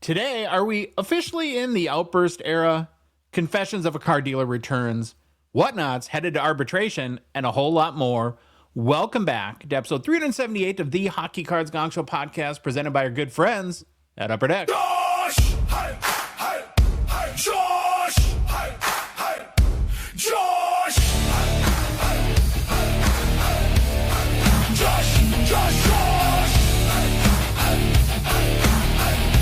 Today, are we officially in the Outburst Era? Confessions of a Car Dealer returns, Whatnots headed to arbitration, and a whole lot more. Welcome back to episode 378 of the Hockey Cards Gongshow podcast, presented by our good friends at Upper Deck. Josh! Hey, hey, hey, Josh! Hey, hey, Josh! Hey, hey, hey, hey, Josh! Josh! Josh! Hey, hey, hey, hey,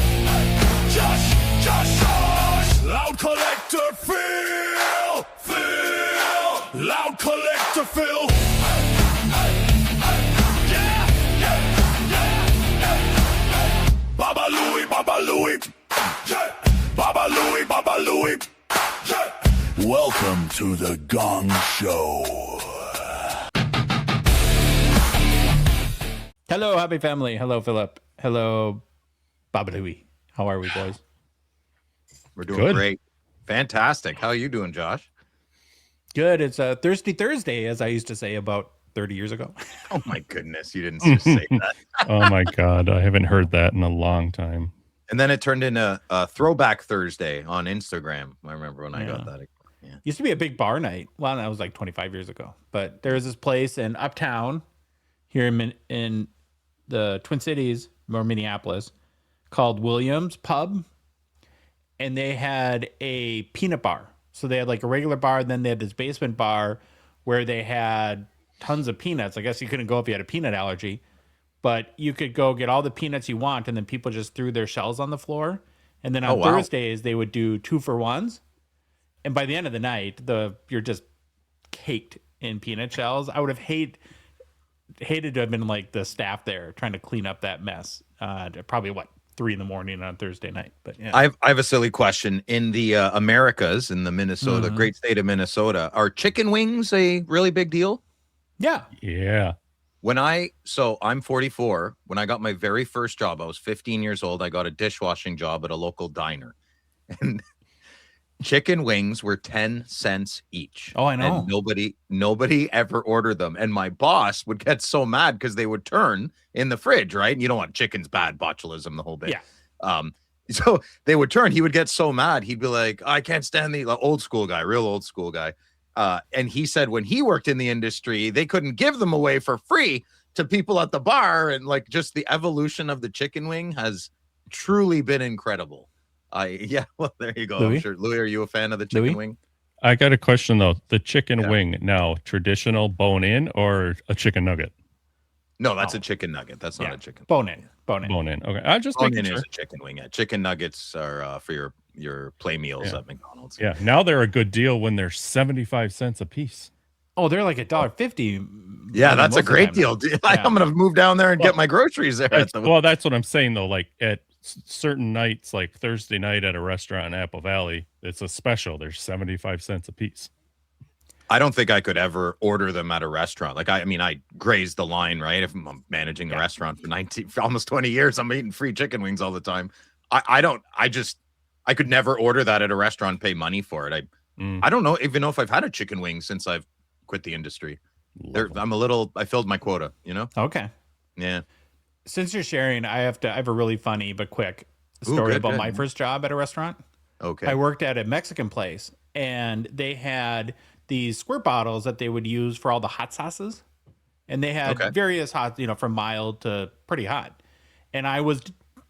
Josh! Josh! Josh! Loud collector, Phil! Phil! Loud collector, Phil! Baba Louie, Baba Louie, yeah. Baba Louie, Baba Louie, yeah. Welcome to the Gong Show. Hello, happy family. Hello, Philip. Hello, Baba Louie. How are we, boys? We're doing great. Fantastic. How are you doing, Josh? Good. It's a Thirsty Thursday, as I used to say about 30 years ago. Oh, my goodness. You didn't just say that. Oh, my God. I haven't heard that in a long time. And then it turned into a Throwback Thursday on Instagram. I remember when I got that. Yeah. Used to be a big bar night. Well, that was like 25 years ago. But there was this place in Uptown here in the Twin Cities, or Minneapolis, called Williams Pub. And they had a peanut bar. So they had like a regular bar, and then they had this basement bar where they had tons of peanuts. I guess you couldn't go if you had a peanut allergy, but you could go get all the peanuts you want, and then people just threw their shells on the floor. And then on Thursdays, they would do 2-for-1s. And by the end of the night, you're just caked in peanut shells. I would have hated to have been like the staff there trying to clean up that mess. Probably 3 a.m. on Thursday night. But yeah, I have a silly question. In the Americas, in the Minnesota, great state of Minnesota, are chicken wings a really big deal? Yeah. I'm 44. When I got my very first job, I was 15 years old. I got a dishwashing job at a local diner, and chicken wings were 10 cents each. Oh, I know. And nobody ever ordered them. And my boss would get so mad because they would turn in the fridge, right? And you don't want chicken's bad, botulism, the whole bit. Yeah. So they would turn. He would get so mad. He'd be like, I can't stand the old school guy, real old school guy. And he said when he worked in the industry, they couldn't give them away for free to people at the bar. And like just the evolution of the chicken wing has truly been incredible. Well, there you go. Louis? I'm sure. Louis, are you a fan of the chicken wing? I got a question, though. The chicken wing now, traditional bone-in or a chicken nugget? No, that's a chicken nugget. That's not a chicken. Bone-in. Bone-in. Okay. I just Bone-in making is sure. a chicken wing. Yeah. Chicken nuggets are for your play meals at McDonald's. Yeah. Now they're a good deal when they're 75 cents a piece. Oh, they're like $1.50. Yeah, that's a great deal. Yeah. I'm going to move down there and get my groceries there. That's what I'm saying, though. Like at certain nights, like Thursday night at a restaurant in Apple Valley, it's a special. They're 75 cents a piece. I don't think I could ever order them at a restaurant. Like, I graze the line, right? If I'm managing a restaurant for almost 20 years, I'm eating free chicken wings all the time. I could never order that at a restaurant, pay money for it. I don't even know if I've had a chicken wing since I've quit the industry. I filled my quota, you know? Okay. Yeah. Since you're sharing, I have a really funny but quick story about my first job at a restaurant. Okay. I worked at a Mexican place, and they had these squirt bottles that they would use for all the hot sauces. And they had various hot, from mild to pretty hot. And I was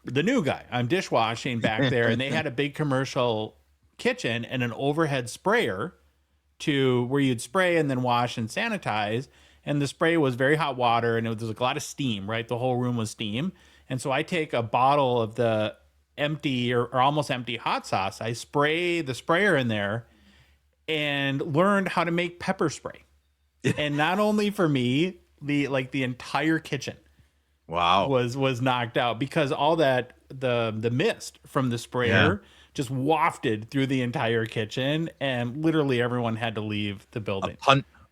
the new guy. I'm dishwashing back there, and they had a big commercial kitchen and an overhead sprayer where you'd spray and then wash and sanitize. And the spray was very hot water, and there was like a lot of steam, right? The whole room was steam. And so I take a bottle of the empty or almost empty hot sauce. I spray the sprayer in there and learned how to make pepper spray. And not only for me, the entire kitchen was knocked out because all that the mist from the sprayer just wafted through the entire kitchen, and literally everyone had to leave the building.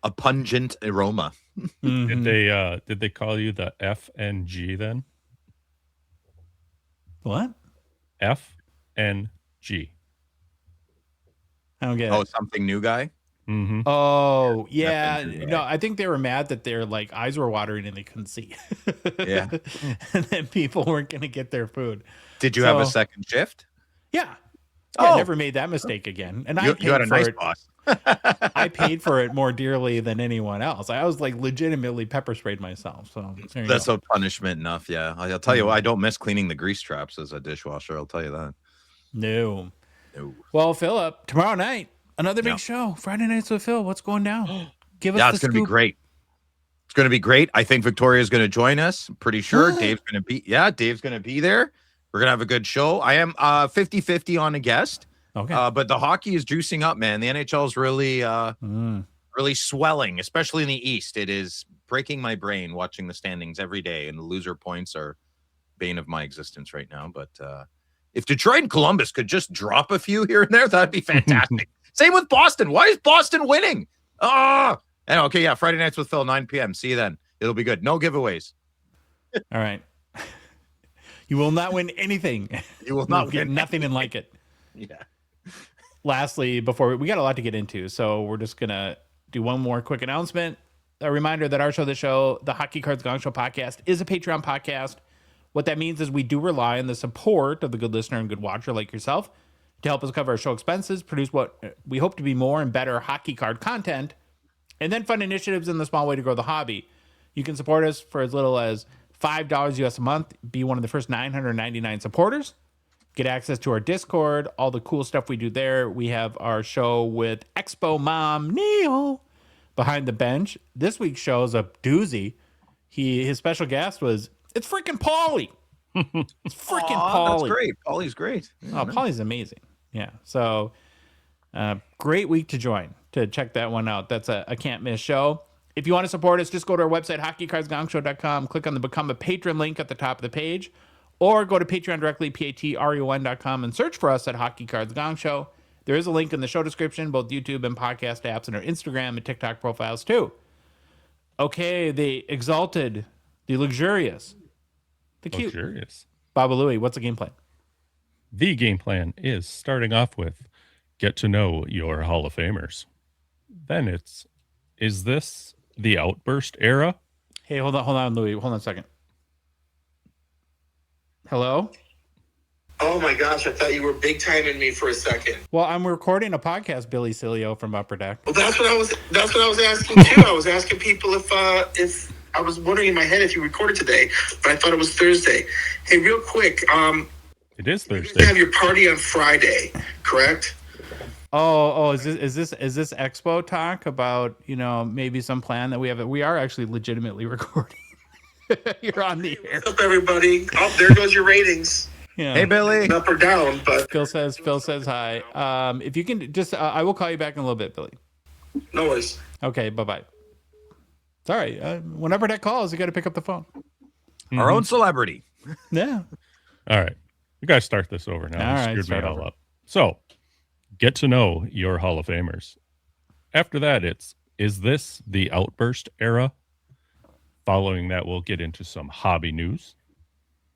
A pungent aroma. Mm-hmm. Did they call you the F and G then? What? F and G. I don't get Oh, it. something new guy? Mm-hmm. Oh, yeah. That been No, I think they were mad that their like eyes were watering and they couldn't see. Yeah. And then people weren't going to get their food. Did you have a So, second shift? yeah. Yeah, Oh, never made that mistake again. And I you had paid a for nice it. boss. I paid for it more dearly than anyone else. I was like legitimately pepper sprayed myself. So there you That's go. so punishment enough. Yeah. I'll tell you what, I don't miss cleaning the grease traps as a dishwasher. I'll tell you that. No. No. Well, Philip, tomorrow night, another big Yeah. show. Friday Nights with Phil. What's going down? Give us Yeah, the it's going to be scoop. great. It's going to be great. I think Victoria's going to join us. I'm pretty sure Dave's going to be there. We're going to have a good show. I am 50-50 on a guest. Okay. But the hockey is juicing up, man. The NHL is really really swelling, especially in the East. It is breaking my brain watching the standings every day, and the loser points are bane of my existence right now. But if Detroit and Columbus could just drop a few here and there, that'd be fantastic. Same with Boston. Why is Boston winning? And okay, yeah, Friday Nights with Phil, 9 p.m. See you then. It'll be good. No giveaways. All right. You will not win anything. You will not get win nothing and like it. Yeah. Lastly, before we got a lot to get into, so we're just gonna do one more quick announcement. A reminder that our show, the Hockey Cards Gongshow podcast, is a Patreon podcast. What that means is we do rely on the support of the good listener and good watcher like yourself to help us cover our show expenses, produce what we hope to be more and better hockey card content, and then fund initiatives in the small way to grow the hobby. You can support us for as little as $5 US a month, be one of the first 999 supporters, get access to our Discord, all the cool stuff we do there. We have our show with Expo Mom Neil behind the bench. This week's show is a doozy. His special guest was, it's freaking Paulie. It's freaking Paulie. That's great. Paulie's great. Oh, Paulie's amazing. Yeah. So great week to join, to check that one out. That's a can't miss show. If you want to support us, just go to our website, hockeycardsgongshow.com, click on the Become a Patron link at the top of the page, or go to Patreon directly, patreon.com, and search for us at Hockey Cards Gong Show. There is a link in the show description, both YouTube and podcast apps, and our Instagram and TikTok profiles too. Okay, the exalted, the luxurious, the cute. Luxurious. Baba Louie, what's the game plan? The game plan is starting off with get to know your Hall of Famers. Then is this the Outburst Era? Hey, hold on, Louie. Hold on a second. Hello? Oh my gosh, I thought you were big timing me for a second. Well, I'm recording a podcast, Billy Cilio from Upper Deck. Well, that's what I was asking too. I was asking people if I was wondering in my head if you recorded today, but I thought it was Thursday. Hey, real quick, It is you Thursday. have your party on Friday, correct? Oh, is this Expo talk about, maybe some plan that we have? We are actually legitimately recording. You're on the air. What's up, everybody? Oh, there goes your ratings. Yeah. Hey, Billy. Up or down, but Phil says hi. If you can just, I will call you back in a little bit, Billy. no worries. Okay, bye-bye. It's all right. Whenever that calls, you got to pick up the phone. Our own celebrity. Yeah. All right. We got to start this over now. All You right, screwed me start all over. up. So, get to know your Hall of Famers. After that, is this the Outburst Era? Following that, we'll get into some hobby news.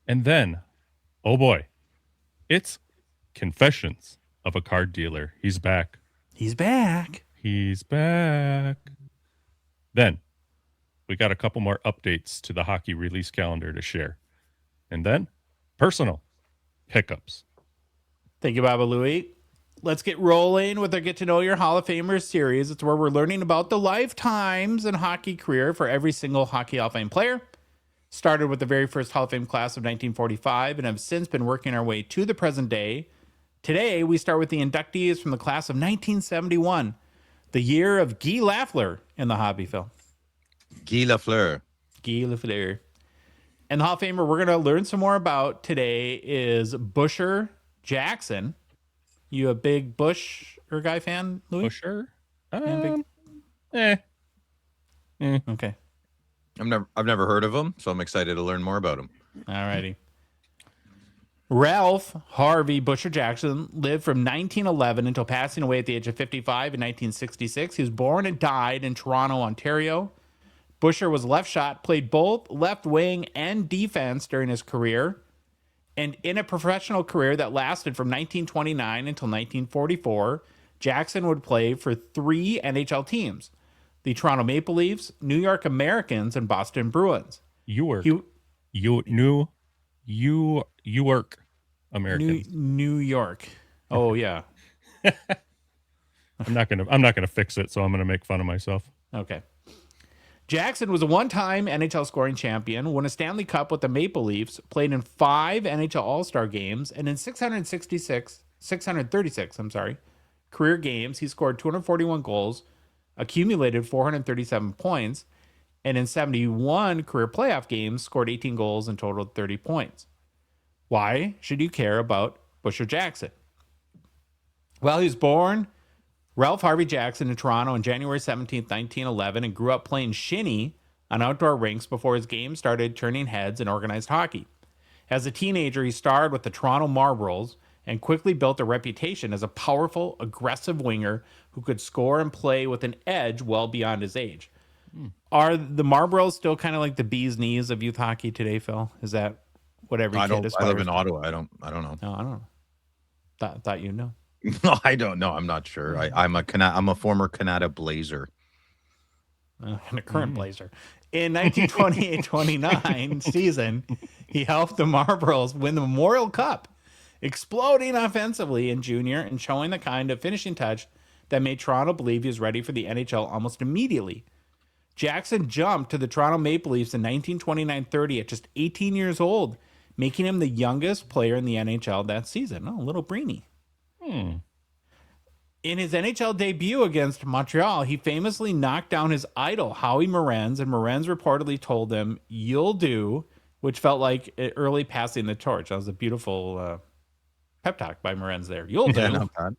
And then, oh boy, it's Confessions of a Card Dealer. He's back. He's back. He's back. Then, we got a couple more updates to the hockey release calendar to share. And then, personal pickups. Thank you, Baba Louie. Let's get rolling with our Get to Know Your Hall of Famers series. It's where we're learning about the lifetimes and hockey career for every single Hockey Hall of Fame player. Started with the very first Hall of Fame class of 1945 and have since been working our way to the present day. Today, we start with the inductees from the class of 1971, the year of Guy Lafleur in the hobby, Phil. Guy Lafleur. Guy Lafleur. And the Hall of Famer we're going to learn some more about today is Busher Jackson. You a big Busher guy fan, Louis? Busher? Yeah, Okay. I've never heard of him, so I'm excited to learn more about him. All righty. Ralph Harvey Busher Jackson lived from 1911 until passing away at the age of 55 in 1966. He was born and died in Toronto, Ontario. Busher was left shot, played both left wing and defense during his career. And in a professional career that lasted from 1929 until 1944, Jackson would play for 3 NHL teams: the Toronto Maple Leafs, New York Americans, and Boston Bruins. York Americans. New York. Oh yeah. I'm not gonna fix it, so I'm gonna make fun of myself. Okay. Jackson was a one-time NHL scoring champion, won a Stanley Cup with the Maple Leafs, played in 5 NHL All-Star games, and in 636 career games, he scored 241 goals, accumulated 437 points, and in 71 career playoff games, scored 18 goals and totaled 30 points. Why should you care about Busher Jackson? Well, he was born Ralph Harvey Jackson in Toronto on January 17th, 1911, and grew up playing shinny on outdoor rinks before his game started turning heads in organized hockey. As a teenager, he starred with the Toronto Marlboros and quickly built a reputation as a powerful, aggressive winger who could score and play with an edge well beyond his age. Are the Marlboros still kind of like the bee's knees of youth hockey today, Phil? Is that what every kid aspires to? I live in Ottawa. I don't know. No, I don't know. Thought you'd know. No, I don't know. I'm not sure. I'm a former Canada Blazer. And a current Blazer. In 1928-29 season, he helped the Marlboros win the Memorial Cup, exploding offensively in junior and showing the kind of finishing touch that made Toronto believe he was ready for the NHL almost immediately. Jackson jumped to the Toronto Maple Leafs in 1929-30 at just 18 years old, making him the youngest player in the NHL that season. Oh, little Breeny. In his NHL debut against Montreal, he famously knocked down his idol, Howie Morenz, and Morenz reportedly told him, "You'll do," which felt like early passing the torch. That was a beautiful pep talk by Morenz there. "You'll do." Yeah, not bad.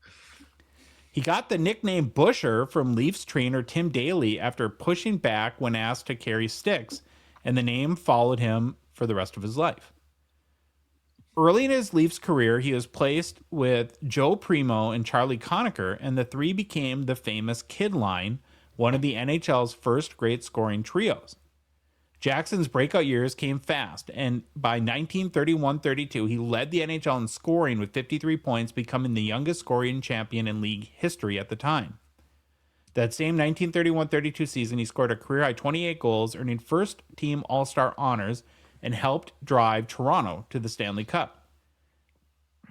He got the nickname Busher from Leafs trainer Tim Daly after pushing back when asked to carry sticks, and the name followed him for the rest of his life. Early in his Leafs career, he was placed with Joe Primo and Charlie Conacher, and the three became the famous Kid Line, one of the NHL's first great scoring trios. Jackson's breakout years came fast, and by 1931-32, he led the NHL in scoring with 53 points, becoming the youngest scoring champion in league history at the time. That same 1931-32 season, he scored a career-high 28 goals, earning first-team All-Star honors, and helped drive Toronto to the Stanley Cup.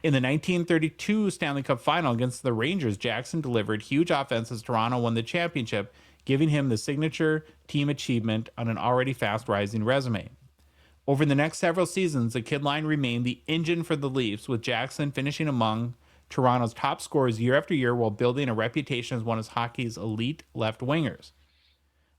In the 1932 Stanley Cup final against the Rangers, Jackson delivered huge offense as Toronto won the championship, giving him the signature team achievement on an already fast-rising resume. Over the next several seasons, the Kid Line remained the engine for the Leafs, with Jackson finishing among Toronto's top scorers year after year while building a reputation as one of hockey's elite left wingers.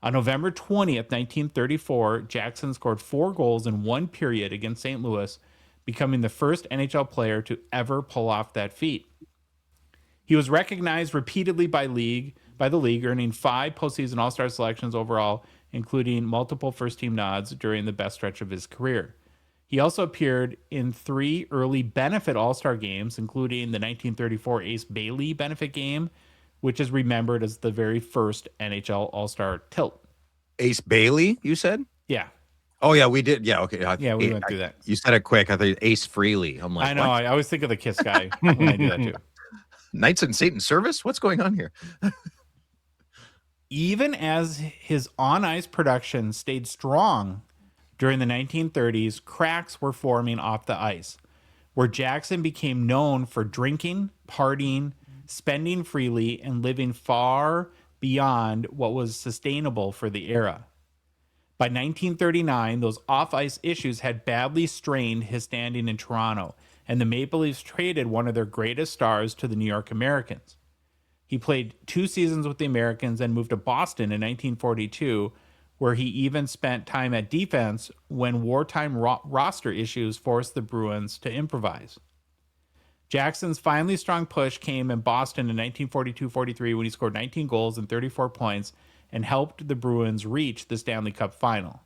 On November 20th, 1934, Jackson scored 4 goals in one period against St. Louis, becoming the first NHL player to ever pull off that feat. He was recognized repeatedly by the league, earning 5 postseason All-Star selections overall, including multiple first-team nods during the best stretch of his career. He also appeared in 3 early benefit All-Star games, including the 1934 Ace Bailey benefit game, which is remembered as the very first NHL All-Star tilt. Ace Bailey, you said? Yeah. Oh, yeah, we did. Yeah, okay. Yeah, we went through that. You said it quick. I thought Ace Frehley. I'm like, I know. what? I always think of the Kiss guy when I do that too. Knights in Satan's service? What's going on here? Even as his on-ice production stayed strong during the 1930s, cracks were forming off the ice, where Jackson became known for drinking, partying, spending freely, and living far beyond what was sustainable for the era. By 1939, those off-ice issues had badly strained his standing in Toronto, and the Maple Leafs traded one of their greatest stars to the New York Americans. He played 2 seasons with the Americans and moved to Boston in 1942, where he even spent time at defense when wartime roster issues forced the Bruins to improvise. Jackson's finally strong push came in Boston in 1942-43 when he scored 19 goals and 34 points and helped the Bruins reach the Stanley Cup final.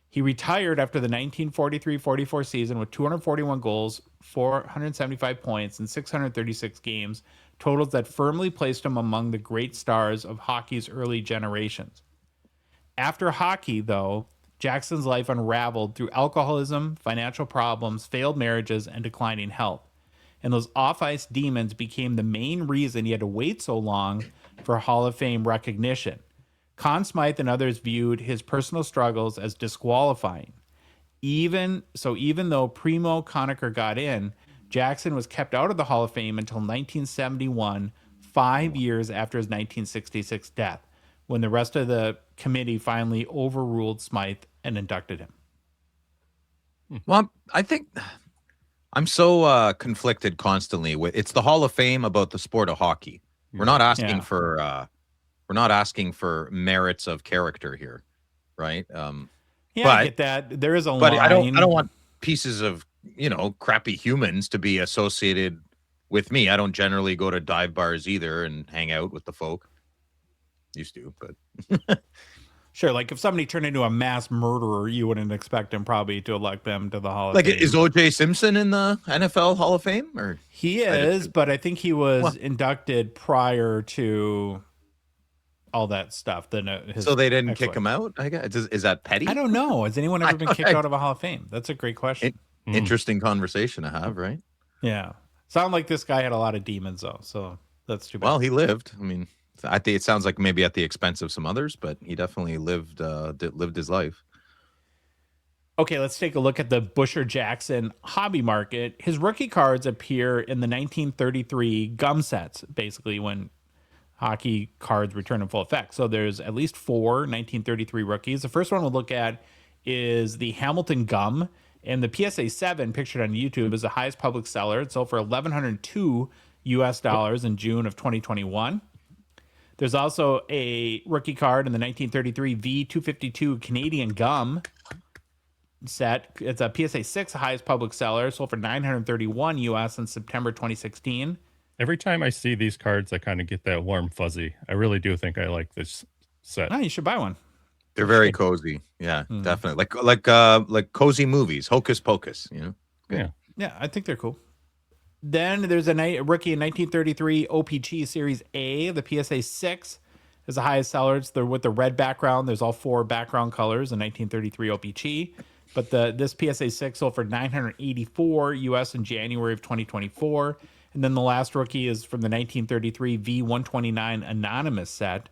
He retired after the 1943-44 season with 241 goals, 475 points, and 636 games, totals that firmly placed him among the great stars of hockey's early generations. After hockey, though, Jackson's life unraveled through alcoholism, financial problems, failed marriages, and declining health. And those off-ice demons became the main reason he had to wait so long for Hall of Fame recognition. Conn Smythe and others viewed his personal struggles as disqualifying. Even though Primo Conacher got in, Jackson was kept out of the Hall of Fame until 1971, 5 years after his 1966 death, when the rest of the committee finally overruled Smythe and inducted him. Well, I think I'm so conflicted constantly with it's the Hall of Fame about the sport of hockey. We're not asking for merits of character here, right? Yeah, but, I get that. There is a but line. I don't want pieces of, crappy humans to be associated with me. I don't generally go to dive bars either and hang out with the folk. Used to, but Sure, like if somebody turned into a mass murderer, you wouldn't expect him probably to elect them to the Hall of Fame. Like, is O.J. Simpson in the NFL Hall of Fame? Or he is, but I think he was inducted prior to all that stuff. So they didn't kick him out? I guess. Is that petty? I don't know. Has anyone ever been kicked out of a Hall of Fame? That's a great question. Interesting conversation to have, right? Yeah. Sound like this guy had a lot of demons, though, so that's too bad. Well, he lived. I mean, I think it sounds like maybe at the expense of some others, but he definitely lived his life. Okay, let's take a look at the Busher Jackson hobby market. His rookie cards appear in the 1933 gum sets, basically when hockey cards return in full effect. So there's at least 4 1933 rookies. The first one we'll look at is the Hamilton Gum, and the PSA 7 pictured on YouTube is the highest public seller. It sold for $1,102 in June of 2021. There's also a rookie card in the 1933 V252 Canadian Gum set. It's a PSA 6 highest public seller, sold for $931 in September 2016. Every time I see these cards, I kind of get that warm fuzzy. I really do think I like this set. Oh, you should buy one. They're very cozy. Yeah, definitely. Like cozy movies, Hocus Pocus, Good. Yeah, I think they're cool. Then there's a rookie in 1933 O-Pee-Chee Series A. The PSA 6 is the highest seller. It's with the red background. There's all 4 background colors in 1933 O-Pee-Chee. But this PSA 6 sold for $984 in January of 2024. And then the last rookie is from the 1933 V129 Anonymous set,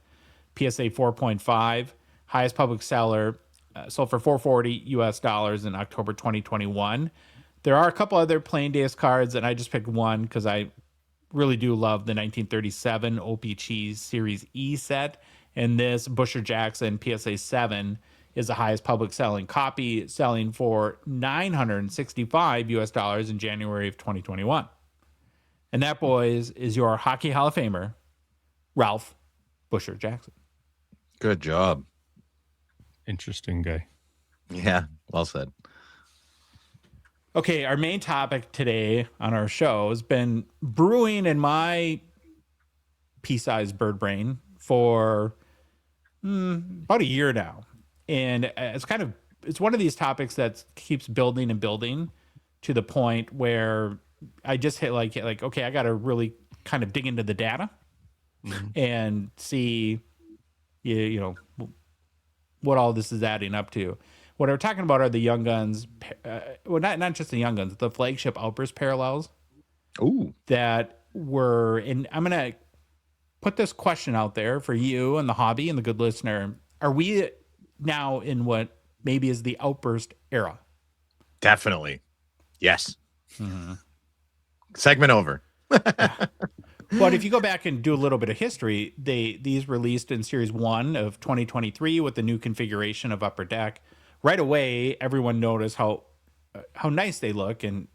PSA 4.5, highest public seller, sold for $440 in October 2021. There are a couple other plain days cards, and I just picked one because I really do love the 1937 O-Pee-Chee Series E set. And this Busher Jackson PSA 7 is the highest public selling copy, selling for $965 in January of 2021. And that, boys, is your Hockey Hall of Famer, Ralph Busher Jackson. Good job. Interesting guy. Yeah, well said. Okay, our main topic today on our show has been brewing in my pea-sized bird brain for about a year now. And it's one of these topics that keeps building and building to the point where I just hit like okay, I got to really kind of dig into the data and see, what all this is adding up to. What we're talking about are the Young Guns, not just the Young Guns, the flagship Outburst parallels. Ooh. That were in. I'm gonna put this question out there for you and the hobby and the good listener. Are we now in what maybe is the Outburst era? Definitely. Yes. Segment over. But if you go back and do a little bit of history, these released in Series 1 of 2023 with the new configuration of Upper Deck. Right away, everyone noticed how nice they look, and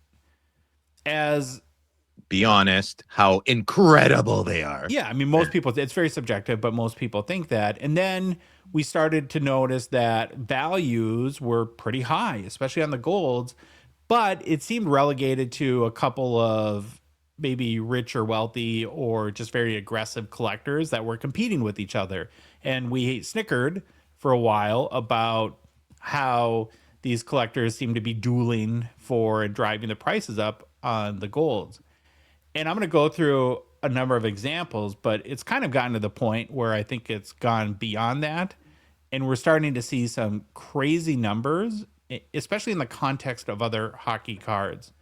be honest, how incredible they are. Yeah, I mean, most people, it's very subjective, but most people think that. And then we started to notice that values were pretty high, especially on the golds, but it seemed relegated to a couple of maybe rich or wealthy or just very aggressive collectors that were competing with each other. And we snickered for a while about how these collectors seem to be dueling for and driving the prices up on the golds. And I'm going to go through a number of examples, but it's kind of gotten to the point where I think it's gone beyond that. And we're starting to see some crazy numbers, especially in the context of other hockey cards.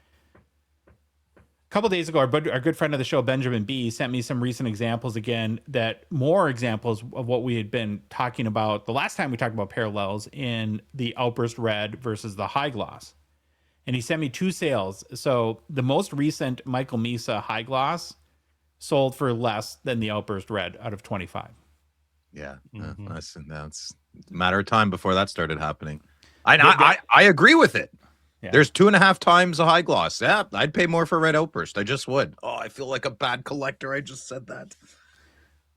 couple days ago, our good friend of the show, Benjamin B, sent me some recent examples again, more examples of what we had been talking about the last time we talked about parallels in the Outburst Red versus the High Gloss. And he sent me 2 sales. So the most recent Michael Misa High Gloss sold for less than the Outburst Red out of 25. Yeah, that's a matter of time before that started happening. I agree with it. Yeah. There's 2.5 times a high gloss. Yeah, I'd pay more for Red Outburst. I just would. Oh, I feel like a bad collector. I just said that.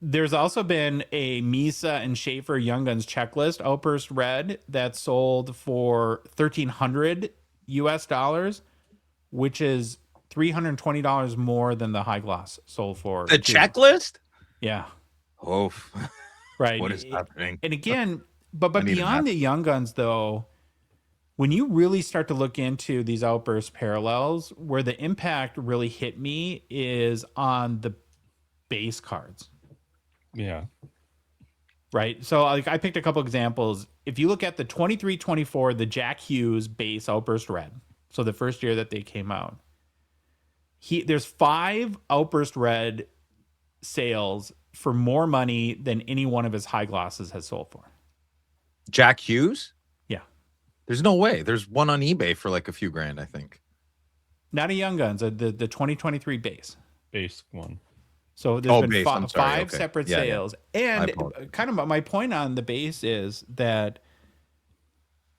There's also been a Misa and Schaefer Young Guns checklist Outburst Red that sold for $1,300 US, which is $320 more than the high gloss sold for. The checklist? Yeah. Oh, right. What is happening? And again, but beyond the Young Guns, though, when you really start to look into these Outburst parallels, where the impact really hit me is on the base cards. Yeah. Right. So like I picked a couple examples. If you look at the 23-24, the Jack Hughes base Outburst Red, so the first year that they came out, there's 5 Outburst Red sales for more money than any one of his high glosses has sold for. Jack Hughes? Yeah. There's no way. There's one on eBay for like a few grand, I think. Not a Young Guns, the 2023 base. Base one. So there's been 5 okay. separate sales. Yeah. And kind of my point on the base is that,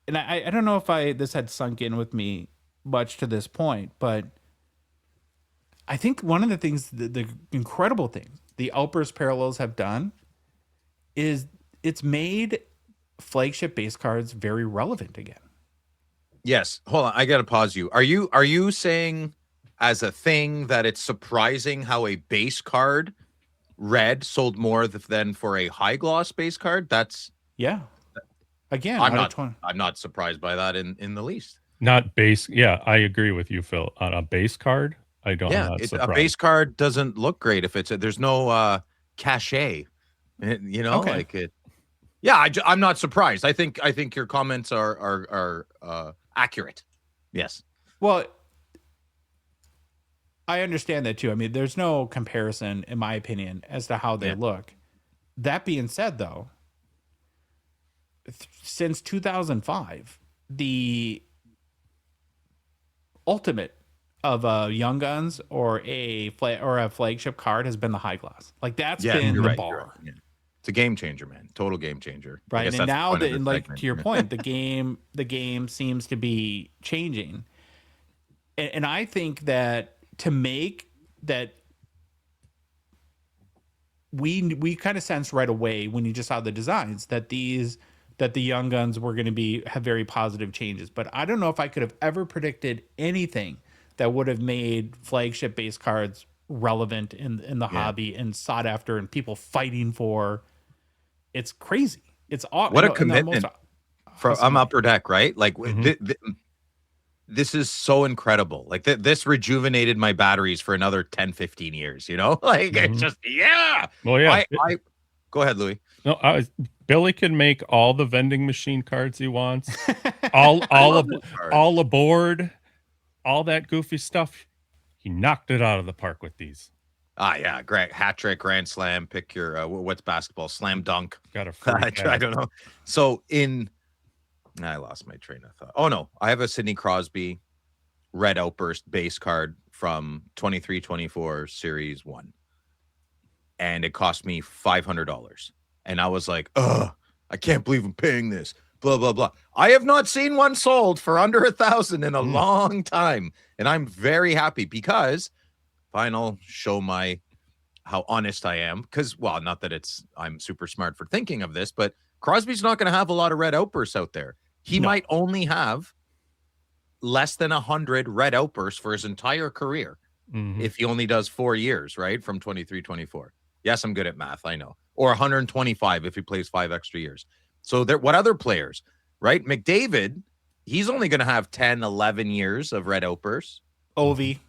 and I don't know if this had sunk in with me much to this point, but I think one of the things, the incredible things the Outburst parallels have done is it's made flagship base cards very relevant again. Yes. Hold on. I got to pause you. Are you saying as a thing that it's surprising how a base card red sold more than for a high gloss base card? That's again, I'm not surprised by that in the least. Not base. Yeah, I agree with you, Phil. On a base card, I don't. Yeah, a base card doesn't look great if there's no cachet. Like it. Yeah, I'm not surprised. I think your comments are accurate. Yes. Well, I understand that too. I mean, there's no comparison, in my opinion, as to how they look. That being said, though, since 2005, the ultimate of a Young Guns or a flagship card has been the high gloss. Like that's been the bar. Right. Yeah. It's a game changer, man. Total game changer. Right. And now to your point, the game seems to be changing. And I think that to make that, we kind of sensed right away when you just saw the designs that the Young Guns were going to have very positive changes. But I don't know if I could have ever predicted anything that would have made flagship base cards relevant in the hobby and sought after and people fighting for. It's crazy. It's awesome. What a commitment from Upper Deck, right? Like this is so incredible. Like this rejuvenated my batteries for another 10, 15 years, Like it's just, Well, yeah. I go ahead, Louis. No, Billy can make all the vending machine cards he wants. all aboard, all that goofy stuff. He knocked it out of the park with these. Yeah, great. Hat trick, grand slam, pick your what's basketball, slam dunk. Got a I don't know. So I lost my train of thought. Oh no, I have a Sidney Crosby red outburst base card from 23-24 series 1. And it cost me $500. And I was like, I can't believe I'm paying this. Blah, blah, blah. I have not seen one sold for under 1,000 in a long time. And I'm very happy because I'll show how honest I am. Because, well, not that I'm super smart for thinking of this, but Crosby's not going to have a lot of red outbursts out there. He might only have less than 100 red outbursts for his entire career. If he only does 4 years, right? From 23-24. Yes, I'm good at math. I know. Or 125 if he plays 5 extra years. So what other players, right? McDavid, he's only going to have 10, 11 years of red outbursts. Ovi,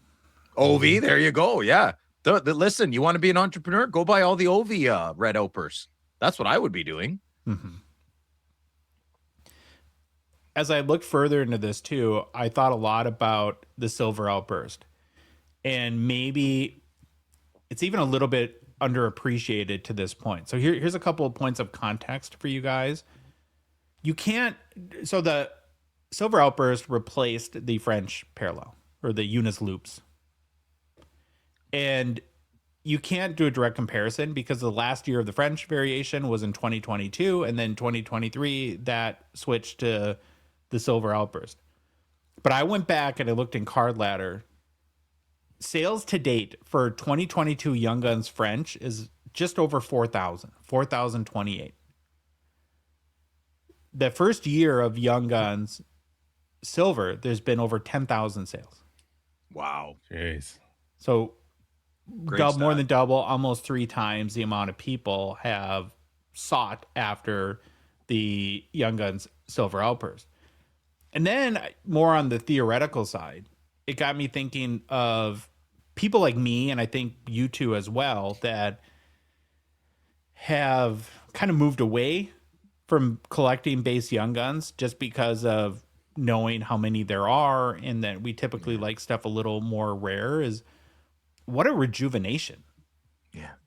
there you go. Yeah. Listen, you want to be an entrepreneur? Go buy all the Ovi red outbursts. That's what I would be doing. Mm-hmm. As I looked further into this too, I thought a lot about the silver outburst. And maybe it's even a little bit underappreciated to this point. So here's a couple of points of context for you guys. You can't. So the Silver Outburst replaced the French parallel or the Unis loops. And you can't do a direct comparison because the last year of the French variation was in 2022, and then 2023 that switched to the Silver Outburst. But I went back and I looked in Card Ladder. Sales to date for 2022 Young Guns French is just over 4,028. The first year of Young Guns Silver, there's been over 10,000 sales. Wow. Jeez. So Great more than double, almost 3 times the amount of people have sought after the Young Guns Silver Outburst. And then more on the theoretical side, it got me thinking of people like me, and I think you two as well, that have kind of moved away from collecting base Young Guns just because of knowing how many there are, and that we typically like stuff a little more rare. Is what a rejuvenation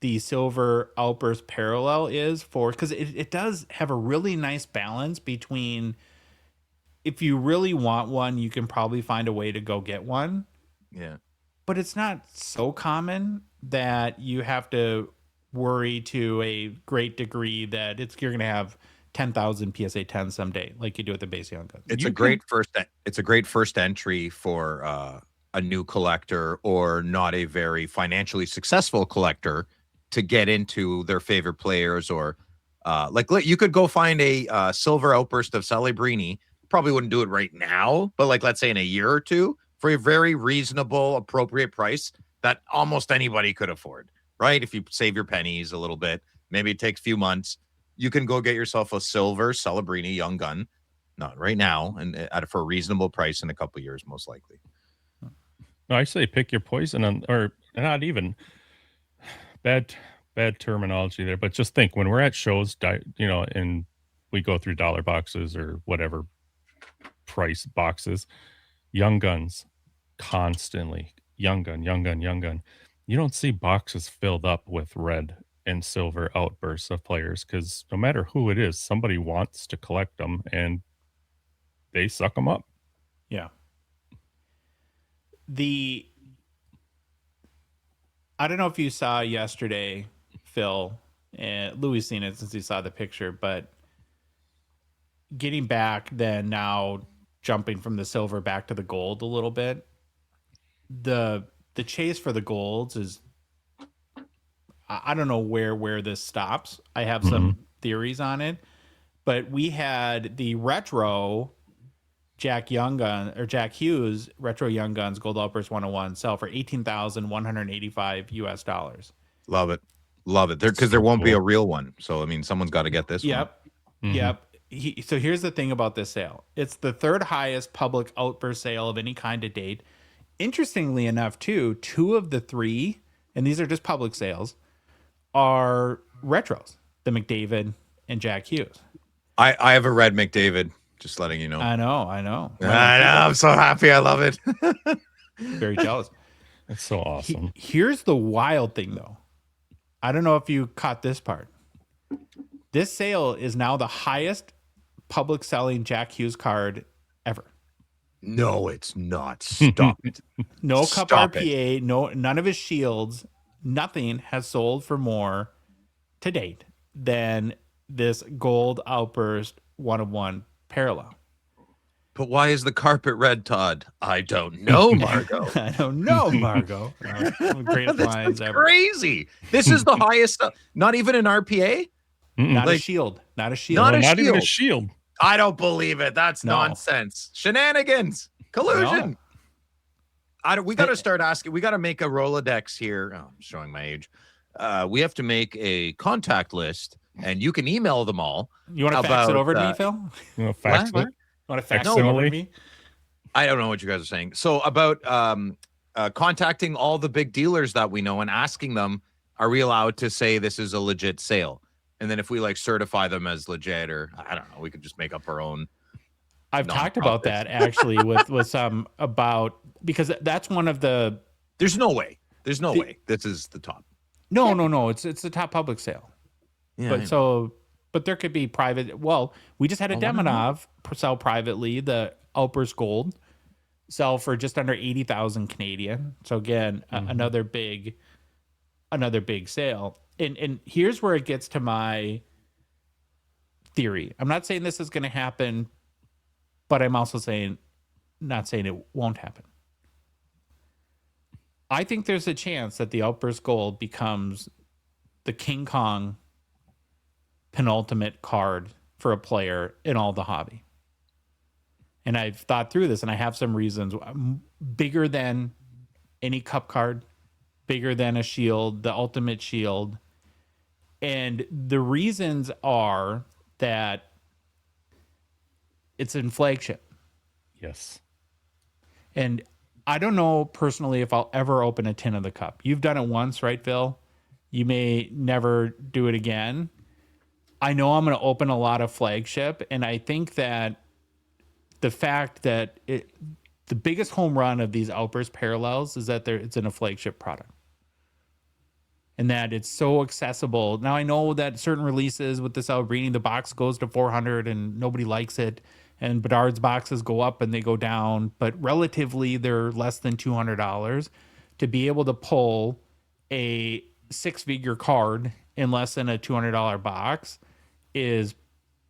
the Silver Outburst parallel is for, because it does have a really nice balance between, if you really want one, you can probably find a way to go get one. Yeah. But it's not so common that you have to worry to a great degree that you're going to have 10,000 PSA 10 someday, like you do with the base Young Guns. It's a great first entry for a new collector or not a very financially successful collector to get into their favorite players, or you could go find a Silver Outburst of Celebrini. Probably wouldn't do it right now, but like, let's say in a year or two, for a very reasonable, appropriate price that almost anybody could afford, right? If you save your pennies a little bit, maybe it takes a few months, you can go get yourself a silver Celebrini Young Gun, not right now, and for a reasonable price in a couple of years, most likely. No, I say pick your poison on, or not even bad terminology there, but just think when we're at shows, and we go through dollar boxes or whatever price boxes, Young Guns constantly, Young Gun. You don't see boxes filled up with red and silver outbursts of players, because no matter who it is, somebody wants to collect them and they suck them up. Yeah. I don't know if you saw yesterday, Phil, and Louis seen it since he saw the picture, but getting back then, now jumping from the silver back to the gold a little bit, the chase for the golds is, I don't know where this stops. I have some theories on it, but we had the retro Jack Hughes retro Young Guns Gold Outburst 101 sell for $18,185 US. Love it. Because there won't be a real one. So I mean, someone's got to get this one. Yep. So here's the thing about this sale. It's the third highest public outburst sale of any kind to date. Interestingly enough, too, 2 of the 3, and these are just public sales, are retros, the McDavid and Jack Hughes. I have a red McDavid, just letting you know. I know. I know. I'm so happy. I love it. Very jealous. That's so awesome. Here's the wild thing, though. I don't know if you caught this part. This sale is now the highest public selling Jack Hughes card ever. No, it's not. Stop it. No Cup RPA, none of his shields, nothing has sold for more to date than this Gold Outburst 101 parallel. But why is the carpet red, Todd? I don't know, Margo. I don't know, Margo. Greatest lines ever. Crazy. This is the highest. Not even an RPA. Not a shield. Not a shield. Not even a shield. I don't believe it. That's nonsense. Shenanigans. Collusion. We got to start asking. We got to make a Rolodex here. Oh, I'm showing my age. We have to make a contact list, and you can email them all. You want to fax it over to me, Phil? You want to fax it? You want to fax it over to me? I don't know what you guys are saying. So about contacting all the big dealers that we know and asking them, are we allowed to say this is a legit sale? And then if we certify them as legit, or I don't know, we could just make up our own. I've talked about that actually with some about, because that's one of the There's no way. There's no way. This is the top. No. It's the top public sale. Yeah. But there could be private. Well, we just had a Demonov sell privately. The Outburst Gold sell for just under 80,000 Canadian. So again, another big sale. And here's where it gets to my theory. I'm not saying this is going to happen, but I'm also not saying it won't happen. I think there's a chance that the Outburst Gold becomes the King Kong penultimate card for a player in all the hobby. And I've thought through this, and I have some reasons. Bigger than any cup card, bigger than a shield, the ultimate shield. And the reasons are that it's in flagship. Yes. And I don't know personally if I'll ever open a tin of the cup. You've done it once, right, Phil? You may never do it again. I know I'm going to open a lot of flagship, and I think that the fact that the biggest home run of these Outburst parallels is that it's in a flagship product. And that it's so accessible. Now, I know that certain releases with the Celebrini, the box goes to $400 and nobody likes it. And Bedard's boxes go up and they go down. But relatively, they're less than $200. To be able to pull a 6-figure card in less than a $200 box is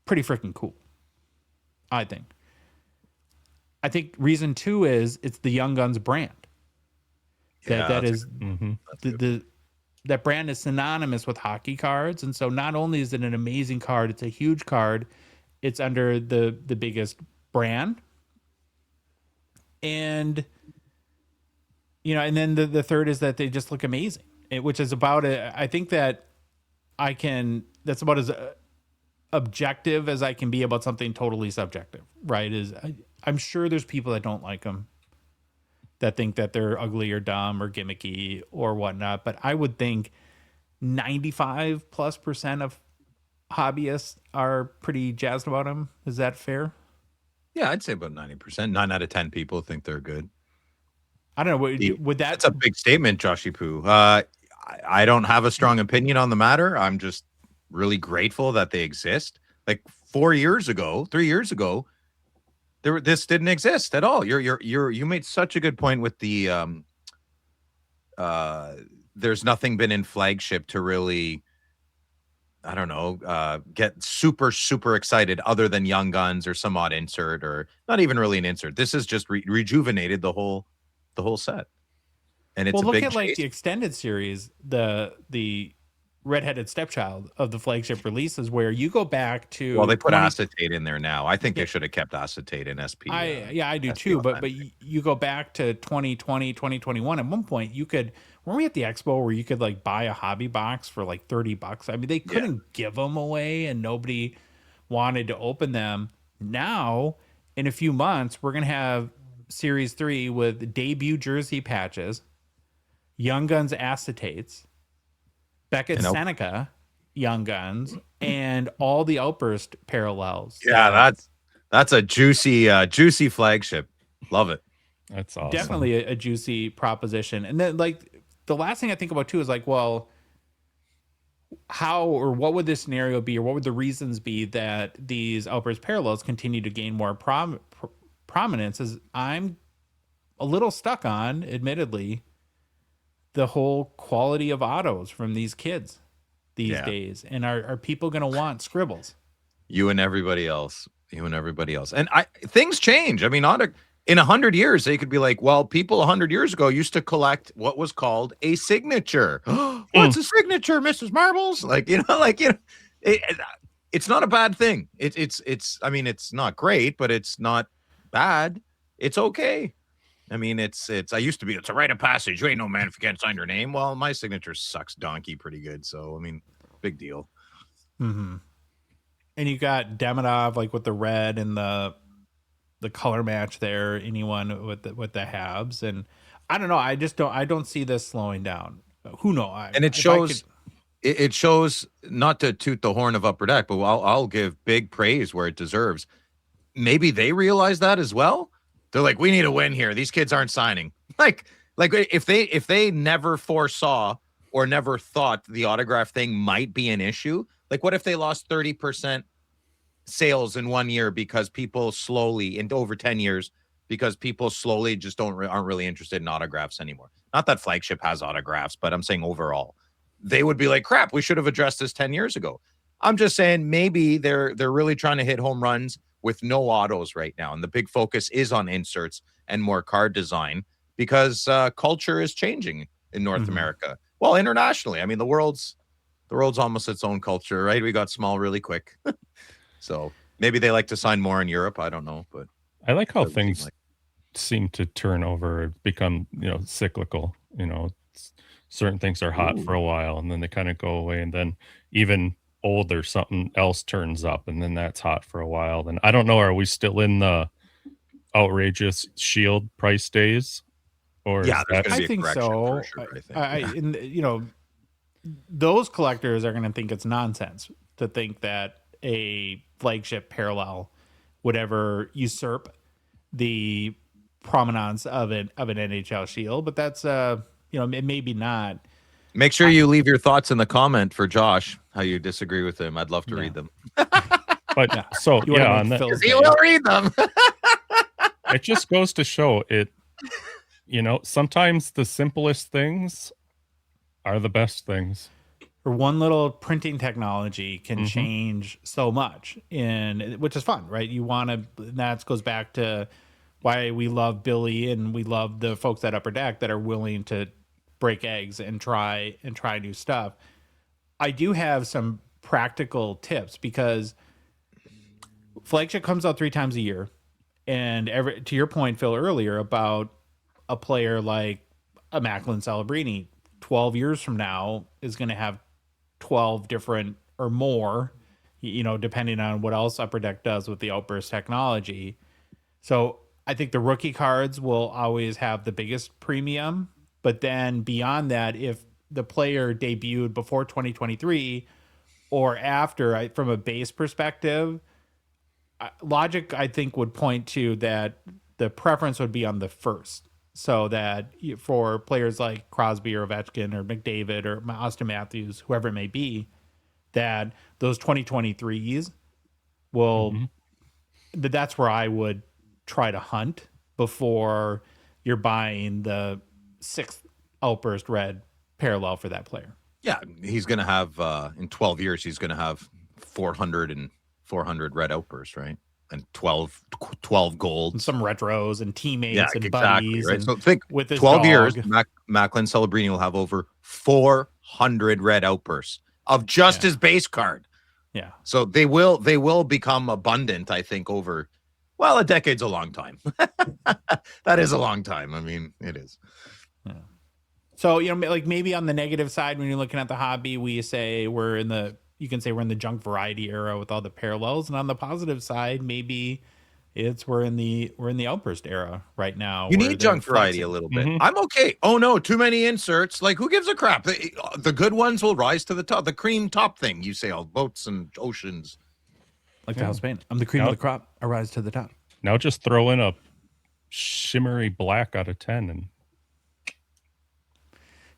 pretty freaking cool, I think. I think reason 2 is it's the Young Guns brand. That brand is synonymous with hockey cards. And so not only is it an amazing card, it's a huge card. It's under the biggest brand. And, and then the third is that they just look amazing, which is about it. I think that that's about as objective as I can be about something totally subjective, right? I'm sure there's people that don't like them, that think that they're ugly or dumb or gimmicky or whatnot. But I would think 95+% of hobbyists are pretty jazzed about them. Is that fair? Yeah, I'd say about 90%. 9 out of 10 people think they're good. I don't know. That's a big statement, Joshy Poo. I don't have a strong opinion on the matter. I'm just really grateful that they exist. Like 3 years ago, this didn't exist at all. You made such a good point with the there's nothing been in flagship to really, I don't know, get super excited other than Young Guns or some odd insert, or not even really an insert. This has just rejuvenated the whole set. And it's look at like the extended series, the redheaded stepchild of the flagship releases, where you go back to. Well, they put acetate in there now. I think they should have kept acetate in SP. I do too. But you go back to 2020, 2021. At one point, weren't we at the expo where you could like buy a hobby box for like $30? I mean, they couldn't give them away, and nobody wanted to open them. Now, in a few months, we're gonna have Series 3 with debut jersey patches, Young Guns acetates, Beckett Seneca Young Guns, and all the Outburst parallels. Yeah, that's a juicy flagship. Love it. That's awesome. Definitely a juicy proposition. And then like the last thing I think about too is like, well, how or what would this scenario be, or what would the reasons be that these Outburst parallels continue to gain more prominence? Is I'm a little stuck on, admittedly, the whole quality of autos from these kids these days. And are people going to want scribbles? You and everybody else. And things change. I mean, in 100 years, they could be like, well, people 100 years ago used to collect what was called a signature. What's a signature, Mrs. Marbles? It's not a bad thing. I mean, it's not great, but it's not bad. It's okay. I mean, it's a rite of passage. You ain't no man if you can't sign your name. Well, my signature sucks donkey pretty good. So, I mean, big deal. Mm-hmm. And you got Demonov, like with the red and the color match there. Anyone with the Habs, and I don't know. I don't see this slowing down. Who knows? And it shows. It shows, not to toot the horn of Upper Deck, but I'll give big praise where it deserves. Maybe they realize that as well. They're like, we need a win here. These kids aren't signing. Like Like if they never foresaw or never thought the autograph thing might be an issue, like what if they lost 30% sales in 1 year because people slowly, in over 10 years, because people slowly just aren't really interested in autographs anymore. Not that Flagship has autographs, but I'm saying overall, they would be like, crap, we should have addressed this 10 years ago. I'm just saying maybe they're really trying to hit home runs with no autos right now. And the big focus is on inserts and more card design because culture is changing in North America. Well, internationally. I mean, the world's almost its own culture, right? We got small really quick. So maybe they like to sign more in Europe. I don't know, but I like how things seem to turn over, become, cyclical. Certain things are hot for a while and then they kind of go away, and then even older something else turns up and then that's hot for a while. Then I don't know, are we still in the outrageous Shield price days? Or yeah, I think so. For sure, I think. Those collectors are going to think it's nonsense to think that a Flagship parallel would ever usurp the prominence of an NHL Shield, but that's maybe not. Make sure you leave your thoughts in the comment for Josh, how you disagree with him. I'd love to read them. But on that, he will read them. It just goes to show it. Sometimes the simplest things are the best things. Or one little printing technology can change so much, which is fun, right? That goes back to why we love Billy and we love the folks at Upper Deck that are willing to break eggs and try new stuff. I do have some practical tips because Flagship comes out 3 times a year, and to your point, Phil, earlier about a player like a Macklin Celebrini, 12 years from now is going to have 12 different or more, depending on what else Upper Deck does with the Outburst technology. So I think the rookie cards will always have the biggest premium. But then beyond that, if the player debuted before 2023 or after, from a base perspective, logic, I think, would point to that the preference would be on the first. So that for players like Crosby or Ovechkin or McDavid or Austin Matthews, whoever it may be, that those 2023s will, that's where I would try to hunt before you're buying the 6th Outburst Red parallel for that player. Yeah, he's going to have, in 12 years, he's going to have 400 Red Outbursts, right? And 12 gold, and some retros and teammates and buddies. Right? And so think with 12 years, Macklin Celebrini will have over 400 Red Outbursts of just his base card. Yeah. So they will become abundant, I think, over, well, a decade's a long time. That is a long time. I mean, it is. Yeah. So, like maybe on the negative side, when you're looking at the hobby, you can say we're in the junk variety era with all the parallels. And on the positive side, maybe we're in the Outburst era right now. You need junk variety a little bit. I'm okay. Oh no, too many inserts. Like, who gives a crap? The good ones will rise to the top. The cream top thing, you say, all boats and oceans. Like the house paint. I'm the cream of the crop. I rise to the top. Now just throw in a shimmery black out of 10 and.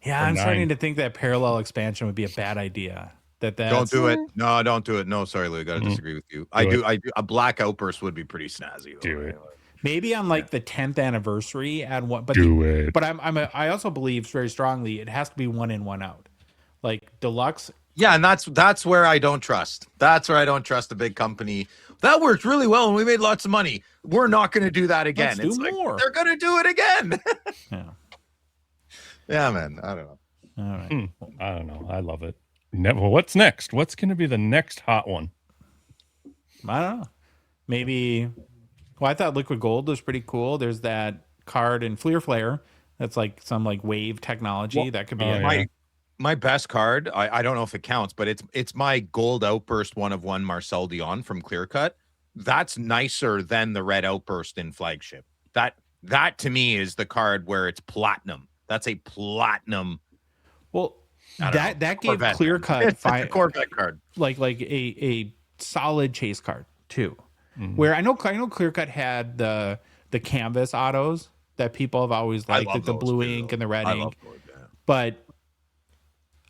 Yeah, I'm starting to think that parallel expansion would be a bad idea. Don't do it. No, don't do it. No, sorry, Lou. I got to disagree with you. I do. A black Outburst would be pretty snazzy. Do it. Maybe on the 10th anniversary, add one. But But I also believe very strongly it has to be 1 in, 1 out, like deluxe. Yeah, and that's where I don't trust. That's where I don't trust a big company. That worked really well, and we made lots of money. We're not going to do that again. Let's do more. They're going to do it again. Yeah. Yeah, man. I don't know. All right. I don't know. I love it. Well, what's next? What's going to be the next hot one? I don't know. Maybe. Well, I thought Liquid Gold was pretty cool. There's that card in Fleer Flare that's like some wave technology that could be. My best card. I don't know if it counts, but it's my Gold Outburst 1/1 Marcel Dion from Clear Cut. That's nicer than the Red Outburst in Flagship. That to me is the card where it's platinum. That's a platinum. Well, that gave Corvette. Clear Cut it's a Corvette card, like a solid chase card too. Where I know Clear Cut had the canvas autos that people have always liked, like the blue ink and the red ink. But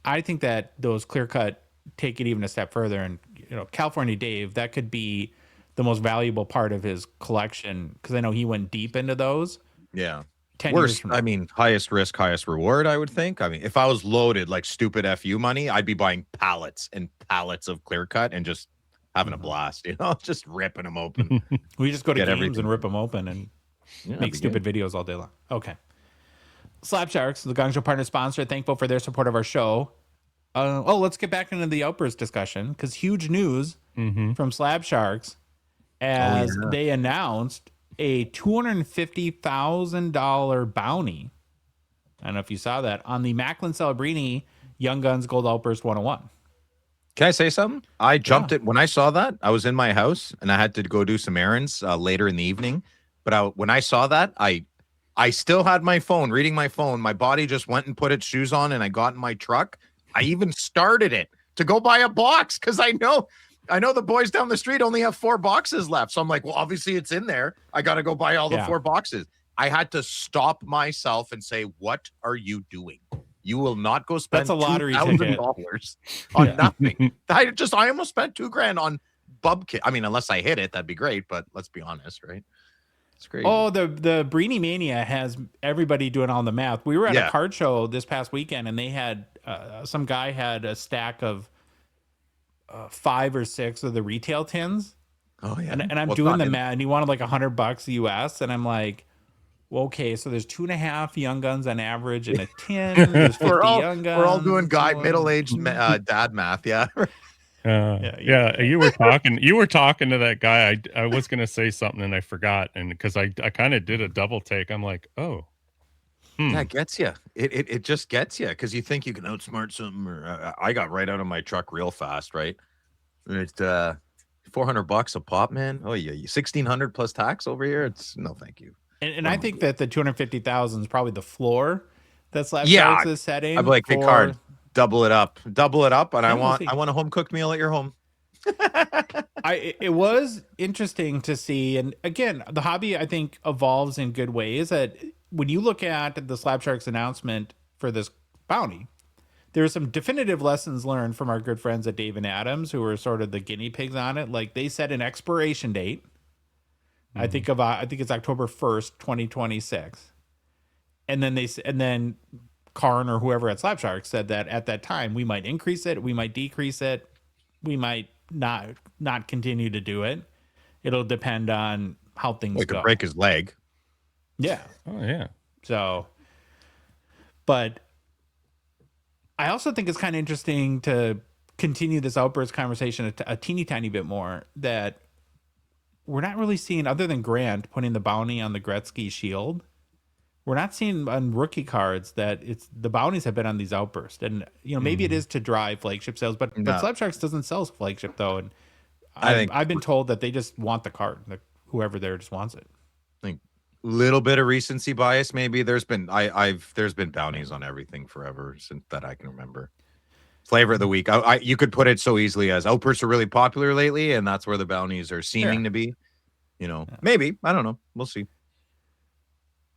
I think that those clear cut take it even a step further. And, California Dave, that could be the most valuable part of his collection, because I know he went deep into those. Yeah. 10 years from now. I mean, highest risk, highest reward, I would think. I mean, if I was loaded like stupid FU money, I'd be buying pallets and pallets of clear cut and just having a blast, just ripping them open. We just go to games and rip them open and make stupid good. videos all day long. Okay. Slab Sharks, the Gongshow partner sponsor, thankful for their support of our show. Let's get back into the Outburst discussion, because huge news from Slab Sharks as they announced a $250,000 bounty. I don't know if you saw that on the Macklin Celebrini Young Guns Gold Outburst 101. Can I say something? I jumped it when I saw that. I was in my house and I had to go do some errands later in the evening. But when I saw that, I still had my phone, reading my phone. My body just went and put its shoes on, and I got in my truck. I even started it to go buy a box, because I know the boys down the street only have 4 boxes left. So I'm like, well, obviously it's in there. I got to go buy all the 4 boxes. I had to stop myself and say, what are you doing? You will not go spend $2,000 on nothing. I almost spent $2,000 on bub kit. I mean, unless I hit it, that'd be great. But let's be honest, right? It's crazy. Oh, the Brini Mania has everybody doing all the math. We were at a card show this past weekend, and they had some guy had a stack of 5 or 6 of the retail tins. Oh yeah, and I'm doing the math, and he wanted like $100 US, and I'm like, well, okay, so there's 2.5 Young Guns on average in a tin. There's 50 Young Guns. We're all doing middle-aged dad math. Yeah. You were talking to that guy. I was going to say something and I forgot. And because I kind of did a double take, I'm like, oh, yeah, it gets you. It just gets you, because you think you can outsmart something. Or I got right out of my truck real fast, right? It's $400 a pop, man. Oh yeah, $1,600 plus tax over here. It's no, thank you. And I think that the 250,000 is probably the floor that Slab Sharks is setting. I'm like, hey, card, double it up, and I want a home cooked meal at your home. It was interesting to see, and again, the hobby I think evolves in good ways. That when you look at the Slab Sharks announcement for this bounty, there are some definitive lessons learned from our good friends at Dave and Adams, who were sort of the guinea pigs on it. Like, they set an expiration date. I think it's October 1st, 2026. And then Karn or whoever at Slab Sharks said that at that time we might increase it, we might decrease it, we might not continue to do it. It'll depend on how things go. He could break his leg. Yeah. Oh yeah. So, but I also think it's kind of interesting to continue this Outburst conversation a teeny tiny bit more, that we're not really seeing, other than Grant putting the bounty on the Gretzky shield, we're not seeing on rookie cards that the bounties have been on these Outbursts. And, maybe it is to drive flagship sales, but Slab Sharks doesn't sell flagship though. And I've been told that they just want the card, that whoever there just wants it. I think a little bit of recency bias, maybe. There's been bounties on everything forever since that I can remember. Flavor of the week. You could put it so easily as Outbursts are really popular lately, and that's where the bounties are seeming to be. Maybe. I don't know. We'll see.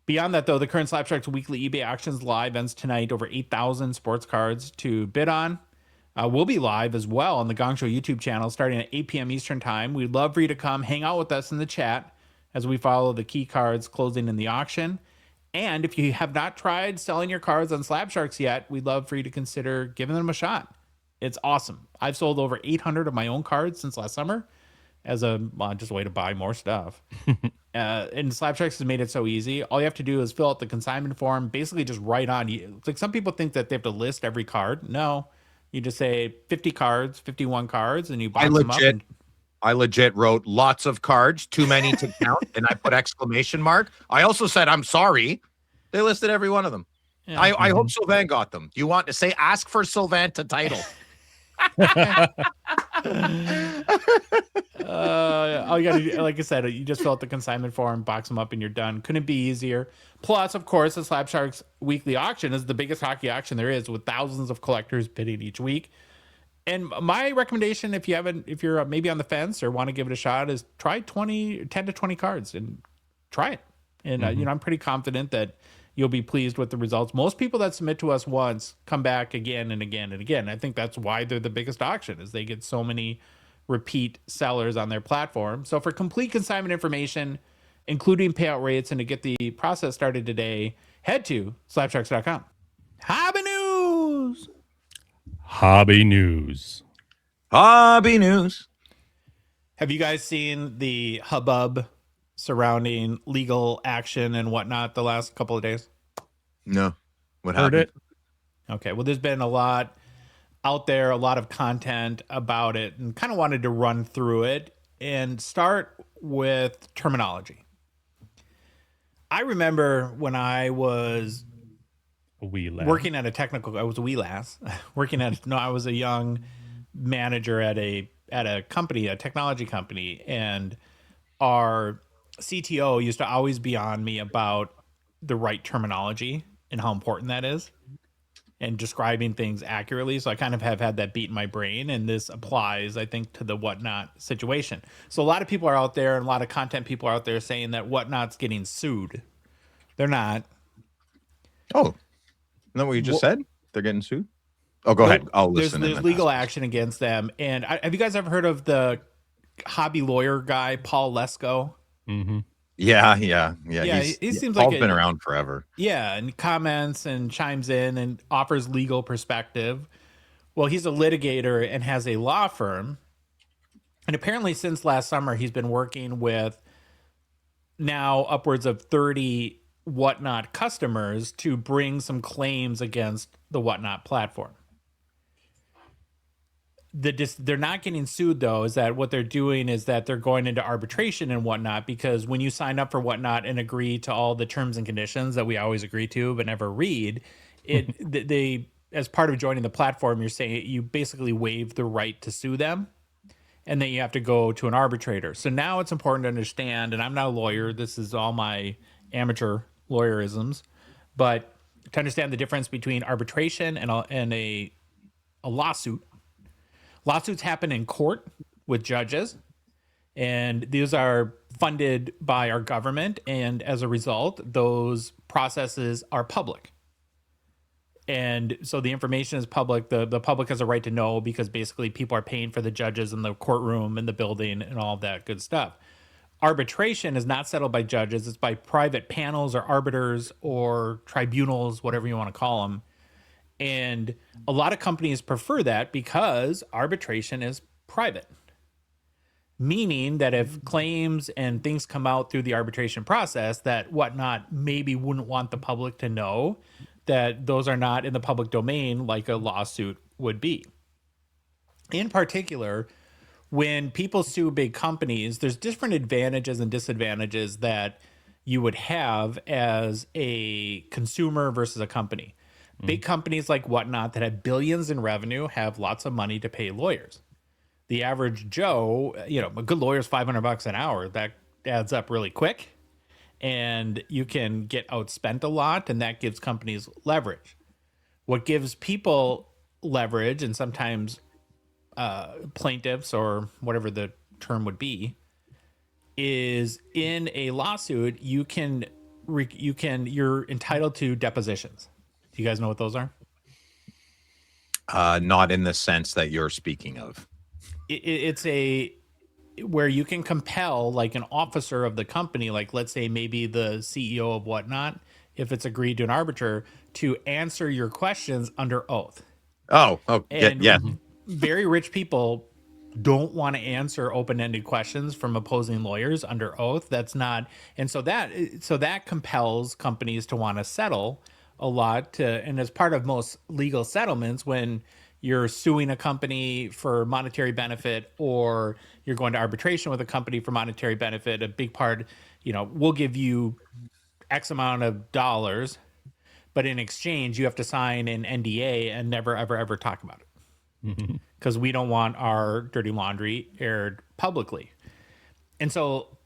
Beyond that, though, the current Slab Sharks weekly eBay auctions live ends tonight. Over 8,000 sports cards to bid on. We'll be live as well on the Gongshow YouTube channel starting at 8 p.m. Eastern Time. We'd love for you to come hang out with us in the chat as we follow the key cards closing in the auction. And if you have not tried selling your cards on Slab Sharks yet, we'd love for you to consider giving them a shot. It's awesome. I've sold over 800 of my own cards since last summer as just a way to buy more stuff. And Slab Sharks has made it so easy. All you have to do is fill out the consignment form, basically just write on. Like, some people think that they have to list every card. No, you just say 50 cards, 51 cards, and you box them up. I legit wrote lots of cards, too many to count, and I put exclamation mark. I also said, I'm sorry. They listed every one of them. Yeah. I hope Sylvain got them. Do you want to say, ask for Sylvain to title? All you got to do, like I said, you just fill out the consignment form, box them up, and you're done. Couldn't be easier. Plus, of course, the Slab Sharks weekly auction is the biggest hockey auction there is, with thousands of collectors bidding each week. And my recommendation, if you're maybe on the fence or want to give it a shot, is try 10 to 20 cards and try it And, I'm pretty confident that you'll be pleased with the results. Most people that submit to us once come back again and again and again. I think that's why they're the biggest auction, is they get so many repeat sellers on their platform. So for complete consignment information, including payout rates, and to get the process started today, head to slapsharks.com. Hobby news. Hobby news. Hobby news. Have you guys seen the hubbub surrounding legal action and whatnot the last couple of days? No. What Heard happened? it. Okay, well, there's been a lot out there, a lot of content about it, and kind of wanted to run through it and start with terminology. I remember when I was A wee lad. working at a technical, I was a wee lass, I was a young manager at a company, a technology company, and our CTO used to always be on me about the right terminology and how important that is, and describing things accurately. So I kind of have had that beat in my brain, and this applies, I think, to the Whatnot situation. So a lot of people are out there, and a lot of content people are out there saying that Whatnot's getting sued. They're not. Oh, isn't that what you just said? They're getting sued? Oh, go ahead. I'll listen. There's legal action against them. And have you guys ever heard of the hobby lawyer guy, Paul Lesko? Mm-hmm. Yeah. He seems Paul's like been around forever. Yeah, and comments and chimes in and offers legal perspective. Well, he's a litigator and has a law firm. And apparently since last summer, he's been working with now upwards of 30 Whatnot customers to bring some claims against the Whatnot platform. They're not getting sued, though, is that what they're doing is that they're going into arbitration and whatnot, because when you sign up for Whatnot and agree to all the terms and conditions that we always agree to but never read, they as part of joining the platform, you're saying you basically waive the right to sue them, and then you have to go to an arbitrator. So now it's important to understand, and I'm not a lawyer, this is all my amateur lawyerisms, but to understand the difference between arbitration and a lawsuit. Lawsuits happen in court with judges, and these are funded by our government, and as a result, those processes are public. And so the information is public. The public has a right to know, because basically people are paying for the judges in the courtroom and the building and all of that good stuff. Arbitration is not settled by judges. It's by private panels or arbiters or tribunals, whatever you want to call them. And a lot of companies prefer that because arbitration is private, meaning that if claims and things come out through the arbitration process that Whatnot maybe wouldn't want the public to know, that those are not in the public domain like a lawsuit would be. In particular, when people sue big companies, there's different advantages and disadvantages that you would have as a consumer versus a company. Big companies like Whatnot that have billions in revenue have lots of money to pay lawyers. The average Joe, a good lawyer is $500 an hour. That adds up really quick, and you can get outspent a lot, and that gives companies leverage. What gives people leverage, and sometimes plaintiffs or whatever the term would be, is in a lawsuit you're entitled to depositions. Do you guys know what those are? Not in the sense that you're speaking of. It's where you can compel, like, an officer of the company, like let's say maybe the CEO of Whatnot, if it's agreed to an arbiter, to answer your questions under oath. And very rich people don't want to answer open-ended questions from opposing lawyers under oath. That's not, and so that compels companies to want to settle a lot. And as part of most legal settlements, when you're suing a company for monetary benefit or you're going to arbitration with a company for monetary benefit, a big part, we'll give you X amount of dollars, but in exchange, you have to sign an NDA and never, ever, ever talk about it, because we don't want our dirty laundry aired publicly. And so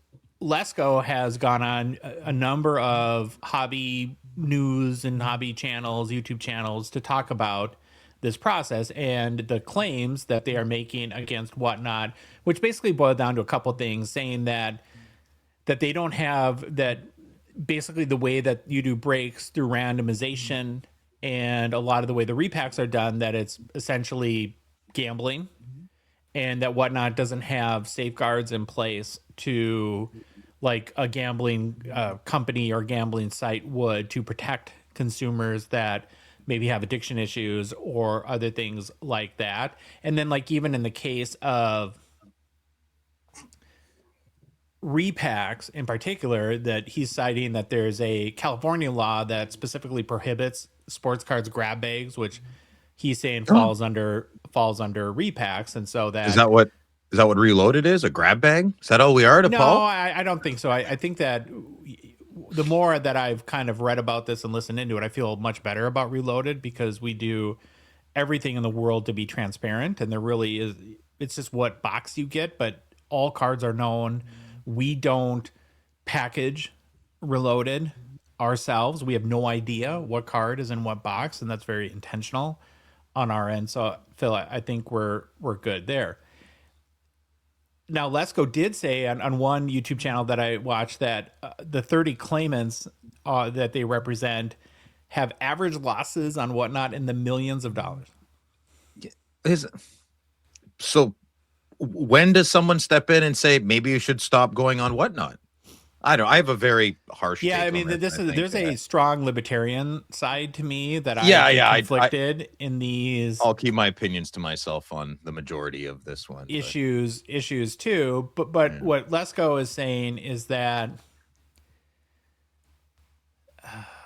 Lesko has gone on a number of hobby news and hobby channels, YouTube channels, to talk about this process and the claims that they are making against Whatnot, which basically boil down to a couple things, saying that they don't have, that basically the way that you do breaks through randomization and a lot of the way the repacks are done, that it's essentially gambling, and that Whatnot doesn't have safeguards in place to, like a gambling company or gambling site would, to protect consumers that maybe have addiction issues or other things like that. And then, like, even in the case of repacks in particular, that he's citing that there's a California law that specifically prohibits sports cards grab bags, which he's saying falls under repacks. And so Is that what Reloaded is? A grab bag? Is that all we are to no, Paul? I don't think so. I think that the more that I've kind of read about this and listened into it, I feel much better about Reloaded, because we do everything in the world to be transparent, and there really is. It's just what box you get, but all cards are known. We don't package Reloaded ourselves. We have no idea what card is in what box, and that's very intentional on our end. So, Phil, I think we're good there. Now, Lesko did say on one YouTube channel that I watched that the 30 claimants that they represent have average losses on Whatnot in the millions of dollars. So when does someone step in and say, maybe you should stop going on Whatnot? I have a very harsh take I mean, on there's a strong libertarian side to me that I conflicted in these. I'll keep my opinions to myself on the majority of this one. Issues too. But what Lesko is saying is that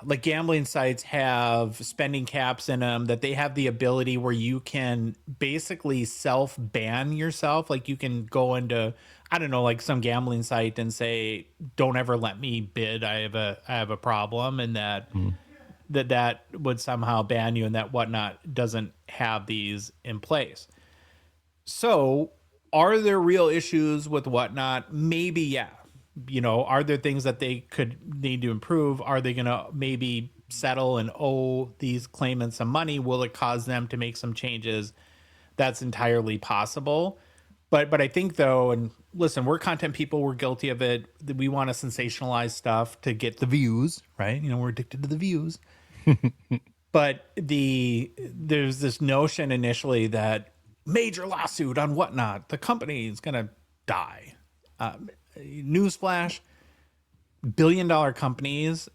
like gambling sites have spending caps in them, that they have the ability where you can basically self-ban yourself. Like you can go into, I don't know, like some gambling site and say, don't ever let me bid. I have a problem, and that would somehow ban you, and that Whatnot doesn't have these in place. So are there real issues with Whatnot? Maybe, yeah. You know, are there things that they could need to improve? Are they going to maybe settle and owe these claimants some money? Will it cause them to make some changes? That's entirely possible. But I think, though, and listen, we're content people. We're guilty of it. We want to sensationalize stuff to get the views, right? You know, we're addicted to the views. But there's this notion initially that major lawsuit on Whatnot, the company is going to die. Newsflash, billion-dollar companies,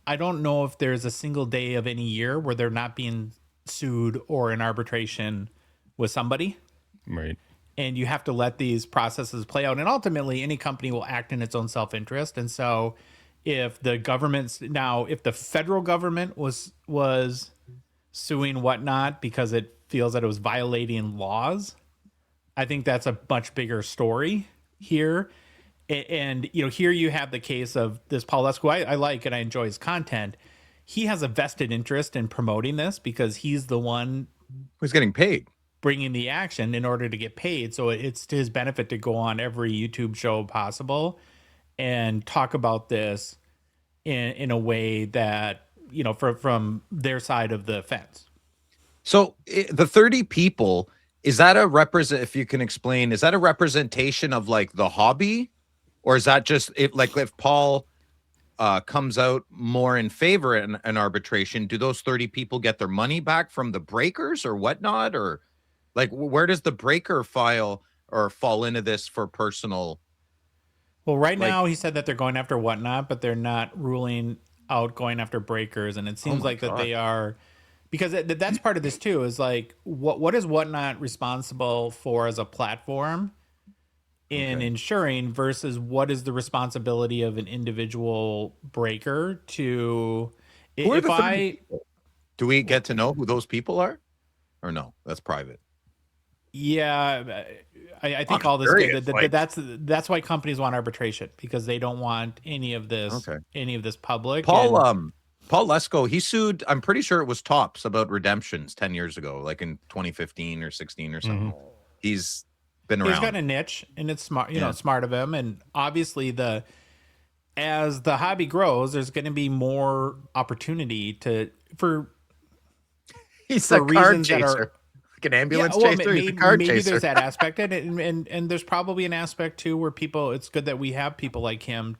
I don't know if there's a single day of any year where they're not being sued or in arbitration with somebody. Right. And you have to let these processes play out. And ultimately, any company will act in its own self-interest. And so if the federal government was suing Whatnot because it feels that it was violating laws, I think that's a much bigger story here. And, you know, here you have the case of this Paul Lesko. I like and I enjoy his content. He has a vested interest in promoting this because he's the one who's getting paid, bringing the action in order to get paid. So it's to his benefit to go on every YouTube show possible and talk about this in a way that, you know, from their side of the fence. So the 30 people, is that if you can explain, is that a representation of like the hobby? Or is that just if Paul comes out more in favor in arbitration, do those 30 people get their money back from the breakers or whatnot? Or like, where does the breaker fall into this for personal? Well, right now he said that they're going after Whatnot, but they're not ruling out going after breakers. And it seems that they are, because that's part of this too, is like, what is Whatnot responsible for as a platform in ensuring versus what is the responsibility of an individual breaker to, do we get to know who those people are or no? That's private. Yeah. I think all this, that's why companies want arbitration, because they don't want any of this public. Paul Lesko, he sued, I'm pretty sure it was Topps about redemptions 10 years ago, like in 2015 or 16 or something. Mm-hmm. He's been around. He's got a niche, and it's smart, smart of him. And obviously as the hobby grows, there's going to be more opportunity he's a card chaser. Like an ambulance chaser. He's a card chaser. Maybe there's that aspect. And there's probably an aspect too where it's good that we have people like him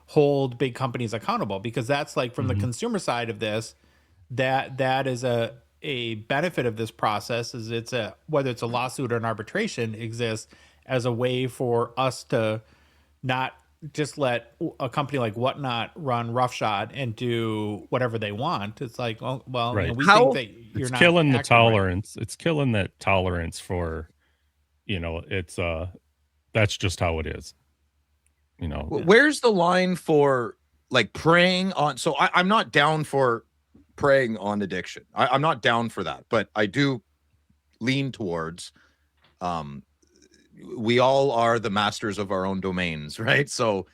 hold big companies accountable, because that's like from the consumer side of this, that is a benefit of this process, is whether it's a lawsuit or an arbitration exists as a way for us to not just let a company like Whatnot run roughshod and do whatever they want. It's like, well, Right. we think that you're It's not killing the acting right. tolerance. It's killing that tolerance for, it's that's just how it is. Where's the line for like preying on? So I'm not down for preying on addiction. I'm not down for that, but I do lean towards we all are the masters of our own domains, right? So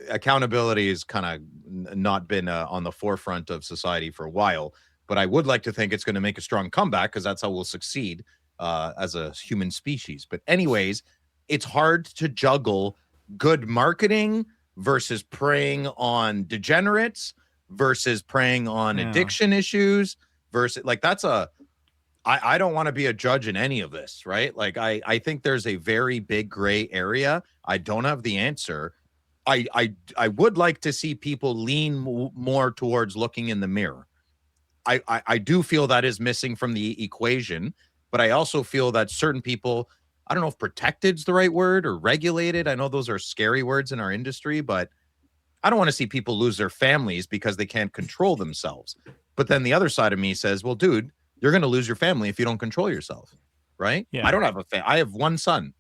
accountability has kind of not been on the forefront of society for a while, but I would like to think it's going to make a strong comeback, because that's how we'll succeed as a human species. But anyways, it's hard to juggle good marketing versus preying on degenerates versus preying on addiction issues versus like I don't want to be a judge in any of this, right? Like I think there's a very big gray area. I don't have the answer. I would like to see people lean more towards looking in the mirror. I do feel that is missing from the equation, but I also feel that certain people, I don't know if protected's the right word or regulated. I know those are scary words in our industry, but I don't want to see people lose their families because they can't control themselves. But then the other side of me says, well, dude, you're going to lose your family if you don't control yourself, right? Yeah. I don't have I have one son.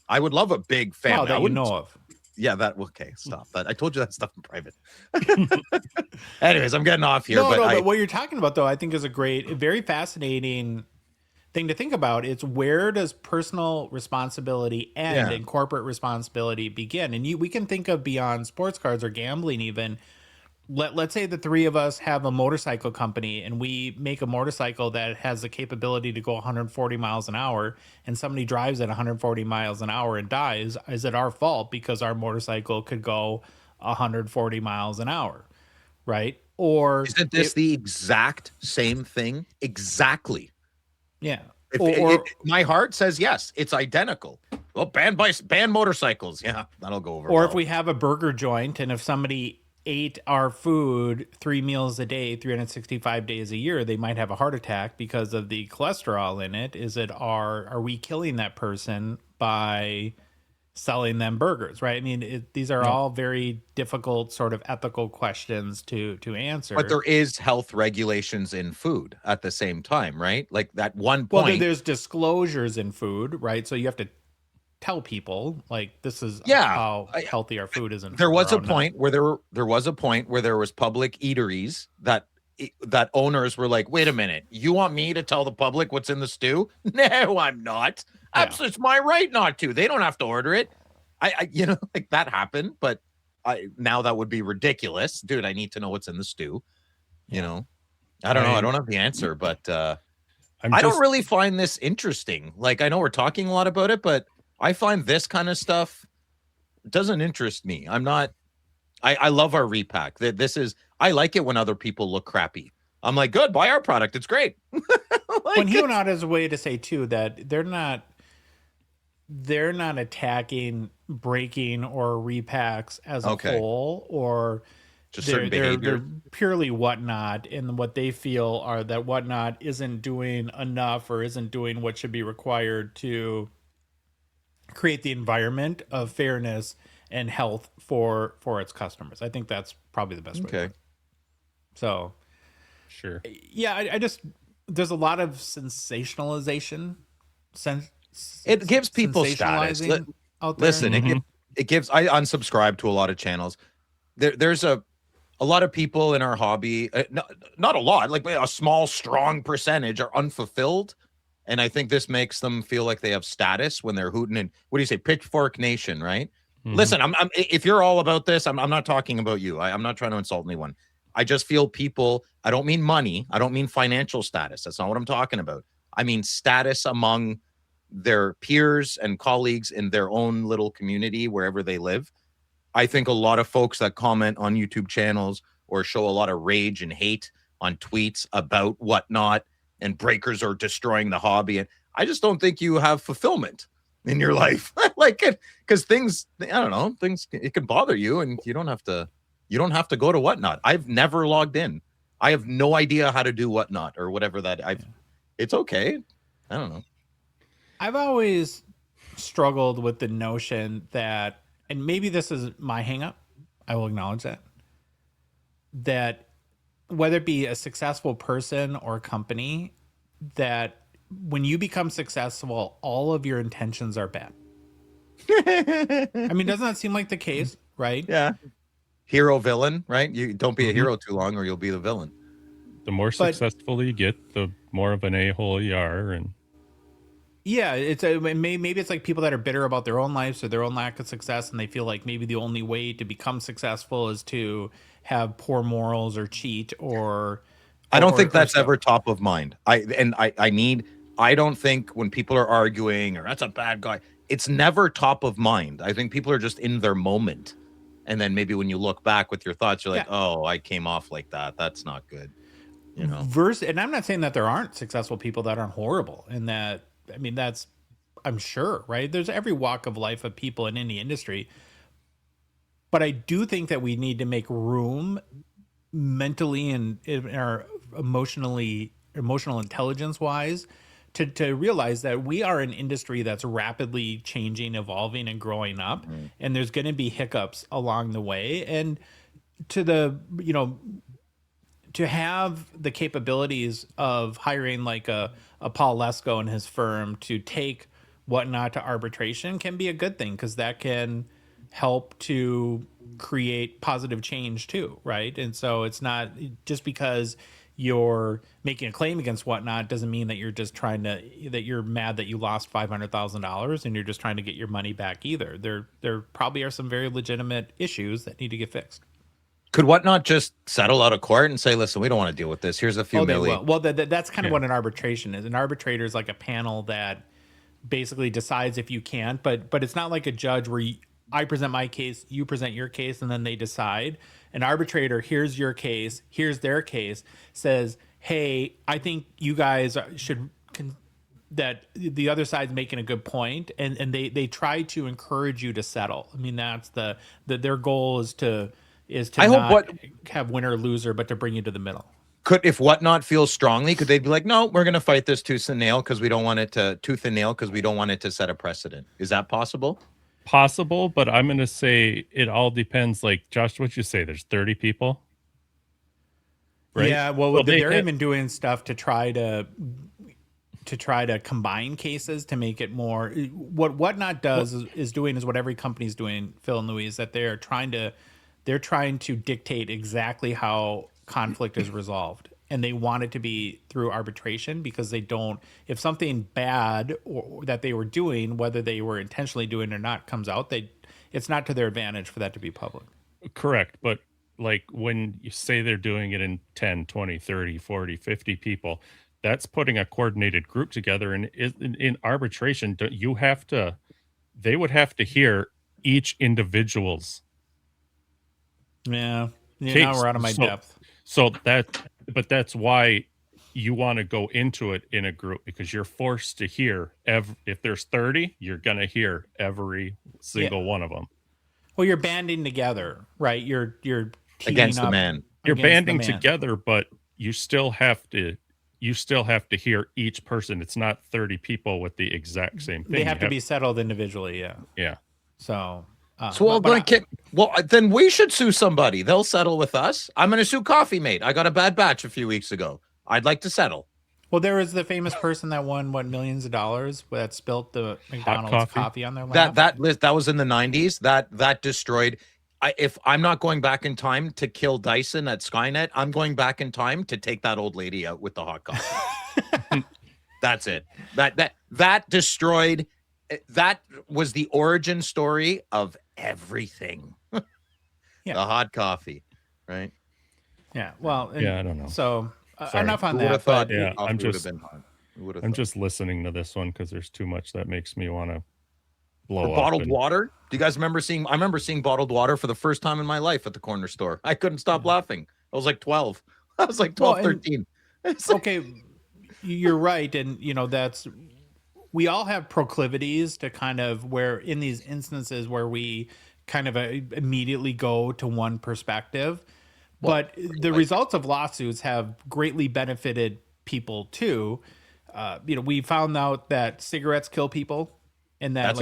I would love a big family. That you know of. Yeah, okay, stop that. I told you that stuff in private. Anyways, I'm getting off here. But what you're talking about, though, I think is a very fascinating thing to think about. It's where does personal responsibility end and corporate responsibility begin? And we can think of beyond sports cards or gambling even. Let's say the three of us have a motorcycle company and we make a motorcycle that has the capability to go 140 miles an hour, and somebody drives at 140 miles an hour and dies. Is it our fault because our motorcycle could go 140 miles an hour, right? Or isn't this the exact same thing? Exactly. Yeah. My heart says yes, it's identical. Well, ban motorcycles. Yeah, that'll go over. Or if we have a burger joint and if somebody ate our food 3 meals a day, 365 days a year, they might have a heart attack because of the cholesterol in it. Are we killing that person by selling them burgers, right? I mean, these are all very difficult sort of ethical questions to answer. But there is health regulations in food at the same time, right? Like that one point. Well, there's disclosures in food, right? So you have to tell people like this is how healthy our food is. There was a point where there was public eateries that owners were like, wait a minute, you want me to tell the public what's in the stew? No, I'm not. It's my right not to. They don't have to order it. I like that happened, but now that would be ridiculous. Dude, I need to know what's in the stew. I don't know. I don't have the answer, but I don't really find this interesting. Like, I know we're talking a lot about it, but I find this kind of stuff doesn't interest me. I love our repack. I like it when other people look crappy. I'm like, good, buy our product. It's great. When he went out as a way to say too that they're not attacking breaking or repacks as a whole, or just certain behavior. They're purely Whatnot, and what they feel are that Whatnot isn't doing enough or isn't doing what should be required to create the environment of fairness and health for its customers. I think that's probably the best way to do it. So sure. Yeah, I just there's a lot of sensationalization. It gives people status. Out there. Listen, it gives. I unsubscribe to a lot of channels. There's a lot of people in our hobby. Not a lot, like a small, strong percentage are unfulfilled, and I think this makes them feel like they have status when they're hooting and what do you say, Pitchfork Nation, right? Mm-hmm. Listen, I'm if you're all about this, I'm not talking about you. I'm not trying to insult anyone. I just feel people. I don't mean money. I don't mean financial status. That's not what I'm talking about. I mean status among their peers and colleagues in their own little community, wherever they live. I think a lot of folks that comment on YouTube channels or show a lot of rage and hate on tweets about Whatnot and breakers are destroying the hobby. And I just don't think you have fulfillment. in your life. Like it, because things, I don't know, things, it can bother you, and you don't have to go to Whatnot. I've never logged in. I have no idea how to do Whatnot or whatever it's okay. I don't know. I've always struggled with the notion that, and maybe this is my hang up, I will acknowledge that whether it be a successful person or company, that when you become successful, all of your intentions are bad. I mean, doesn't that seem like the case, right? Yeah. Hero villain, right? You don't be a hero too long or you'll be the villain. The more successful you get, the more of an a-hole you are. And yeah, maybe it's like people that are bitter about their own lives or their own lack of success, and they feel like maybe the only way to become successful is to have poor morals or cheat I don't think that's ever top of mind. I don't think when people are arguing or that's a bad guy, it's never top of mind. I think people are just in their moment. And then maybe when you look back with your thoughts, you're like, oh, I came off like that. That's not good. You know, and I'm not saying that there aren't successful people that aren't horrible, and that, I mean, that's, I'm sure, right? There's every walk of life of people in any industry. But I do think that we need to make room mentally and in our emotional intelligence wise to realize that we are an industry that's rapidly changing, evolving, and growing up. And there's going to be hiccups along the way. And to have the capabilities of hiring like a Paul Lesko and his firm to take Whatnot to arbitration can be a good thing, because that can help to create positive change too, right? And so it's not just because you're making a claim against Whatnot doesn't mean that you're just that you're mad that you lost $500,000 and you're just trying to get your money back either. There probably are some very legitimate issues that need to get fixed. Could Whatnot just settle out of court and say, listen, we don't want to deal with this. Here's a few million. Well, that's kind of what an arbitration is. An arbitrator is like a panel that basically decides if you can, but it's not like a judge where I present my case, you present your case, and then they decide. An arbitrator, here's your case, here's their case, says, hey, I think you guys should, that the other side's making a good point, and they try to encourage you to settle. I mean, that's their goal is to not have winner or loser, but to bring you to the middle. If Whatnot feels strongly, could they be like, no, we're going to fight this tooth and nail because we don't want it to set a precedent? Is that possible? Possible, but I'm going to say it all depends. Like, Josh, what'd you say? There's 30 people? Right? Yeah, well they're even doing stuff to try to combine cases to make it more. What Whatnot does is what every company's doing, Phil and Louise, that they're trying to dictate exactly how conflict is resolved. And they want it to be through arbitration, because they don't, if something bad or that they were doing, whether they were intentionally doing or not, comes out, it's not to their advantage for that to be public. Correct. But like when you say they're doing it in 10, 20, 30, 40, 50 people, that's putting a coordinated group together. And in arbitration, they would have to hear each individual's. Yeah. Now we're out of my depth. So that's why you want to go into it in a group, because you're forced to hear if there's 30, you're going to hear every single one of them. Well, you're banding together, right? You're against the man. You're banding together, but you still have to hear each person. It's not 30 people with the exact same thing. They have to be settled individually. Yeah. Yeah. So then we should sue somebody. They'll settle with us. I'm going to sue Coffee Mate. I got a bad batch a few weeks ago. I'd like to settle. Well, there was the famous person that won millions of dollars that spilt the McDonald's coffee on their lap. That was in the 90s. That destroyed. If I'm not going back in time to kill Dyson at Skynet, I'm going back in time to take that old lady out with the hot coffee. That's it. That destroyed. That was the origin story of everything. The hot coffee, right? Yeah. Well, I don't know. So enough on that. I'm just listening to this one because there's too much that makes me want to blow up. Bottled water. Do you guys remember seeing? I remember seeing bottled water for the first time in my life at the corner store. I couldn't stop laughing. I was like 12. I was like 12, 13. Okay, you're right, and that's we all have proclivities to kind of where in these instances where we kind of immediately go to one perspective. But the results of lawsuits have greatly benefited people too. We found out that cigarettes kill people, and that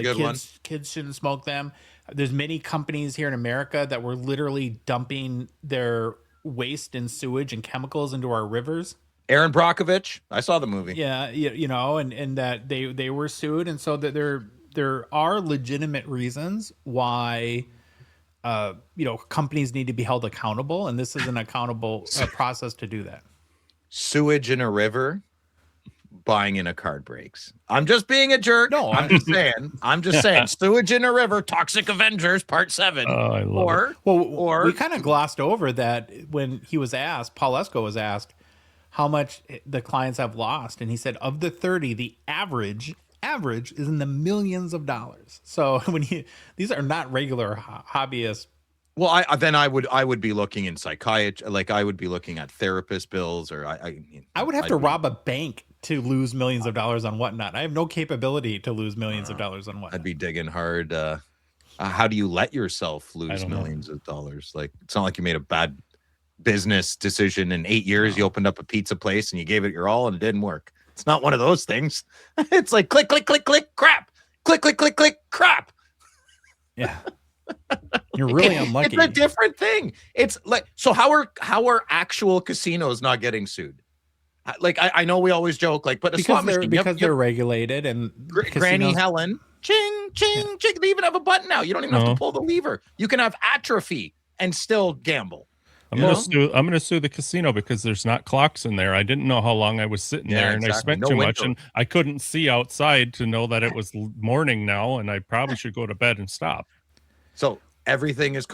kids shouldn't smoke them. There's many companies here in America that were literally dumping their waste and sewage and chemicals into our rivers. Aaron Brockovich, I saw the movie. Yeah, and that they were sued, and so that there are legitimate reasons why companies need to be held accountable, and this is an accountable process to do that. Sewage in a river, buying in a card breaks. I'm just being a jerk. No, I'm just saying. Sewage in a river, Toxic Avengers Part 7. Oh, I love it. We kind of glossed over that when he was asked, Paul Esco was asked how much the clients have lost, and he said of the 30, the average is in the millions of dollars. So these are not regular hobbyists. Well, I would be looking in psychiatry, like I would be looking at therapist bills, or I would have to rob a bank to lose millions of dollars on whatnot. I have no capability to lose millions of dollars on whatnot. I'd be digging hard. How do you let yourself lose millions of dollars? Like, it's not like you made a bad business decision in 8 years. You opened up a pizza place and you gave it your all and it didn't work. It's not one of those things. It's like click, click, click, click, crap. Click, click, click, click, crap. Yeah. You're really unlucky. It's a different thing. It's like, so how are actual casinos not getting sued? Like, I know we always joke, like, but because they're regulated, and Granny Helen, ching, ching, ching. They even have a button now. You don't even have to pull the lever. You can have atrophy and still gamble. I'm gonna sue the casino because there's not clocks in there. I didn't know how long I was sitting there, and I spent too much, and I couldn't see outside to know that it was morning now, and I probably should go to bed and stop. So everything is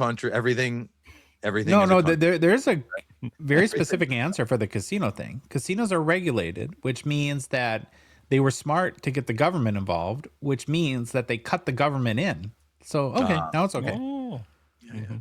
everything. No, there's a very specific answer for the casino thing. Casinos are regulated, which means that they were smart to get the government involved, which means that they cut the government in. So now it's okay. Oh. Mm-hmm.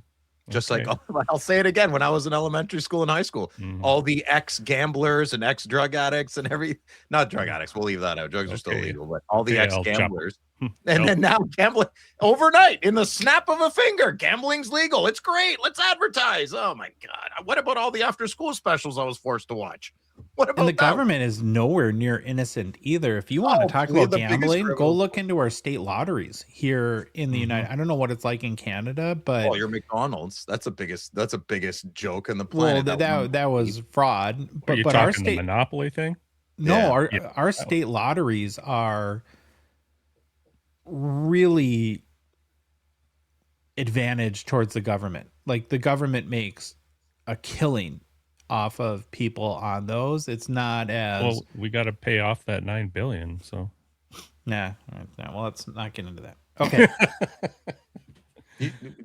Just like, I'll say it again, when I was in elementary school and high school, all the ex-gamblers and ex-drug addicts and not drug addicts, we'll leave that out. Drugs are still legal, but all the ex-gamblers. And then now gambling overnight in the snap of a finger, gambling's legal. It's great. Let's advertise. Oh my God. What about all the after-school specials I was forced to watch? What about the government is nowhere near innocent either. If you want to talk about gambling, go look into our state lotteries here in the United. I don't know what it's like in Canada, but your McDonald's, that's the biggest joke in the planet. Well, that was fraud. But our state monopoly thing. No, our state lotteries are really advantaged towards the government. Like, the government makes a killing off of people on those. It's not as we got to pay off that $9 billion. So well, let's not get into that. Okay.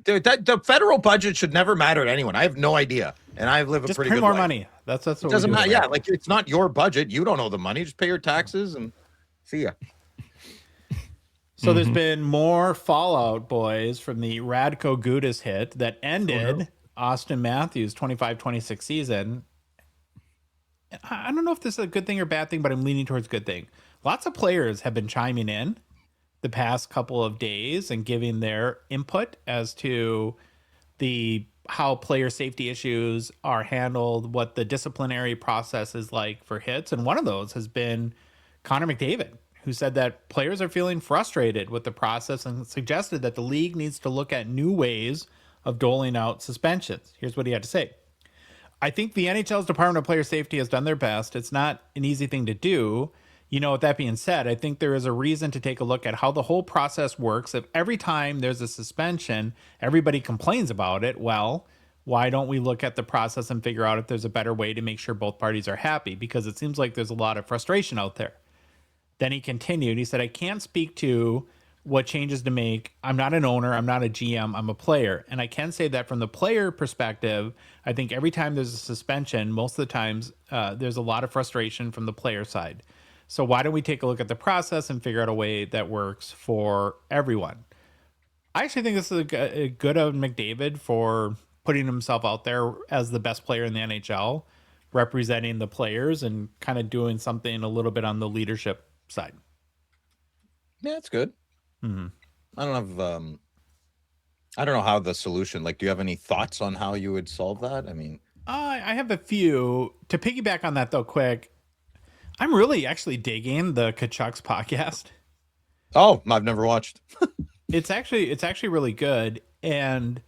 The federal budget should never matter to anyone. I have no idea, and I live a pretty good life. Money. That's what it doesn't matter. Yeah, like, it's not your budget. You don't owe the money. Just pay your taxes and see ya. So there's been more fallout, boys, from the Radko Gudas hit that ended Austin Matthews' 25-26 season. I don't know if this is a good thing or bad thing, but I'm leaning towards good thing. Lots of players have been chiming in the past couple of days and giving their input as to how player safety issues are handled, what the disciplinary process is like for hits. And one of those has been Connor McDavid, who said that players are feeling frustrated with the process and suggested that the league needs to look at new ways of doling out suspensions. Here's what he had to say. I think the NHL's Department of Player Safety has done their best. It's not an easy thing to do. With that being said, I think there is a reason to take a look at how the whole process works. If every time there's a suspension, everybody complains about it, well, why don't we look at the process and figure out if there's a better way to make sure both parties are happy? Because it seems like there's a lot of frustration out there. Then he continued. He said, I can't speak to what changes to make. I'm not an owner. I'm not a GM. I'm a player. And I can say that from the player perspective, I think every time there's a suspension, most of the times there's a lot of frustration from the player side. So why don't we take a look at the process and figure out a way that works for everyone? I actually think this is a good of McDavid for putting himself out there as the best player in the NHL, representing the players and kind of doing something a little bit on the leadership side. Yeah, it's good. Mm-hmm. I don't know how the solution. Like, do you have any thoughts on how you would solve that? I mean, I have a few. To piggyback on that though, quick, I'm really actually digging the Kachuk's podcast. oh, I've never watched. It's actually really good, and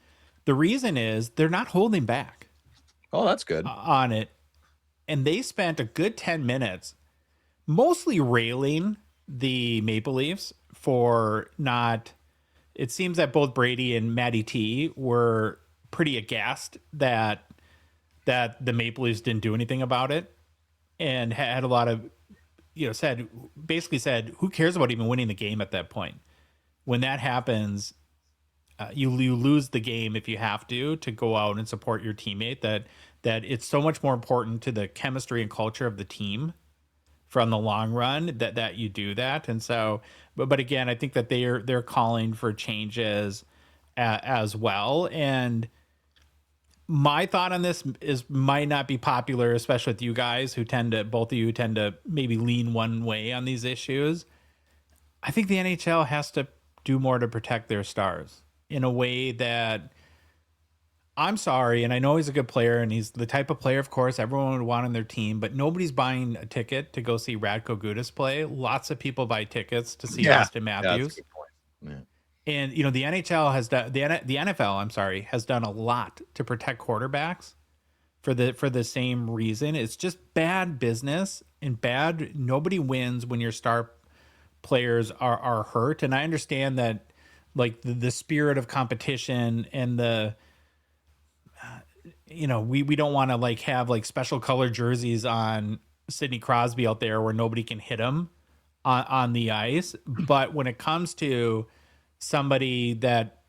the reason is they're not holding back Oh, that's good. on it, and they spent a good 10 minutes mostly railing the Maple Leafs for not. It seems that both Brady and Matty T were pretty aghast that the Maple Leafs didn't do anything about it, and had a lot of, basically said, who cares about even winning the game at that point? When that happens, you lose the game if you have to go out and support your teammate. That it's so much more important to the chemistry and culture of the team from the long run that you do that. And so, but again, I think that they're calling for changes as well. And my thought on this is might not be popular, especially with you guys who both of you tend to maybe lean one way on these issues. I think the NHL has to do more to protect their stars in a way that, I'm sorry, and I know he's a good player, and he's the type of player, of course, everyone would want on their team, but nobody's buying a ticket to go see Radko Gudas play. Lots of people buy tickets to see Austin Matthews. Yeah. And the NHL has done the NFL, I'm sorry, has done a lot to protect quarterbacks for the same reason. It's just bad business and bad. Nobody wins when your star players are hurt. And I understand that, like, the spirit of competition and the we don't want to like have like special color jerseys on Sidney Crosby out there where nobody can hit him on the ice. But when it comes to somebody that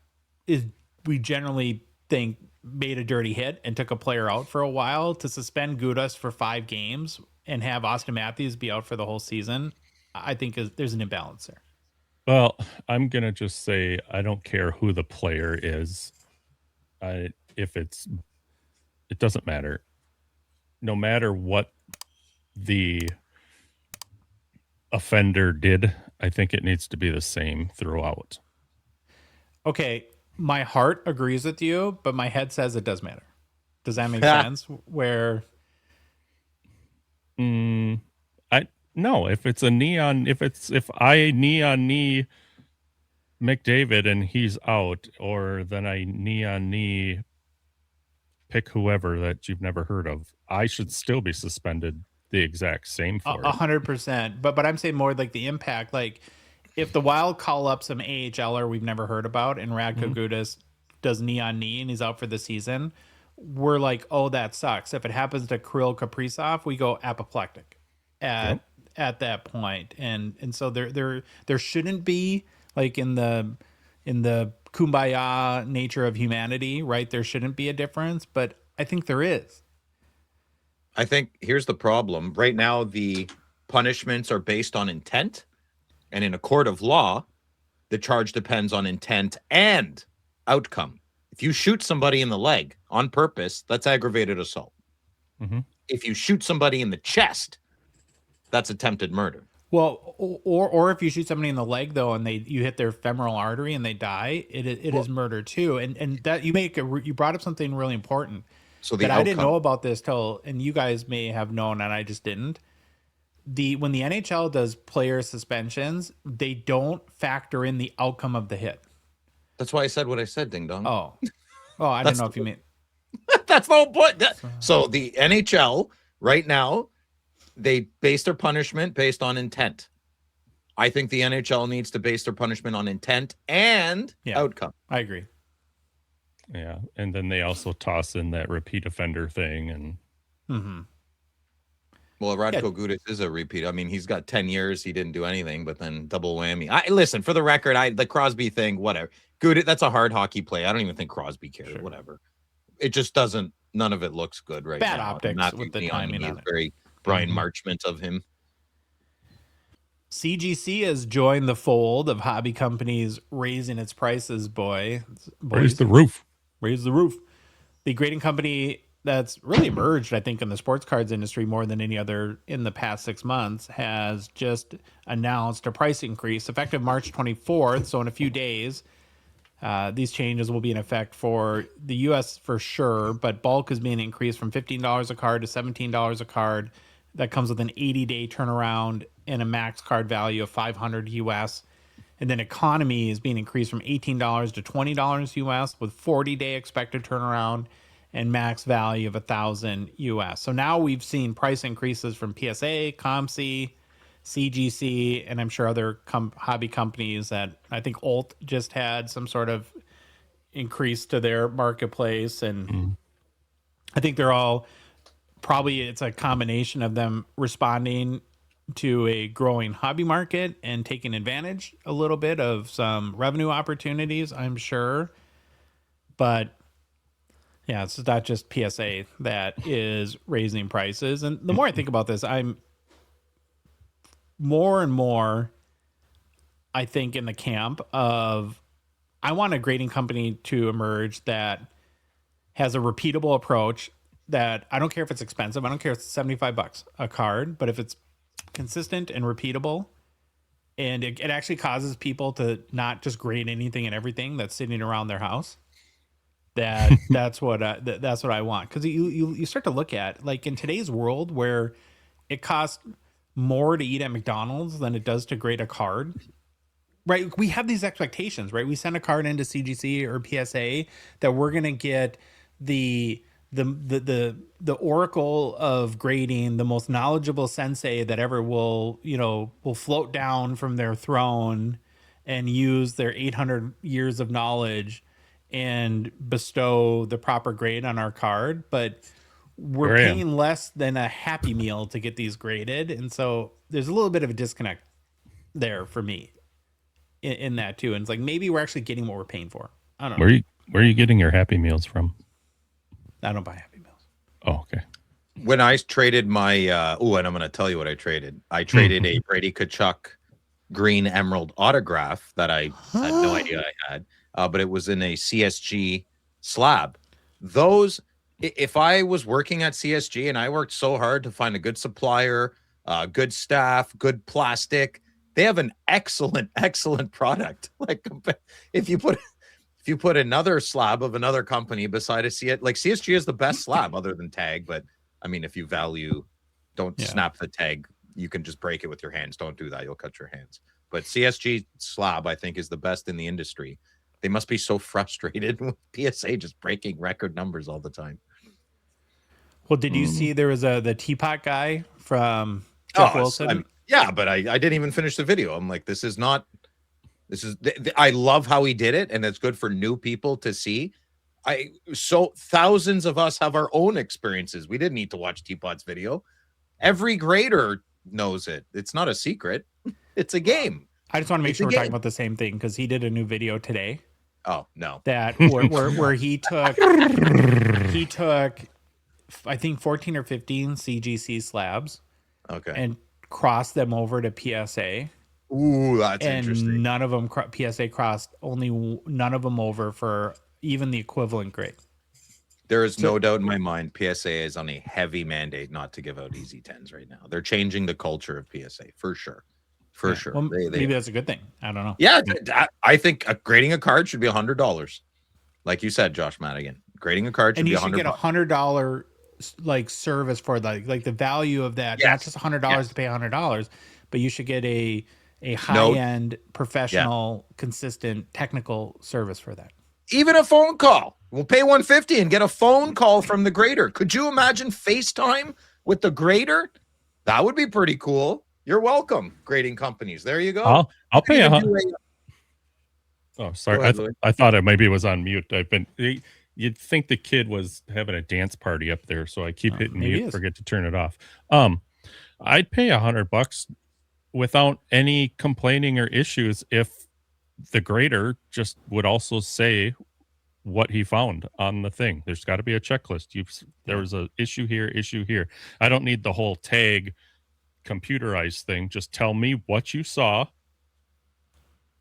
we generally think made a dirty hit and took a player out for a while, to suspend Gudas for 5 games and have Austin Matthews be out for the whole season, I think there's an imbalance there. Well, I'm going to just say I don't care who the player is. It doesn't matter. No matter what the offender did, I think it needs to be the same throughout. Okay, my heart agrees with you, but my head says it does matter. Does that make sense? Where no, if it's a knee on, if I knee on knee McDavid and he's out, or then I knee on knee pick whoever that you've never heard of, I should still be suspended the exact same for 100%. But I'm saying more like the impact. Like, if the Wild call up some AHLer we've never heard about and Radko Gudas does knee on knee and he's out for the season, we're like, oh, that sucks. If it happens to Kirill Kaprizov, we go apoplectic at that point. And so there shouldn't be, like, in the kumbaya nature of humanity, right? There shouldn't be a difference, but I think there is. I think here's the problem. Right now, the punishments are based on intent. And in a court of law, the charge depends on intent and outcome. If you shoot somebody in the leg on purpose, that's aggravated assault. Mm-hmm. If you shoot somebody in the chest, that's attempted murder. Well, or if you shoot somebody in the leg though, and you hit their femoral artery and they die, it is murder too. And that you brought up something really important. So I didn't know about this and you guys may have known, and I just didn't. When the NHL does player suspensions, they don't factor in the outcome of the hit. That's why I said what I said, ding dong. Oh, I didn't know if you mean. That's the whole point. So the NHL right now, they base their punishment based on intent. I think the NHL needs to base their punishment on intent and outcome. I agree. Yeah, and then they also toss in that repeat offender thing, and well, Radko Gudas is a repeat. I mean, he's got 10 years. He didn't do anything, but then double whammy. Listen, for the record, the Crosby thing, whatever. Gudas, that's a hard hockey play. I don't even think Crosby cares. Sure. Whatever. It just doesn't. None of it looks good right now. Bad optics with the timing on it. Very Brian Marchment of him. CGC has joined the fold of hobby companies raising its prices. Boys. Raise the roof. Raise the roof. The grading company that's really emerged, I think, in the sports cards industry more than any other in the past 6 months, has just announced a price increase effective March 24th. So in a few days, these changes will be in effect for the U.S. for sure, but bulk is being increased from $15 a card to $17 a card. That comes with an 80-day turnaround and a max card value of $500 U.S. And then economy is being increased from $18 to $20 U.S. with 40-day expected turnaround and max value of $1,000 U.S. So now we've seen price increases from PSA, COMC, CGC, and I'm sure other hobby companies. That I think Alt just had some sort of increase to their marketplace, and I think they're all probably, it's a combination of them responding to a growing hobby market and taking advantage a little bit of some revenue opportunities, I'm sure. But yeah, it's not just PSA that is raising prices. And the more I think about this, I'm more and more, I think, in the camp of I want a grading company to emerge that has a repeatable approach, that I don't care if it's expensive. I don't care if it's $75 a card, but if it's consistent and repeatable, and it actually causes people to not just grade anything and everything that's sitting around their house. That's what I want. Because you start to look at, like, in today's world where it costs more to eat at McDonald's than it does to grade a card, right? We have these expectations, right? We send a card into CGC or PSA that we're gonna get the oracle of grading, the most knowledgeable sensei that ever will float down from their throne and use their 800 years of knowledge and bestow the proper grade on our card. But we're paying less than a Happy Meal to get these graded. And so there's a little bit of a disconnect there for me in that too. And it's like, maybe we're actually getting what we're paying for. I don't know. Where are you getting your Happy Meals from? I don't buy Happy Meals. Oh, okay. When I traded my, and I'm going to tell you what I traded. I traded a Brady Tkachuk green emerald autograph that I had no idea I had, but it was in a CSG slab. Those, if I was working at CSG and I worked so hard to find a good supplier, good staff, good plastic, they have an excellent product. Like, if you put another slab of another company beside a CSG is the best slab other than tag. But I mean, if you value, don't snap the tag. You can just break it with your hands. Don't do that. You'll cut your hands. But CSG slab, I think, is the best in the industry. They must be so frustrated with PSA just breaking record numbers all the time. Well, did you see there was the teapot guy from Jeff Wilson? But I didn't even finish the video. I'm like, I love how he did it, and it's good for new people to see. So thousands of us have our own experiences. We didn't need to watch Teapot's video. Every grader knows it. It's not a secret. It's a game. I just want to make sure we're talking about the same thing, because he did a new video today. Oh no! That where he took I think 14 or 15 CGC slabs, okay, and crossed them over to PSA. Ooh, that's interesting. And none of them PSA crossed, only none of them over for even the equivalent grade. There is no doubt in my mind PSA is on a heavy mandate not to give out easy 10s right now. They're changing the culture of PSA for sure. For sure. Well, maybe that's a good thing. I don't know. Yeah, I think grading a card should be $100. Like you said, Josh Madigan, grading a card should be $100. And you should get $100 like service for like the value of that. Yes. Not just $100 to pay $100, but you should get a high-end, professional, consistent technical service for that. Even a phone call. We'll pay $150 and get a phone call from the grader. Could you imagine FaceTime with the grader? That would be pretty cool. You're welcome, grading companies. There you go. I'll pay $100. Oh, sorry. I thought maybe it was on mute. You'd think the kid was having a dance party up there, so I keep hitting mute, forget to turn it off. I'd pay $100 without any complaining or issues if the grader just would also say what he found on the thing. There's got to be a checklist. There was an issue here. I don't need the whole tag computerized thing. Just tell me what you saw.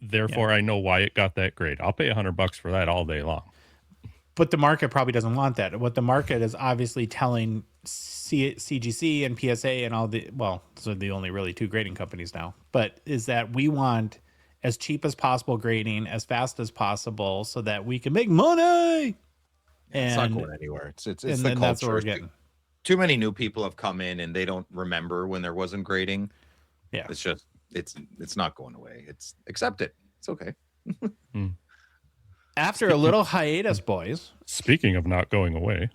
Therefore, I know why it got that grade. I'll pay $100 for that all day long. But the market probably doesn't want that. What the market is obviously telling CGC and PSA and all the, well, those are the only really two grading companies now, but is that we want as cheap as possible grading as fast as possible so that we can make money. It's not And going anywhere. It's and the then that's what we're culture. getting. Too many new people have come in and they don't remember when there wasn't grading. Yeah. It's just it's not going away. It's accept it. It's okay. After a little hiatus, boys, Speaking of not going away,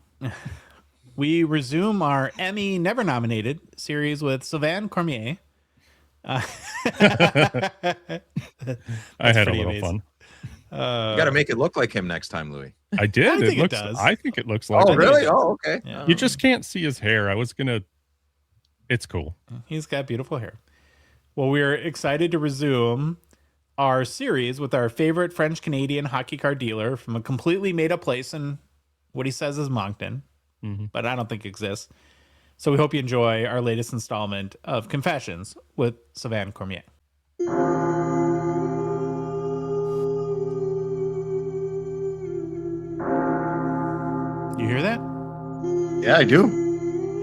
we resume our Emmy never nominated series with Sylvain Cormier. I had a pretty little amazing. fun. You got to make it look like him next time, Louis. I did. I think it looks. does. I think it looks like. Oh, him. really? Oh, okay. Yeah. You just can't see his hair. I was gonna. It's cool. He's got beautiful hair. Well, we're excited to resume our series with our favorite French Canadian hockey card dealer from a completely made up place in what he says is Moncton, but I don't think exists. So we hope you enjoy our latest installment of Confessions with Sylvain Cormier. You hear that? Yeah, I do.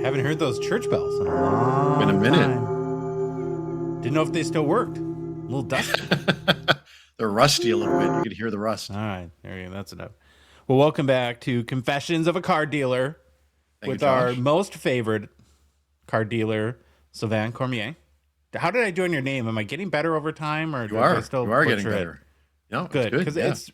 Haven't heard those church bells in a long Been a minute. time. Didn't know if they still worked. A little dusty. They're rusty a little bit. You could hear the rust. All right, there you go. That's enough. Well, welcome back to Confessions of a Card Dealer Thank with you, our Josh. most favorite card dealer, Sylvain Cormier. How did I do in your name? Am I getting better over time, or You are. I still You are getting butcher it? better. No, Good, it's because good. Yeah. it's.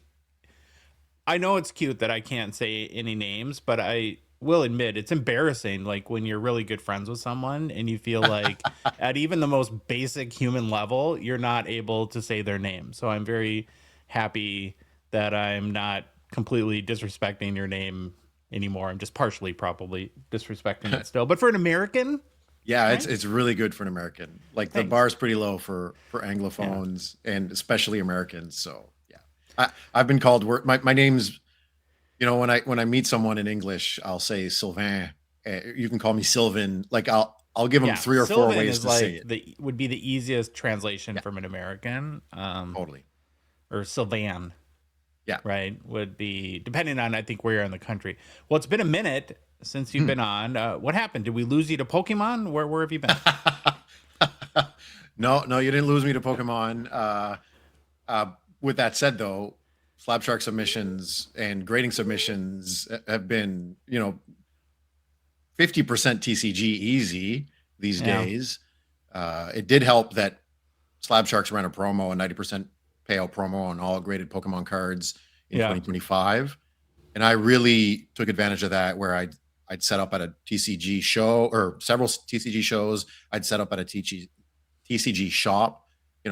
I know it's cute that I can't say any names, but I will admit it's embarrassing. Like when you're really good friends with someone and you feel like at even the most basic human level, you're not able to say their name. So I'm very happy that I'm not completely disrespecting your name anymore. I'm just partially probably disrespecting it still. But for an American, Yeah, Right? it's really good for an American. Like the Thanks. bar's pretty low for Anglophones and especially Americans. So yeah, I've been called my name's, you know, when I meet someone in English, I'll say Sylvain. You can call me Sylvan. Like I'll give them yeah, 3 or 4 Sylvan ways is to like say it. would be the easiest translation from an American. Totally. Or Sylvan. Yeah. Right. Would be depending on, I think, where you're in the country. Well, it's been a minute since you've been on. What happened? Did we lose you to Pokemon? Where have you been? No, you didn't lose me to Pokemon. With that said, though, Slabshark submissions and grading submissions have been, 50% TCG easy these Yeah. days. It did help that Slabsharks ran a promo, a 90% payout promo on all graded Pokemon cards in Yeah. 2025. And I really took advantage of that, where I'd set up at a TCG show or several TCG shows. I'd set up at a TCG shop,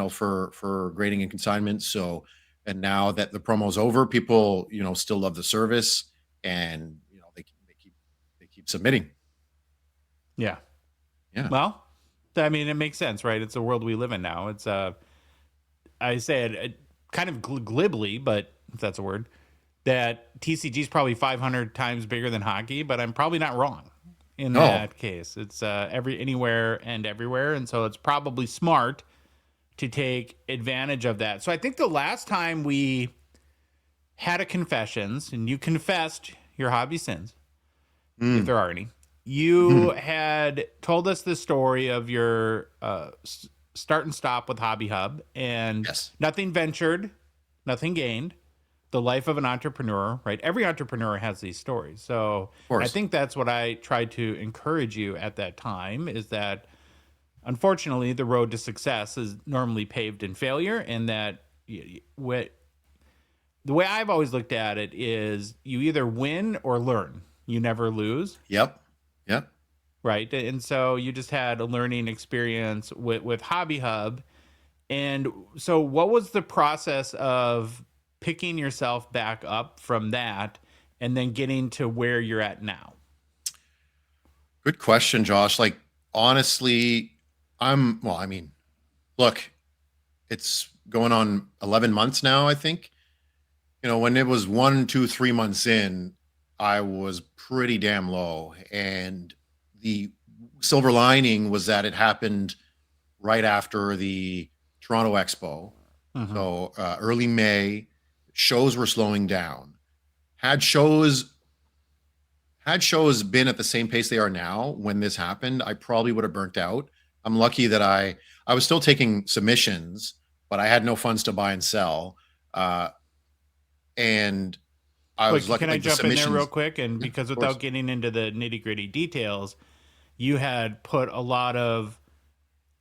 for grading and consignment. So, and now that the promo's over, people, still love the service, and they keep submitting. Yeah. Yeah. Well, I mean, it makes sense, right? It's the world we live in now. It's I say it kind of glibly, but if that's a word, that TCG is probably 500 times bigger than hockey, but I'm probably not wrong in No. that case. It's anywhere and everywhere, and so it's probably smart to take advantage of that. So I think the last time we had a confessions, and you confessed your hobby sins, if there are any, you had told us the story of your start and stop with Hobby Hub, and Yes. nothing ventured, nothing gained. The life of an entrepreneur, right? Every entrepreneur has these stories. So course. I think that's what I tried to encourage you at that time, is that unfortunately the road to success is normally paved in failure, and that the way I've always looked at it is you either win or learn. You never lose. Yep. Right. And so you just had a learning experience with Hobby Hub. And so what was the process of picking yourself back up from that and then getting to where you're at now? Good question, Josh. Like, honestly, look, it's going on 11 months now, I think. When it was 1, 2, 3 months in, I was pretty damn low. And the silver lining was that it happened right after the Toronto Expo. So early May, shows were slowing down. had shows been at the same pace they are now when this happened, I probably would have burnt out. I'm lucky that I was still taking submissions, but I had no funds to buy and sell. And I was But lucky. can I Like the jump in there real submissions, quick? And yeah, because of course. without getting into the nitty gritty details, you had put a lot of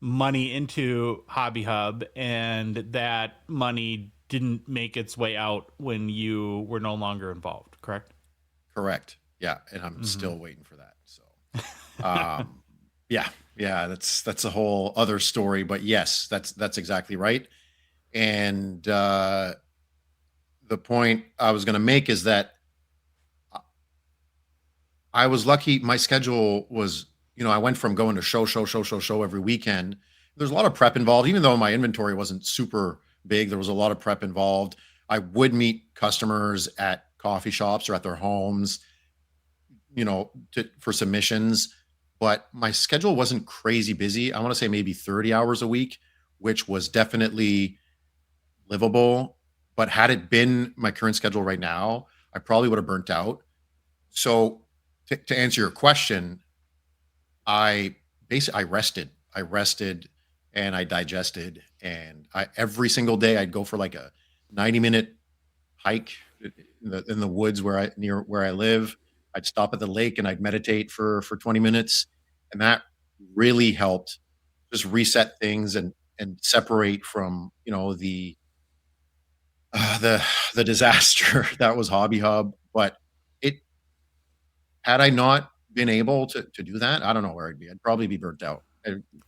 money into Hobby Hub, and that money didn't make its way out when you were no longer involved, correct? Correct. Yeah, and I'm still waiting for that. So, yeah, that's a whole other story. But yes, that's exactly right. And the point I was going to make is that I was lucky. My schedule was, I went from going to show every weekend. There's a lot of prep involved, even though my inventory wasn't super big. There was a lot of prep involved. I would meet customers at coffee shops or at their homes, for submissions, but my schedule wasn't crazy busy. I want to say maybe 30 hours a week, which was definitely livable. But had it been my current schedule right now, I probably would have burnt out. So to answer your question, I rested. I rested and I digested. And every single day I'd go for like a 90-minute hike in the woods near where I live. I'd stop at the lake and I'd meditate for 20 minutes. And that really helped just reset things and separate from, the disaster that was Hobby Hub. But had I not been able to do that, I don't know where I'd be. I'd probably be burnt out.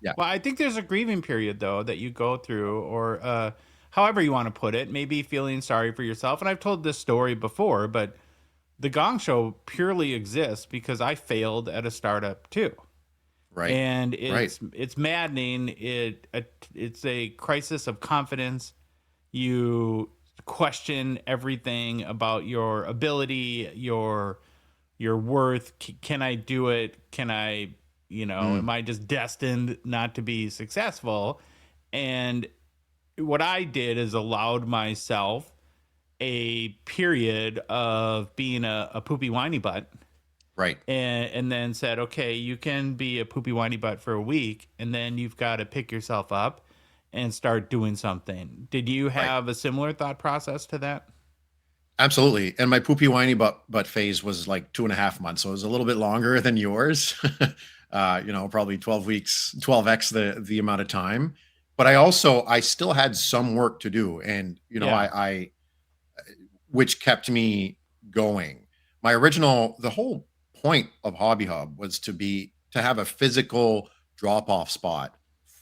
Yeah. Well, I think there's a grieving period though that you go through, or however you want to put it, maybe feeling sorry for yourself. And I've told this story before, but the Gong Show purely exists because I failed at a startup too. Right. And it's maddening. It's a crisis of confidence. You question everything about your ability, your worth. Can I do it? Can I, am I just destined not to be successful? And what I did is allowed myself a period of being a poopy whiny butt. Right. And then said, okay, you can be a poopy whiny butt for a week, and then you've got to pick yourself up and start doing something. Did you have a similar thought process to that? Absolutely. And my poopy whiny butt phase was like 2.5 months. So it was a little bit longer than yours. Probably 12 weeks, 12x the amount of time. But I still had some work to do. And, I which kept me going. The whole point of Hobby Hub was to have a physical drop-off spot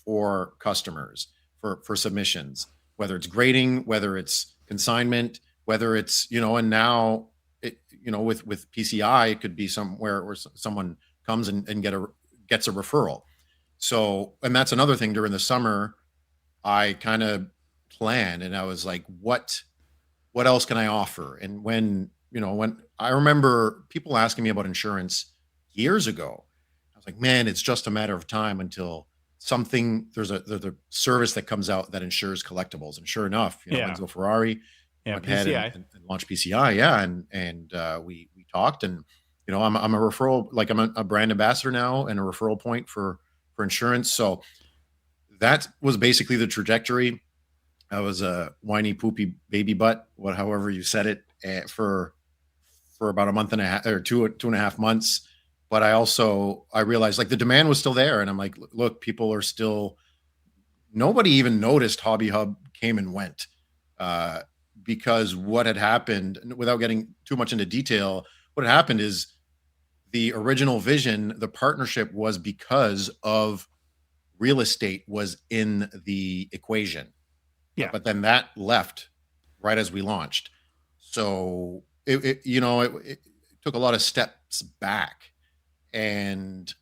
for customers, for submissions, whether it's grading, whether it's consignment, whether it's, and now with PCI, it could be somewhere where someone comes and gets a referral. So, and that's another thing. During the summer, I kind of planned and I was like, what else can I offer? And when I remember people asking me about insurance years ago, I was like, man, it's just a matter of time until there's a service that comes out that insures collectibles. And sure enough, Enzo Ferrari went ahead and launched PCI. Yeah. And we talked, and, I'm a referral, like I'm a brand ambassador now and a referral point for insurance. So that was basically the trajectory. I was a whiny, poopy baby butt, however you said it, for about a month and a half or 2.5 months. But I realized like the demand was still there. And I'm like, look, people are still, nobody even noticed Hobby Hub came and went, because what had happened, without getting too much into detail, what had happened is the original vision, the partnership was because of real estate was in the equation. Yeah. But then that left right as we launched. So it took a lot of steps back, and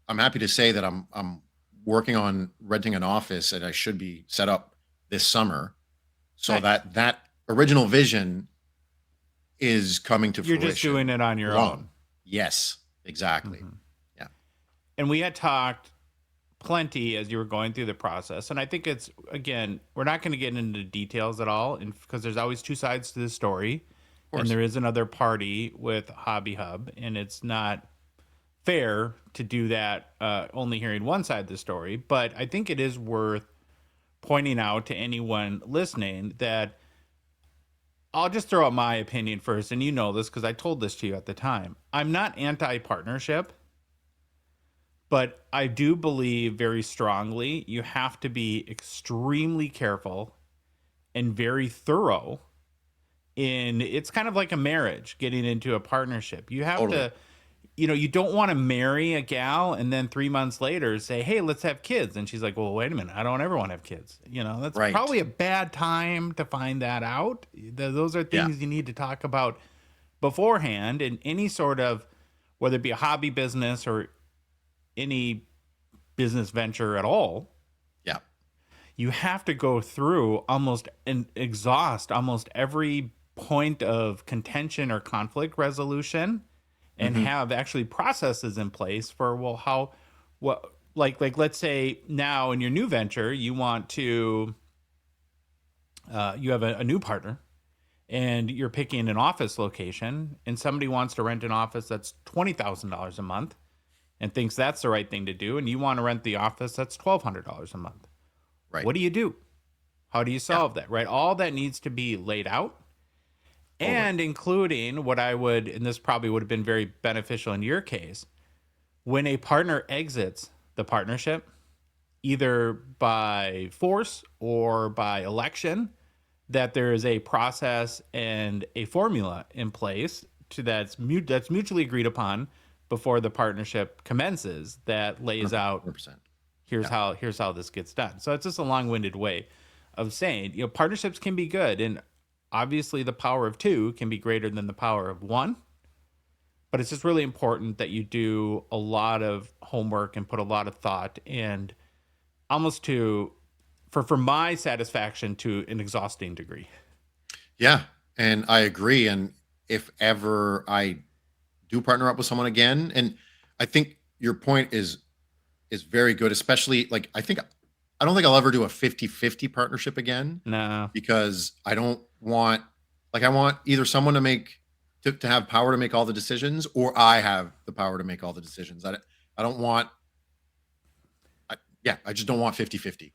I'm happy to say that I'm working on renting an office, and I should be set up this summer, so that original vision is coming to fruition. You're just doing it on your own. Yes, exactly. Mm-hmm. Yeah. And we had talked plenty as you were going through the process. And I think we're not going to get into details at all, because there's always two sides to the story. and there is another party with Hobby Hub, and it's not fair to do that only hearing one side of the story. But I think it is worth pointing out to anyone listening that I'll just throw out my opinion first, and you know this because I told this to you at the time. I'm not anti-partnership, but I do believe very strongly you have to be extremely careful and very thorough in, it's kind of like a marriage, getting into a partnership. You have to, you don't want to marry a gal and then 3 months later say, hey, let's have kids. And she's like, well, wait a minute, I don't ever want to have kids. That's probably a bad time to find that out. Those are things you need to talk about beforehand in any sort of, whether it be a hobby business or any business venture at all. Yeah. You have to go through almost and exhaust almost every point of contention or conflict resolution and have actually processes in place for, like let's say now in your new venture, you want to, you have a new partner and you're picking an office location and somebody wants to rent an office that's $20,000 a month and thinks that's the right thing to do. And you want to rent the office that's $1,200 a month. Right. What do you do? How do you solve that? Right. All that needs to be laid out. And including what I would, and this probably would have been very beneficial in your case, when a partner exits the partnership, either by force or by election, that there is a process and a formula in place that's mutually agreed upon before the partnership commences that lays 100%. Out here's how this gets done. So it's just a long-winded way of saying, partnerships can be good, and obviously the power of two can be greater than the power of one, but it's just really important that you do a lot of homework and put a lot of thought, and almost for my satisfaction, to an exhausting degree. Yeah, and I agree. And if ever I do partner up with someone again, and I think your point is very good, especially like I don't think I'll ever do a 50-50 partnership again. No. Because I don't want, I want either someone to have power to make all the decisions, or I have the power to make all the decisions. I don't want, I just don't want 50-50.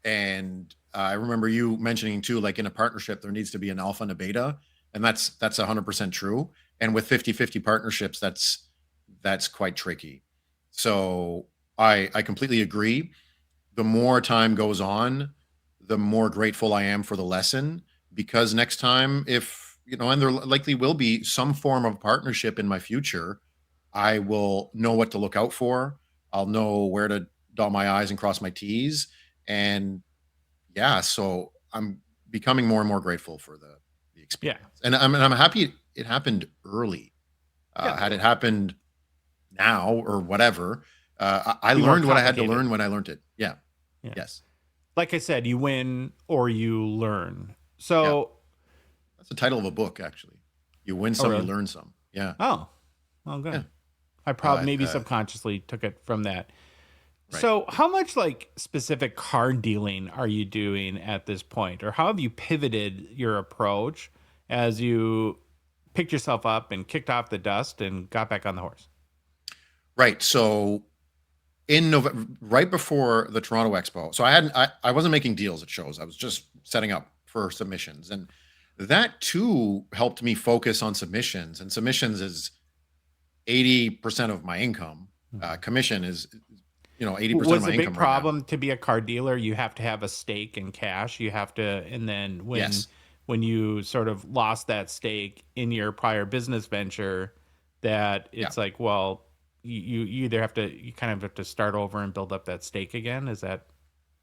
And I remember you mentioning too, like in a partnership, there needs to be an alpha and a beta. And that's 100% true. And with 50-50 partnerships, that's quite tricky. So I completely agree. The more time goes on, the more grateful I am for the lesson, because next time, if, and there likely will be some form of partnership in my future, I will know what to look out for. I'll know where to dot my I's and cross my T's. And so I'm becoming more and more grateful for the experience. Yeah. And I'm happy it happened early. Had it happened now or whatever, I learned what I had to learn when I learned it. Yeah. Yes. Like I said, you win or you learn. So that's the title of a book, actually. You win some, you learn some. Yeah. Oh, well, good. Yeah. I probably maybe subconsciously took it from that. Right. So how much like specific card dealing are you doing at this point? Or how have you pivoted your approach as you picked yourself up and kicked off the dust and got back on the horse? Right. So in November, right before the Toronto Expo, so I wasn't making deals at shows. I was just setting up for submissions, and that too helped me focus on submissions. And submissions is 80% of my income. Commission is 80% of my income. Was a big problem to be a card dealer? You have to have a stake in cash. You have to, and then when you sort of lost that stake in your prior business venture, that it's like, well, you either have to, you kind of have to start over and build up that stake again. Is that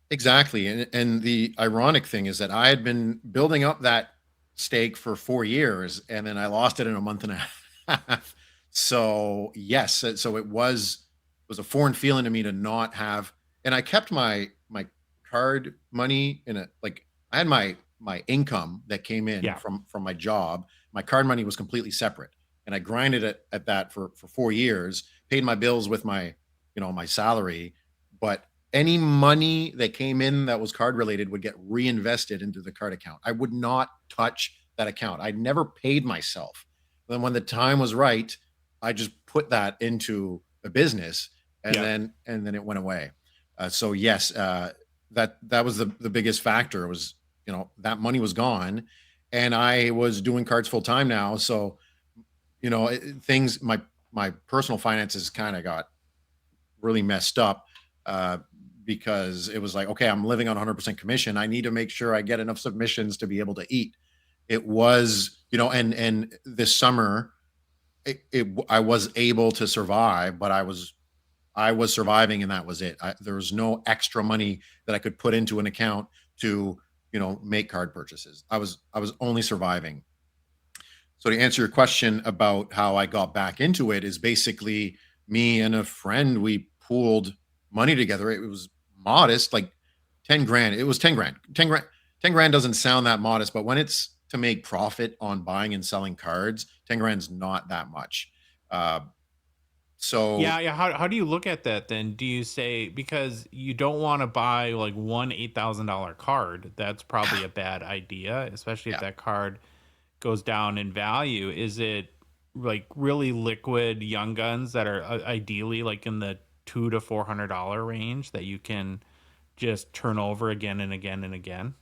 exactly? And the ironic thing is that I had been building up that stake for 4 years, and then I lost it in a month and a half. So yes, so it was a foreign feeling to me to not have, and I kept my card money in a, like I had my income that came in from my job. My card money was completely separate, and I grinded it at that for 4 years, paid my bills with my my salary, but any money that came in that was card related would get reinvested into the card account. I would not touch that account. I never paid myself. Then when the time was right, I just put that into a business, and then it went away. So yes, that was the biggest factor was, that money was gone, and I was doing cards full time now. So, things, my personal finances kind of got really messed up, because it was like, okay, I'm living on 100% commission. I need to make sure I get enough submissions to be able to eat. It was, and this summer, I was able to survive, but I was surviving, and that was it. There was no extra money that I could put into an account to, make card purchases. I was only surviving. So to answer your question about how I got back into it is basically me and a friend, we pooled money together. It was modest, like 10 grand. It was 10 grand. 10 grand doesn't sound that modest, but when it's to make profit on buying and selling cards, 10 grand's not that much. So how do you look at that then? Do you say, because you don't want to buy like one $8,000 card, that's probably a bad idea, especially if that card goes down in value. Is it like really liquid young guns that are ideally like in the $200 to $400 range that you can just turn over again and again and again?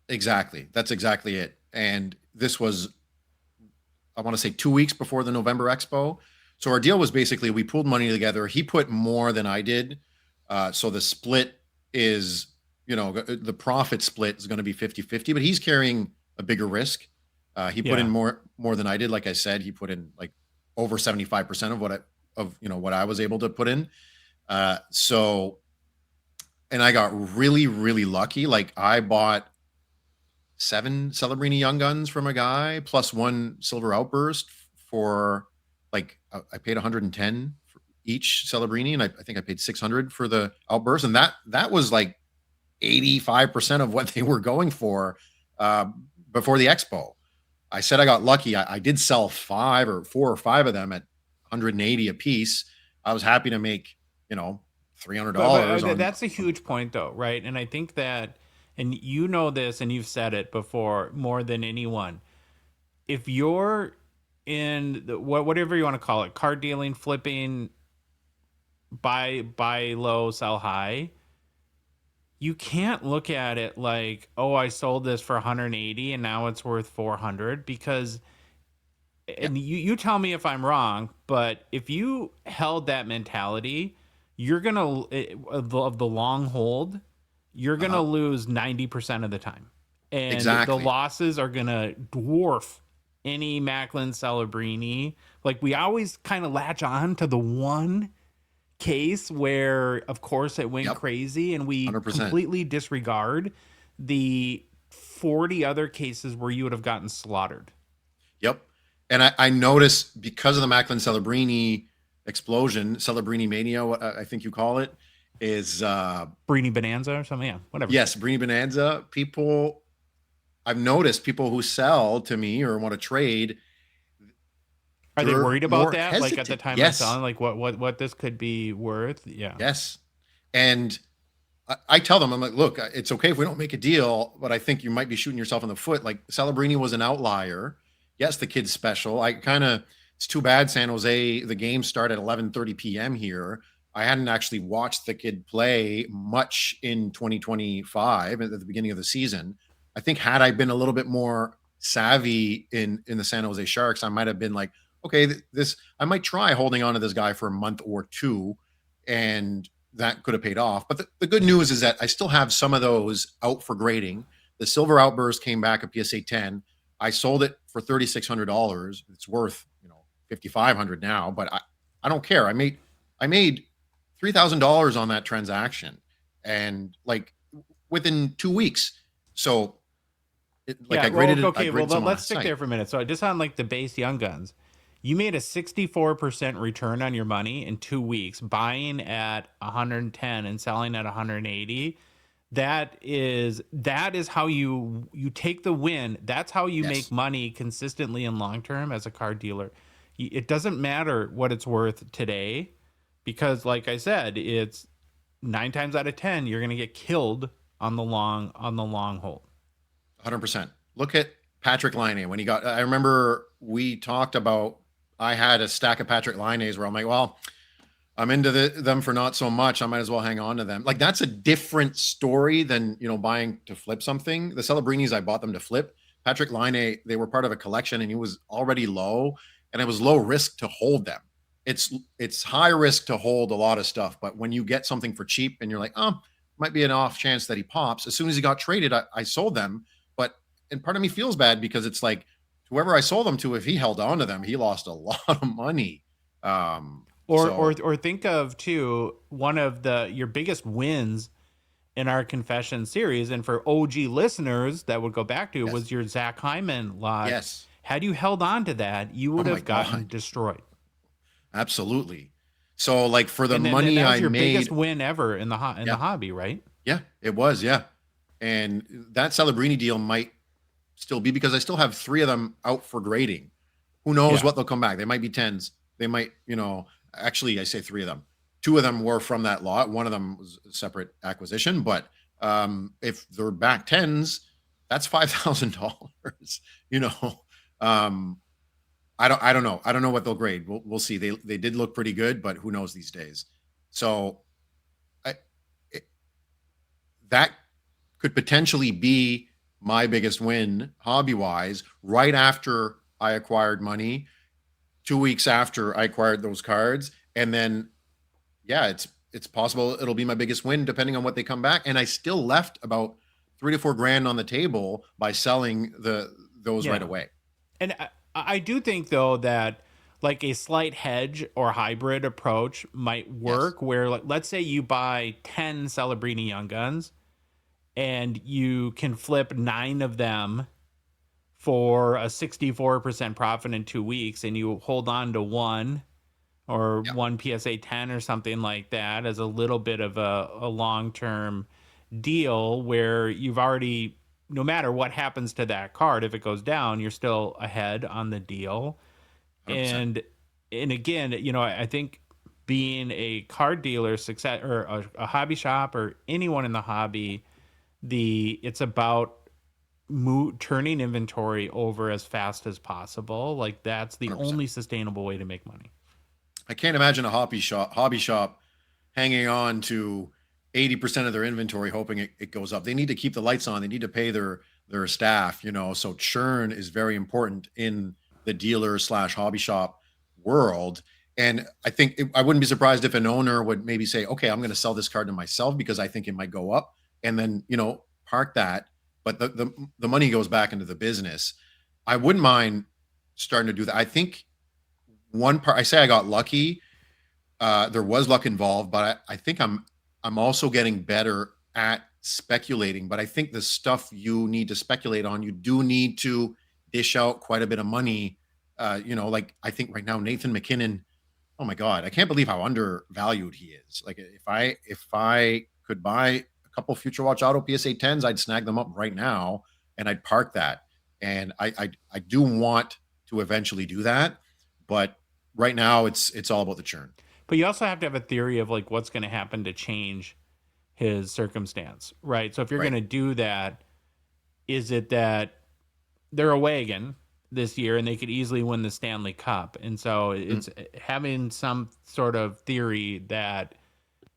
Exactly. That's exactly it. And this was, I want to say 2 weeks before the November Expo. So our deal was basically we pooled money together. He put more than I did. So the split is, the profit split is going to be 50-50, but he's carrying a bigger risk. He put in more than I did. Like I said, he put in like over 75% of what I was able to put in. So, and I got really, really lucky. Like I bought 7 Celebrini Young Guns from a guy plus 1 Silver Outburst for like, I paid 110 for each Celebrini, and I think I paid 600 for the Outburst. And that was like 85% of what they were going for before the Expo. I said I got lucky. I did sell 4 or 5 of them at 180 a piece. I was happy to make, $300. That's a huge point though, right? And I think that, and this, and you've said it before more than anyone, if you're in whatever you want to call it, card dealing, flipping, buy low, sell high, you can't look at it like, oh, I sold this for 180 and now it's worth 400, because and you tell me if I'm wrong, but if you held that mentality, you're gonna of the long hold, you're gonna lose 90% of the time, and the losses are gonna dwarf any Macklin Celebrini. Like we always kind of latch on to the one case where, of course, it went crazy, and we 100%. Completely disregard the 40 other cases where you would have gotten slaughtered. Yep. And I noticed, because of the Macklin Celebrini explosion, Celebrini mania, what I think you call it, is Brini Bonanza or something. Yeah, whatever. Yes, Brini Bonanza. I've noticed people who sell to me or want to trade. Are they worried about that? Hesitant. Like at the time yes. of selling, like what this could be worth? Yeah. Yes. And I tell them, I'm like, look, it's okay if we don't make a deal, but I think you might be shooting yourself in the foot. Like Celebrini was an outlier. Yes, the kid's special. It's too bad San Jose, the games start at 11:30 p.m. here. I hadn't actually watched the kid play much in 2025 at the beginning of the season. I think had I been a little bit more savvy in the San Jose Sharks, I might have been like, okay, I might try holding on to this guy for a month or two, and that could have paid off. But the good news is that I still have some of those out for grading. The Silver Outburst came back at PSA 10. I sold it for $3,600. It's worth, $5,500 now, but I don't care. I made $3,000 on that transaction, and like within 2 weeks. So I graded it. Okay, let's stick there for a minute. So just on like the base Young Guns, you made a 64% return on your money in 2 weeks, buying at 110 and selling at 180. That is how you take the win. That's how you make money consistently and long term as a card dealer. It doesn't matter what it's worth today, because like I said, it's 9 times out of 10 you're going to get killed on the long hold. 100%. Look at Patrick Laine, when he got, I remember we talked about, I had a stack of Patrick Laine's where I'm like, well, I'm into them for not so much. I might as well hang on to them. Like, that's a different story than, buying to flip something. The Celebrinis, I bought them to flip. Patrick Laine, they were part of a collection and he was already low, and it was low risk to hold them. It's high risk to hold a lot of stuff, but when you get something for cheap and you're like, oh, might be an off chance that he pops. As soon as he got traded, I sold them. And part of me feels bad because it's like, whoever I sold them to, if he held on to them, he lost a lot of money. Or think of too, one of your biggest wins in our confession series, and for OG listeners that would go back to, was your Zach Hyman lot. Yes. Had you held on to that, you would have gotten destroyed. Absolutely. So, like, for the money that was I your made, biggest win ever in the hobby, right? Yeah, it was. Yeah, and that Celebrini deal might still be, because I still have 3 of them out for grading. Who knows what they'll come back? They might be 10s. They might, actually, I say 3 of them. 2 of them were from that lot. One of them was a separate acquisition. But if they're back 10s, that's $5,000. I don't know. I don't know what they'll grade. We'll see. They did look pretty good, but who knows these days? So that could potentially be my biggest win hobby-wise, right after I acquired money, 2 weeks after I acquired those cards. And then, it's possible it'll be my biggest win depending on what they come back. And I still left about $3 to $4 grand on the table by selling those right away. And I do think, though, that like a slight hedge or hybrid approach might work, where, like, let's say you buy 10 Celebrini Young Guns and you can flip 9 of them for a 64% profit in 2 weeks, and you hold on to one or one PSA 10 or something like that as a little bit of a long-term deal, where you've already, no matter what happens to that card, if it goes down, you're still ahead on the deal. 100%. And again, I think being a card dealer success, or a hobby shop, or anyone in the hobby, it's about turning inventory over as fast as possible. Like, that's the 100%. Only sustainable way to make money. I can't imagine a hobby shop hanging on to 80% of their inventory, hoping it goes up. They need to keep the lights on. They need to pay their staff, so churn is very important in the dealer / hobby shop world. And I think I wouldn't be surprised if an owner would maybe say, okay, I'm going to sell this card to myself because I think it might go up, and then, park that. But the money goes back into the business. I wouldn't mind starting to do that. I think one part, I say I got lucky. There was luck involved, but I think I'm also getting better at speculating. But I think the stuff you need to speculate on, you do need to dish out quite a bit of money. Like, I think right now, Nathan McKinnon, oh my God, I can't believe how undervalued he is. Like, if I could buy a couple Future Watch Auto PSA 10s, I'd snag them up right now and I'd park that. And I do want to eventually do that, but right now it's all about the churn. But you also have to have a theory of, like, what's going to happen to change his circumstance, right? So if you're going to do that, is it that they're away again this year and they could easily win the Stanley Cup? And so it's having some sort of theory that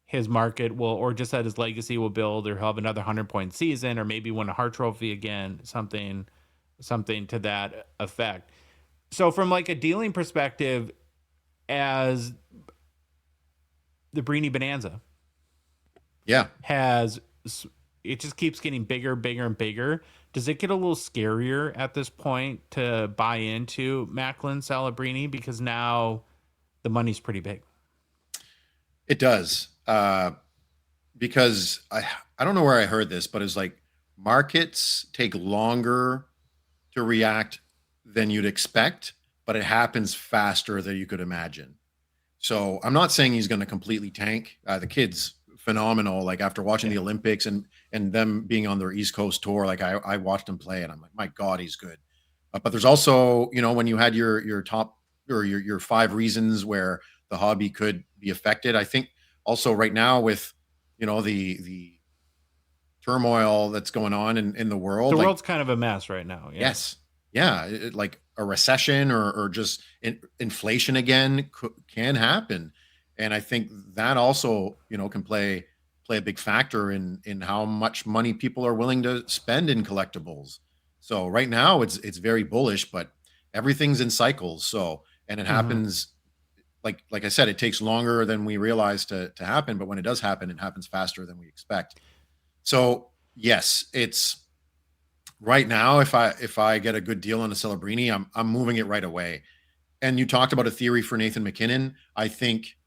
his market will, or just that his legacy will build, or he'll have another 100-point season, or maybe win a Hart Trophy again, something to that effect. So from, like, a dealing perspective, as the Brini Bonanza it just keeps getting bigger and bigger. Does it get a little scarier at this point to buy into Macklin Celebrini, because now the money's pretty big? It does. Because I don't know where I heard this, but it's like markets take longer to react than you'd expect, but it happens faster than you could imagine. So I'm not saying he's going to completely tank. The kid's phenomenal. Like, after watching the Olympics and them being on their East Coast tour, like, I watched him play and I'm like, my God, he's good. But there's also, when you had your top, or your 5 reasons where the hobby could be affected. I think also right now with, the turmoil that's going on in the world. The world's kind of a mess right now. Yeah. Yes. yeah, like a recession or just inflation again can happen. And I think that also, can play a big factor in how much money people are willing to spend in collectibles. So right now it's very bullish, but everything's in cycles. So, and it Mm-hmm. happens, like I said, it takes longer than we realize to happen, but when it does happen, it happens faster than we expect. So yes, it's right now. If I get a good deal on a Celebrini, I'm moving it right away. And you talked about a theory for Nathan McKinnon. I think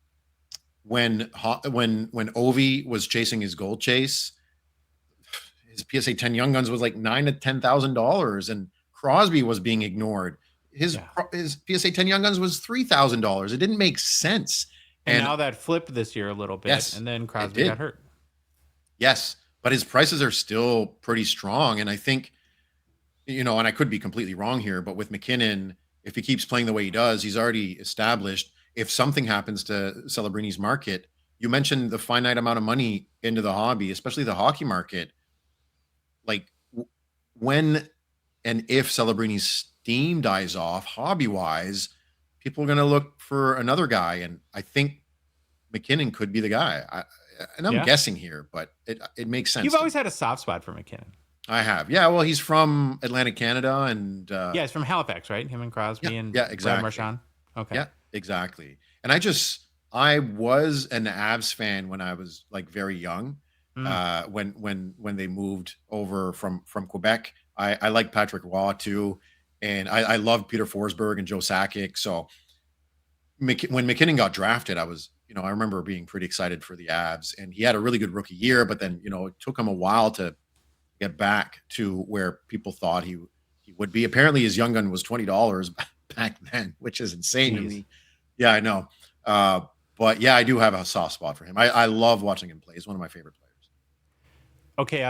when Ovi was chasing his gold chase, his PSA 10 Young Guns was like $9,000 to $10,000, and Crosby was being ignored. His Yeah. his PSA 10 Young Guns was $3,000. It didn't make sense. And now that flipped this year a little bit, Yes, and then it Crosby did. got hurt. Yes, but his prices are still pretty strong. And I think, and I could be completely wrong here, but with McKinnon, if he keeps playing the way he does, he's already established. If something happens to Celebrini's market, you mentioned the finite amount of money into the hobby, especially the hockey market. Like when and if Celebrini's steam dies off, hobby wise, people are going to look for another guy. And I think McKinnon could be the guy. I'm Yeah. guessing here, but it makes sense. You've always had a soft spot for McKinnon. I have. Yeah. Well, he's from Atlantic Canada, and Yeah, he's from Halifax, right? Him and Crosby and yeah, Brad exactly. Marchand. Okay. Yeah, exactly. And I was an Avs fan when I was like very young. When they moved over from Quebec, I like Patrick Waugh too, and I love Peter Forsberg and Joe Sakic. So when McKinnon got drafted, I remember being pretty excited for the Avs, and he had a really good rookie year. But then it took him a while to get back to where people thought he would be. Apparently, his Young Gun was $20 back then, which is insane to me. Yeah, I know. But yeah, I do have a soft spot for him. I love watching him play. He's one of my favorite players. Okay,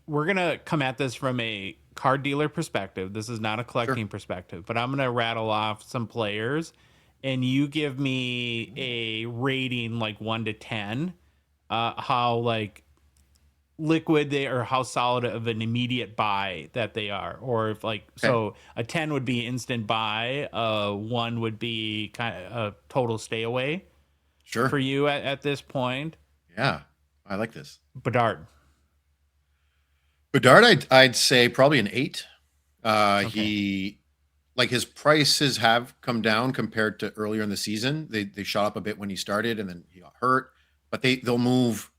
we're gonna come at this from a card dealer perspective. This is not a collecting perspective, but I'm gonna rattle off some players, and you give me a rating like 1 to 10, how like liquid they or how solid of an immediate buy that they are, or if so a 10 would be instant buy, 1 would be kind of a total stay away. Sure. For you at this point. Yeah, I like this. Bedard, I'd say probably an 8. He, like, his prices have come down compared to earlier in the season. They shot up a bit when he started, and then he got hurt. But they'll move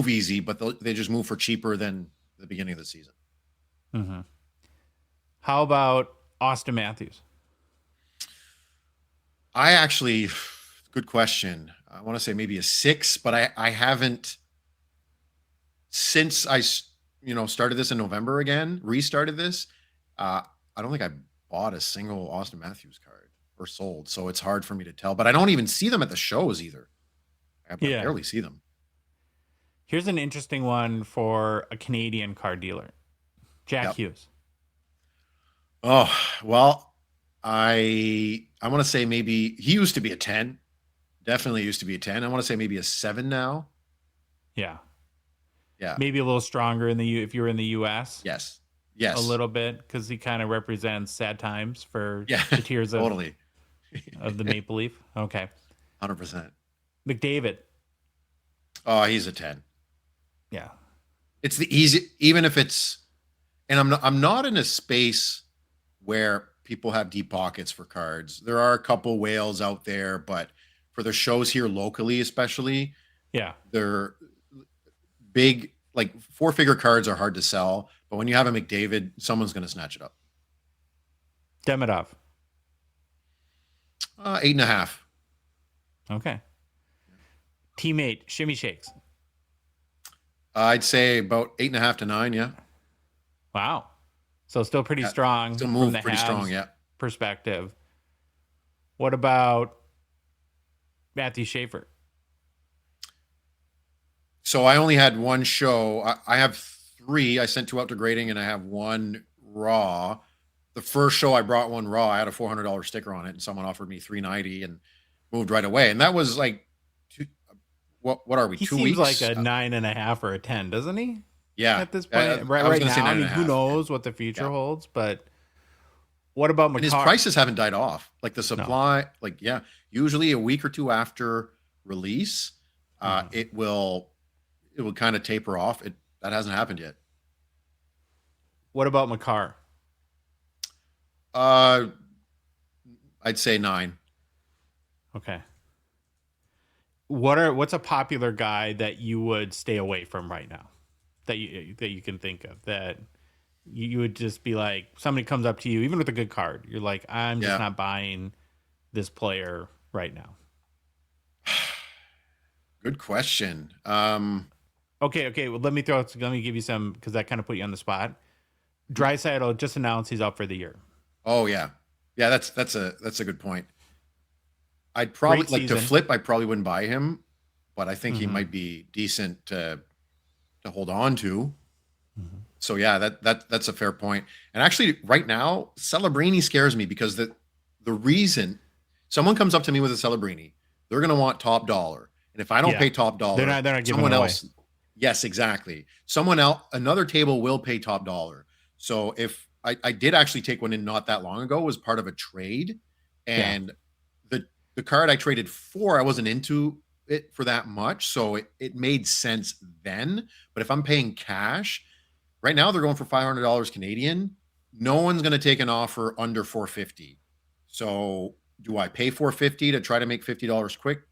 easy, but they just move for cheaper than the beginning of the season. Mm-hmm. How about Austin Matthews? Good question. I want to say maybe a 6, but I haven't, since I started this in November again, restarted this. I don't think I bought a single Austin Matthews card or sold, so it's hard for me to tell. But I don't even see them at the shows either. I barely see them. Here's an interesting one for a Canadian card dealer, Jack Hughes. Oh, well, I want to say maybe he used to be a 10. Definitely used to be a 10. I want to say maybe a 7 now. Yeah. Yeah. Maybe a little stronger if you're in the US. Yes. A little bit, because he kind of represents sad times for the tears of totally of the Maple Leaf. Okay. 100%. McDavid. Oh, he's a 10. Yeah. It's the easy, even if it's, and I'm not in a space where people have deep pockets for cards. There are a couple whales out there, but for the shows here locally, especially, they're big, like 4-figure cards are hard to sell, but when you have a McDavid, someone's going to snatch it up. Demidov. 8.5. Okay. Teammate, Shimmy Shakes. I'd say about 8.5 to 9. Yeah. Wow. So still pretty strong. Still move from the pretty strong. Yeah. Perspective. What about Matthew Schaefer? So I only had one show. I have 3. I sent 2 out to grading, and I have 1 raw. The first show I brought 1 raw. I had a $400 sticker on it, and someone offered me $390 and moved right away. And that was like, what are we? He 2 seems weeks? like a 9.5 or a 10, doesn't he? Yeah. At this point, right now, I mean, who knows what the future holds? But What about And his Makar? prices haven't died off. Like the supply, usually a week or two after release, it will kind of taper off. That hasn't happened yet. What about Makar? I'd say 9. Okay. What's a popular guy that you would stay away from right now that you can think of that you would just be like, somebody comes up to you, even with a good card, you're like, I'm just not buying this player right now. Good question. Okay. Well, let me give you some, because that kind of put you on the spot. Draisaitl just announced he's out for the year. Oh yeah. That's a good point. I'd probably like to flip. I probably wouldn't buy him, but I think he might be decent to hold on to. So yeah, that's a fair point. And actually, right now, Celebrini scares me because the reason someone comes up to me with a Celebrini, they're going to want top dollar, and if I don't pay top dollar, they're not giving someone it away. else. Yes, exactly. Someone else, another table will pay top dollar. So if I did actually take one in not that long ago, was part of a trade, and the card I traded for, I wasn't into it for that much, so it made sense then. But if I'm paying cash. Right now, they're going for $500 Canadian. No one's going to take an offer under $450. So, do I pay $450 to try to make $50 quick,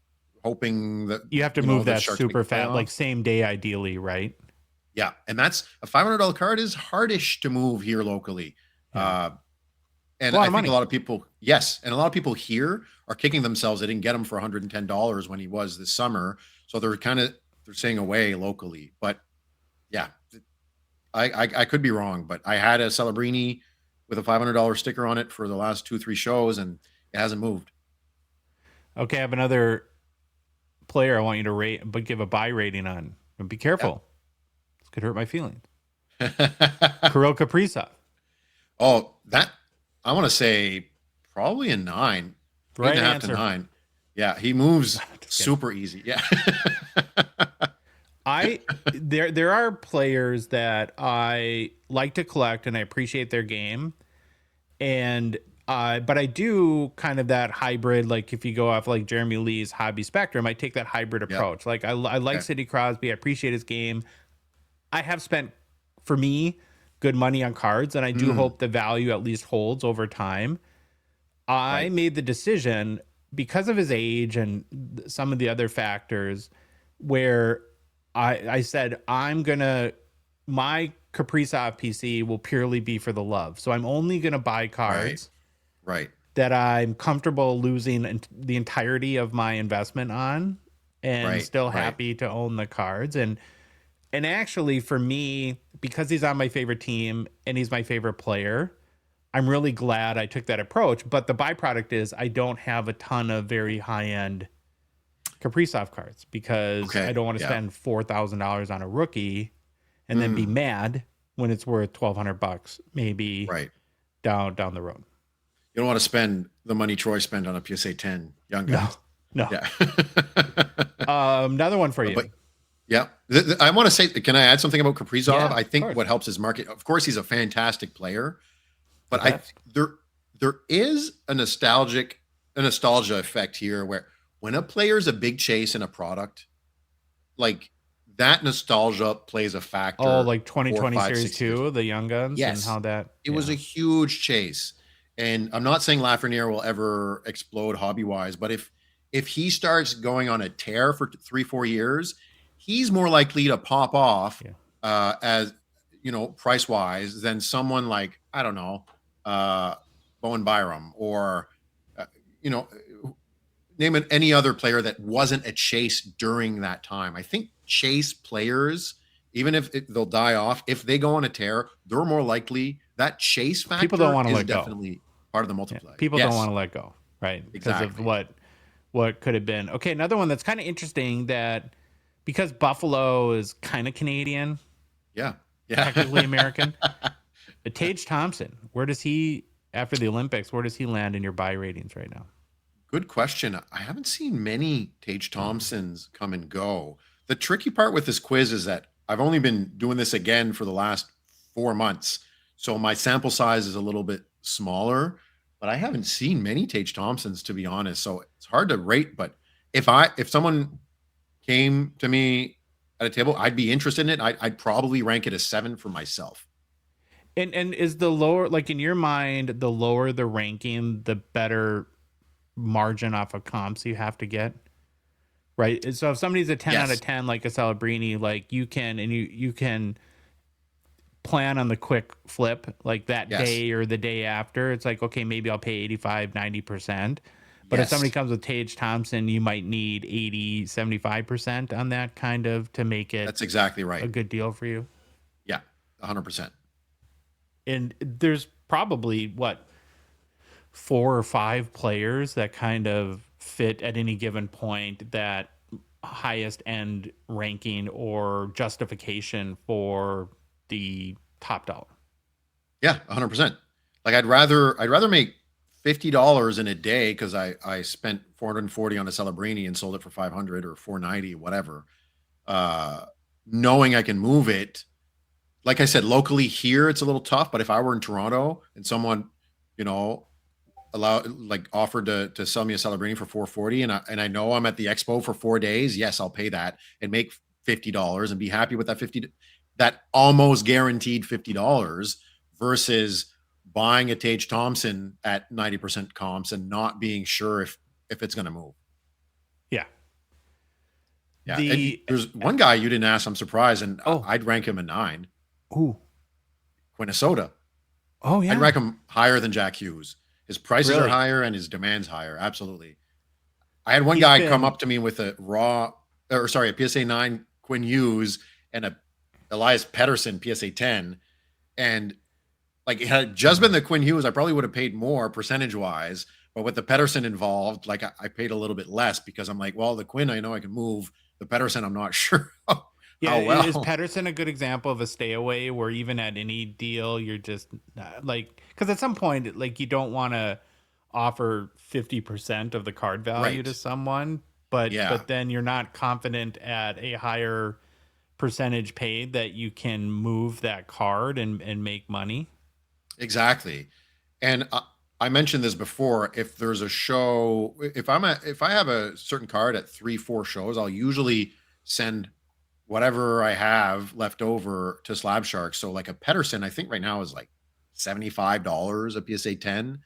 hoping that you have to move that super fast, like same day, ideally, right? Yeah, and that's a $500 card is hardish to move here locally. And I think a lot of people, and a lot of people here are kicking themselves. They didn't get him for $110 when he was this summer, so they're staying away locally. But yeah. I could be wrong, but I had a Celebrini with a $500 sticker on it for the last 2-3 shows, and it hasn't moved. Okay, I have another player I want you to rate, but give a buy rating on. And be careful. This could hurt my feelings. Kirill Kaprizov. Oh, that I want to say probably a 9. Right 8.5 answer. to 9. Yeah, he moves super easy. Yeah. There are players that I like to collect and I appreciate their game, and but I do kind of that hybrid. Like if you go off like Jeremy Lee's hobby spectrum, I take that hybrid approach. Like I like Sidney Crosby. I appreciate his game. I have spent, for me, good money on cards, and I do hope the value at least holds over time. I made the decision because of his age and some of the other factors where I said, my Kaprizov PC will purely be for the love. So I'm only going to buy cards that I'm comfortable losing the entirety of my investment on and still happy to own the cards. And actually for me, because he's on my favorite team and he's my favorite player, I'm really glad I took that approach. But the byproduct is I don't have a ton of very high-end Kaprizov cards because I don't want to spend $4,000 on a rookie and then be mad when it's worth $1,200 maybe down the road. You don't want to spend the money Troy spent on a PSA 10 young guy. No. Yeah. Another one for you. I want to say, can I add something about Kaprizov? Yeah, I think what helps his market, of course, he's a fantastic player, but there is a nostalgia effect here where when a player's a big chase in a product, like that nostalgia plays a factor. Oh, like 2020 Series 2, the Young Guns, and how that... It was a huge chase. And I'm not saying Lafreniere will ever explode hobby-wise, but if he starts going on a tear for 3-4 years, he's more likely to pop off as, price-wise than someone like, I don't know, Bowen Byram or, name any other player that wasn't a chase during that time. I think chase players, even if they'll die off, if they go on a tear, they're more likely that chase factor. People don't want to let go. Definitely part of the multiplier. People don't want to let go, right? Because of what could have been. Okay, another one that's kind of interesting that because Buffalo is kind of Canadian, technically American. Tage Thompson, where does he after the Olympics? Where does he land in your buy ratings right now? Good question. I haven't seen many Tage Thompsons come and go. The tricky part with this quiz is that I've only been doing this again for the last 4 months. So my sample size is a little bit smaller, but I haven't seen many Tage Thompsons, to be honest. So it's hard to rate. But if someone came to me at a table, I'd be interested in it. I'd probably rank it a 7 for myself. And is the lower, like in your mind, the lower the ranking, the better margin off of comps you have to get, right? So if somebody's a 10 out of 10, like a Celebrini, like you can plan on the quick flip like that day or the day after. It's like, okay, maybe I'll pay 85, 90%. But if somebody comes with Tage Thompson, you might need 80, 75% on that kind of to make it. That's exactly right. A good deal for you. Yeah, 100%. And there's probably 4 or 5 players that kind of fit at any given point that highest end ranking or justification for the top dollar. Yeah, 100%. Like I'd rather make $50 in a day because I spent $440 on a Celebrini and sold it for $500 or $490, whatever. Knowing I can move it. Like I said, locally here it's a little tough, but if I were in Toronto and someone, offered to sell me a Celebrini for $440 and I know I'm at the expo for 4 days, yes, I'll pay that and make $50 and be happy with that almost guaranteed $50 versus buying a Tage Thompson at 90% comps and not being sure if it's going to move. Yeah. Yeah. There's one guy you didn't ask. I'm surprised. And I'd rank him a 9. Who? Minnesota. Oh yeah. I'd rank him higher than Jack Hughes. His prices are higher and his demand's higher. Absolutely. I had one guy come up to me with a PSA 9 Quinn Hughes and a Elias Pettersson PSA 10. And like it had just been the Quinn Hughes, I probably would have paid more percentage wise, but with the Pettersson involved, like I paid a little bit less because I'm like, well, the Quinn, I know I can move. The Pettersson, I'm not sure. Is Pettersson a good example of a stay away where even at any deal, you're just because at some point, like you don't want to offer 50% of the card value to someone, but then you're not confident at a higher percentage paid that you can move that card and make money. Exactly. And I mentioned this before. If there's a show, if I have a certain card at 3-4 shows, I'll usually send whatever I have left over to Slab Shark. So like a Pettersson, I think right now is like $75 a PSA 10.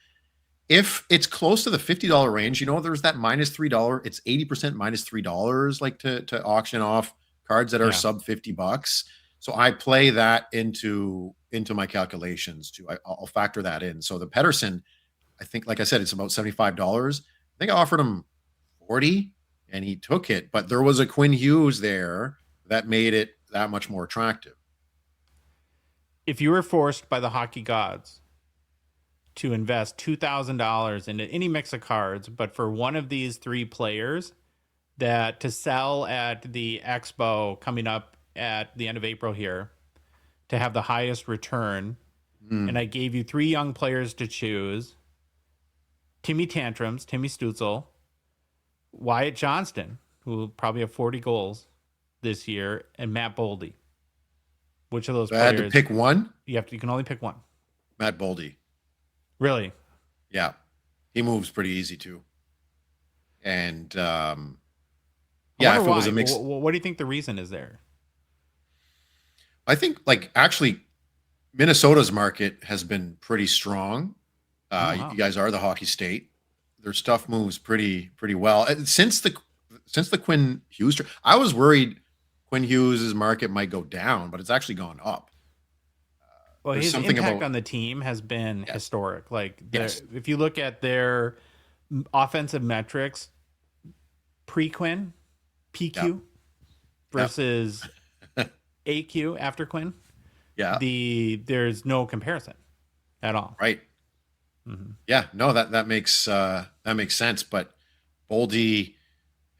If it's close to the $50 range, there's that -$3. It's 80% -$3, like to auction off cards that are sub $50. So I play that into my calculations too. I'll factor that in. So the Pettersson, I think, like I said, it's about $75. I think I offered him $40 and he took it, but there was a Quinn Hughes there that made it that much more attractive. If you were forced by the hockey gods to invest $2,000 into any mix of cards, but for one of these 3 players that to sell at the expo coming up at the end of April here to have the highest return, and I gave you 3 young players to choose: Timmy Tantrums, Timmy Stutzel, Wyatt Johnston, who will probably have 40 goals this year, and Matt Boldy. Which of those players? I had to pick one? You can only pick one. Matt Boldy. Really? Yeah. He moves pretty easy too. And if it was a mix. What do you think the reason is there? I think actually Minnesota's market has been pretty strong. You guys are the hockey state. Their stuff moves pretty well. Since the Quinn Hughes, I was worried Quinn Hughes' market might go down, but it's actually gone up. Well, his impact on the team has been historic. If you look at their offensive metrics, pre-Quinn, PQ versus AQ after Quinn, there's no comparison at all. Right. Mm-hmm. Yeah. No, that makes sense. But Boldy,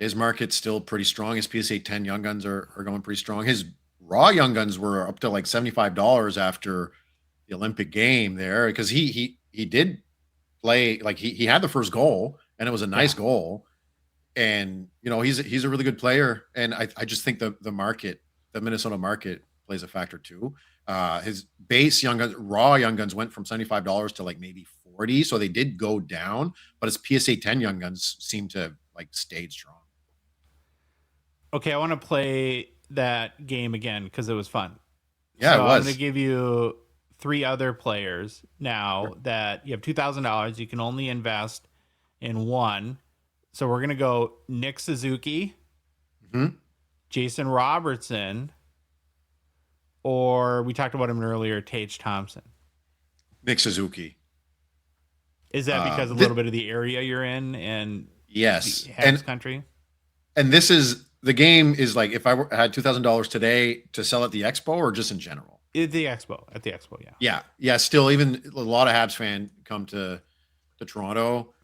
his market's still pretty strong. His PSA 10 Young Guns are going pretty strong. His raw Young Guns were up to like $75 after the Olympic game there, because he did play, like he had the first goal and it was a nice goal. And he's a really good player. And I just think the Minnesota market plays a factor too. His base Young Guns, raw Young Guns went from $75 to like maybe 40. So they did go down, but his PSA 10 Young Guns seem to like stayed strong. Okay, I want to play that game again because it was fun. Yeah, so it was. I'm going to give you 3 other players now that you have $2,000. You can only invest in one. So we're going to go Nick Suzuki, Jason Robertson, or we talked about him earlier, Tage Thompson. Nick Suzuki. Is that because a little bit of the area you're in and yes, Habs country? And this is the game is like if I had $2,000 today to sell at the Expo or just in general. At the Expo, Yeah. Still, even a lot of Habs fans come to Toronto.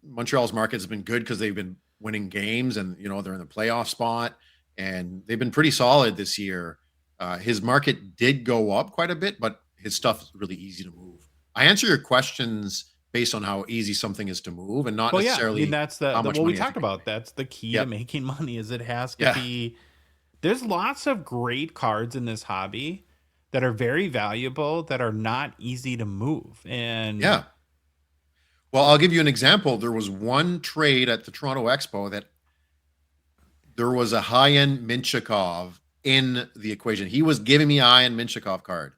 Montreal's market has been good because they've been winning games, and they're in the playoff spot, and they've been pretty solid this year. His market did go up quite a bit, but his stuff is really easy to move. I answer your questions based on how easy something is to move, and not necessarily. Yeah. I mean, that's what we talked about. That's the key to making money. Is it has to be. There's lots of great cards in this hobby that are very valuable that are not easy to move. And well, I'll give you an example. There was one trade at the Toronto Expo that there was a high-end Minchikov in the equation. He was giving me a high-end Minchikov card,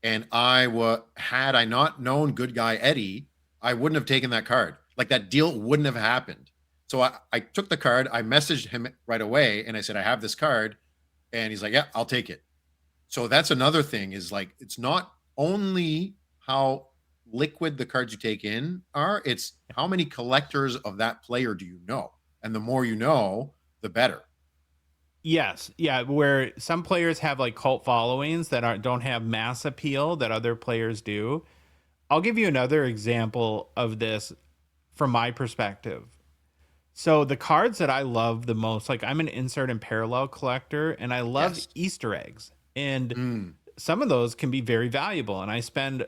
and had I not known good guy Eddie, I wouldn't have taken that card. Like, that deal wouldn't have happened. So I took the card. I messaged him right away, and I said, I have this card. And he's like, yeah, I'll take it. So that's another thing is like, it's not only how liquid the cards you take in are, it's how many collectors of that player do you know? And the more you know, the better. Yes. Yeah. Where some players have like cult followings that don't have mass appeal that other players do. I'll give you another example of this from my perspective. So the cards that I love the most, like I'm an insert and parallel collector, and I love Easter eggs. And some of those can be very valuable. And I spend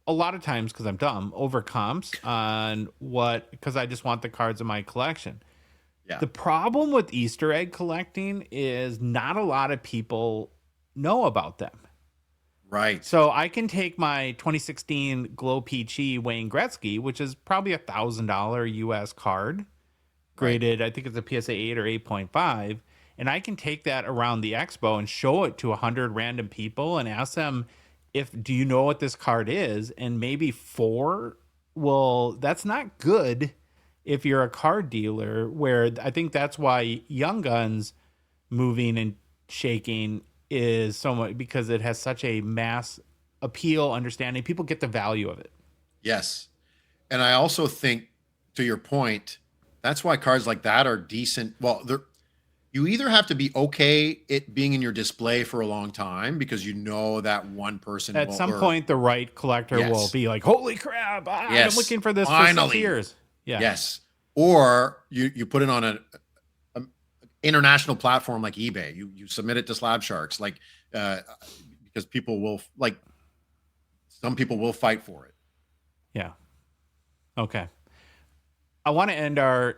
a lot of times, because I'm dumb, over comps on because I just want the cards in my collection. Yeah. The problem with Easter egg collecting is not a lot of people know about them. Right. So I can take my 2016 O-Pee-Chee Wayne Gretzky, which is probably $1,000 US card, graded, I think it's a PSA 8 or 8.5, and I can take that around the expo and show it to 100 random people and ask them, do you know what this card is? And maybe 4 that's not good if you're a card dealer, where I think that's why Young Guns moving and shaking is so much, because it has such a mass appeal understanding. People get the value of it. Yes. And I also think, to your point, that's why cards like that are decent. Well, you either have to be okay it being in your display for a long time because you know that one person at some point the right collector will be like, holy crap, I've been looking for this for 6 years. Yeah. Yes. Or you put it on an international platform like eBay. You submit it to Slab Sharks, like because people will, like, some people will fight for it. Yeah. Okay. I want to end our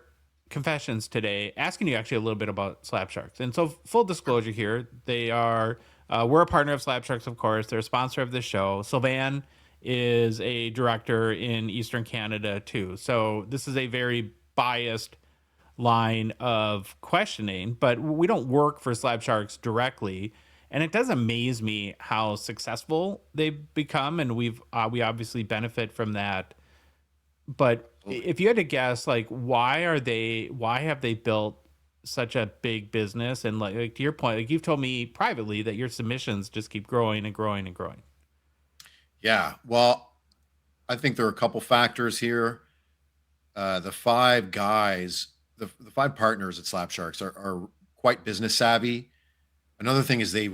confessions today asking you actually a little bit about Slab Sharks. And so, full disclosure here, they are we're a partner of Slab Sharks, of course. They're a sponsor of this show. Sylvain is a director in Eastern Canada too. So this is a very biased line of questioning, but we don't work for Slab Sharks directly. And it does amaze me how successful they've become, and we obviously benefit from that. But if you had to guess, like, why have they built such a big business? And like to your point, like you've told me privately that your submissions just keep growing and growing and growing. Yeah, well, I think there are a couple factors here. The 5 guys, the 5 partners at Slab Sharks are quite business savvy. Another thing is they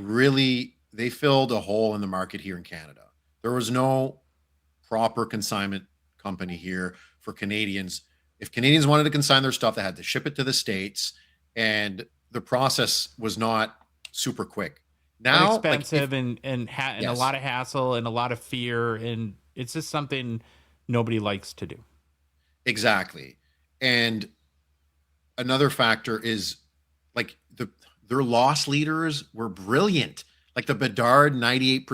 filled a hole in the market here in Canada. There was no proper consignment company here for Canadians. If Canadians wanted to consign their stuff, they had to ship it to the States, and the process was not super quick. Now, expensive, and a lot of hassle and a lot of fear, and it's just something nobody likes to do. Exactly. And another factor is like their loss leaders were brilliant. Like the Bedard 98%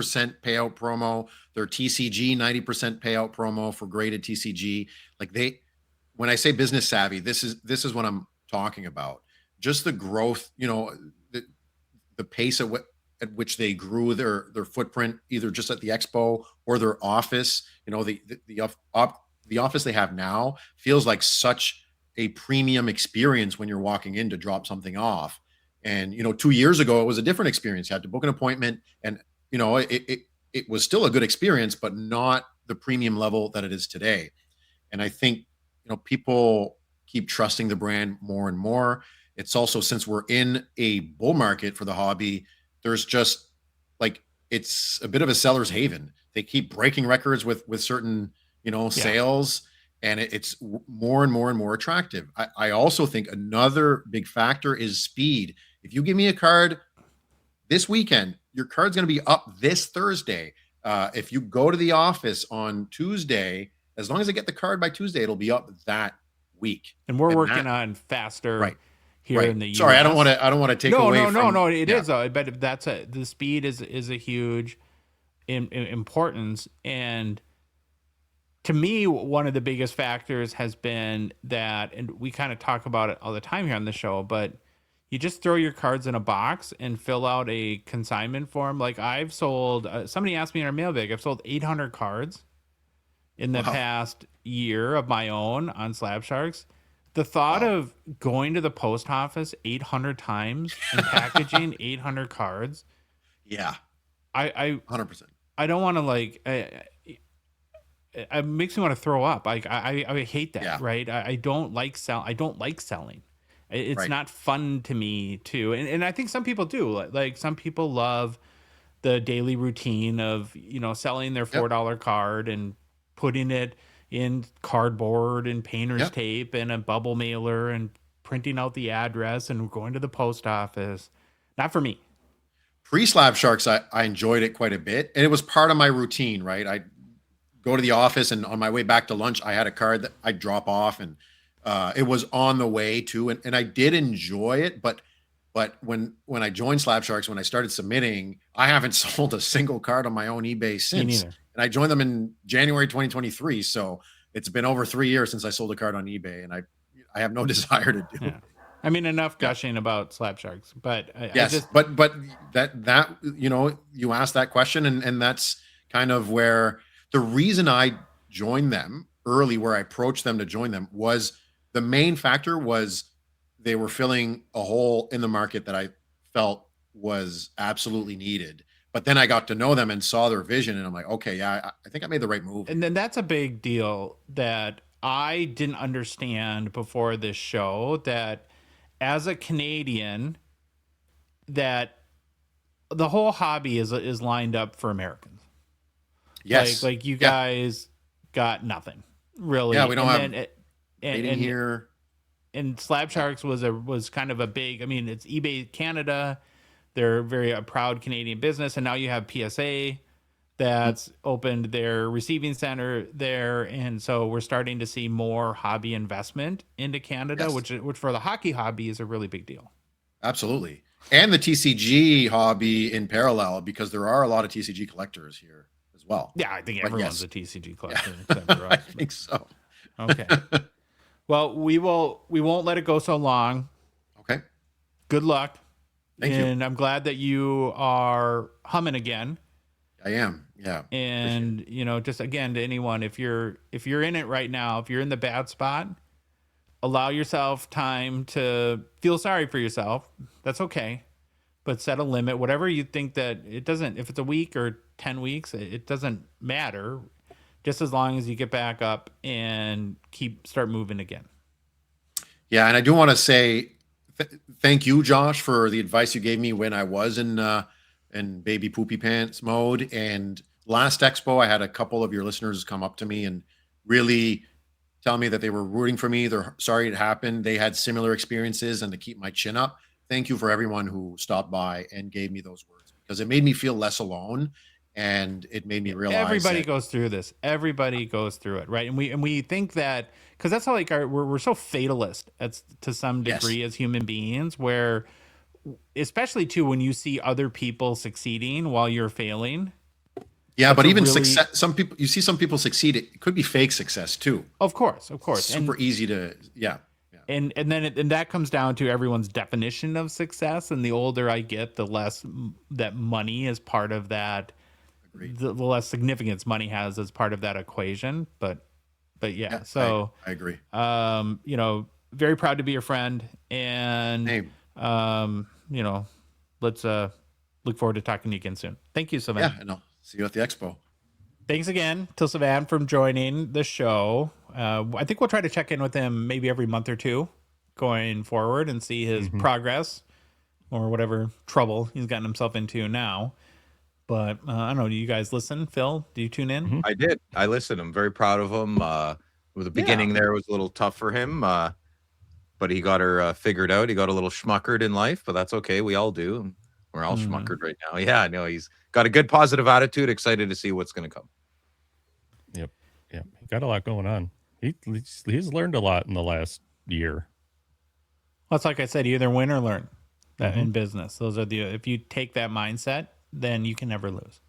payout promo, their TCG 90% payout promo for graded TCG. Like when I say business savvy, this is what I'm talking about. Just the growth, the pace at which they grew their footprint, either just at the expo or their office. The office they have now feels like such a premium experience when you're walking in to drop something off. And 2 years ago, it was a different experience. You had to book an appointment, and it was still a good experience, but not the premium level that it is today. And I think people keep trusting the brand more and more. It's also, since we're in a bull market for the hobby, there's just like, it's a bit of a seller's haven. They keep breaking records with certain sales, and it's more and more and more attractive. I also think another big factor is speed. If you give me a card this weekend, your card's going to be up this Thursday. If you go to the office on Tuesday, as long as I get the card by Tuesday, it'll be up that week. And we're working on faster here in the US. Sorry, I don't want to take away from... No, it is, but the speed is a huge importance. And to me, one of the biggest factors has been that, and we kind of talk about it all the time here on the show, but you just throw your cards in a box and fill out a consignment form. Like I've sold, somebody asked me in our mailbag, I've sold 800 cards in the past year of my own on Slab Sharks. The thought of going to the post office 800 times and packaging 800 cards. Yeah. I 100%. I don't want to it makes me want to throw up. Like I hate that. Right. I don't like selling. It's not fun to me too. And I think some people do. Like some people love the daily routine of, selling their $4 card and putting it in cardboard and painter's tape and a bubble mailer and printing out the address and going to the post office. Not for me. Pre-Slab Sharks, I enjoyed it quite a bit. And it was part of my routine, right? I'd go to the office, and on my way back to lunch, I had a card that I'd drop off, and it was on the way too. And I did enjoy it, but when I joined Slab Sharks, when I started submitting, I haven't sold a single card on my own eBay since. And I joined them in January 2023. So it's been over 3 years since I sold a card on eBay, and I have no desire to do it. I mean, enough gushing about Slab Sharks, but but that you asked that question, and that's kind of where the reason I joined them early, where I approached them to join them, was the main factor was they were filling a hole in the market that I felt was absolutely needed. But then I got to know them and saw their vision, and I'm like, okay, I think I made the right move. And then that's a big deal that I didn't understand before this show, that as a Canadian, that the whole hobby is lined up for Americans. Yes. Like you guys got nothing really. Yeah, we don't have and here. And Slab Sharks was kind of a big, I mean, it's eBay Canada. They're a proud Canadian business. And now you have PSA that's opened their receiving center there. And so we're starting to see more hobby investment into Canada, which for the hockey hobby is a really big deal. Absolutely. And the TCG hobby in parallel, because there are a lot of TCG collectors here as well. Yeah, I think everyone's a TCG collector except for us. I think so. Okay. Well, we won't let it go so long. Okay. Good luck. Thank you. And I'm glad that you are humming again. I am. Yeah. And just again, to anyone, if you're in it right now, if you're in the bad spot, allow yourself time to feel sorry for yourself. That's okay. But set a limit, whatever you think that it doesn't, if it's a week or 10 weeks, it doesn't matter. Just as long as you get back up and start moving again. Yeah. And I do want to say thank you, Josh, for the advice you gave me when I was in baby poopy pants mode. And last expo, I had a couple of your listeners come up to me and really tell me that they were rooting for me. They're sorry it happened. They had similar experiences, and to keep my chin up. Thank you for everyone who stopped by and gave me those words, because it made me feel less alone. And it made me realize everybody goes through this. Everybody goes through it, right? And we think that, because that's how we're so fatalist to some degree as human beings, where especially too when you see other people succeeding while you're failing. Yeah, but even really, success, some people succeed. It could be fake success too. Of course. Super easy to, And then that comes down to everyone's definition of success. And the older I get, the less that money is part of that. The less significance money has as part of that equation. But yeah, so I agree. You know, very proud to be your friend, and you know, let's look forward to talking to you again soon. Thank you, Sylvain. Yeah, no. See you at the expo. Thanks again to Sylvain for joining the show. I think we'll try to check in with him maybe every month or two going forward and see his progress or whatever trouble he's gotten himself into now. But I don't know. Do you guys listen? Phil, do you tune in? I did. I listened. I'm very proud of him. With the beginning there was a little tough for him, but he got her figured out. He got a little schmuckered in life, but that's okay. We all do. We're all schmuckered right now. Yeah, no, he's got a good positive attitude. Excited to see what's going to come. Yep. He got a lot going on. He's learned a lot in the last year. Well, it's like I said, you either win or learn that in business. Those are if you take that mindset, then you can never lose.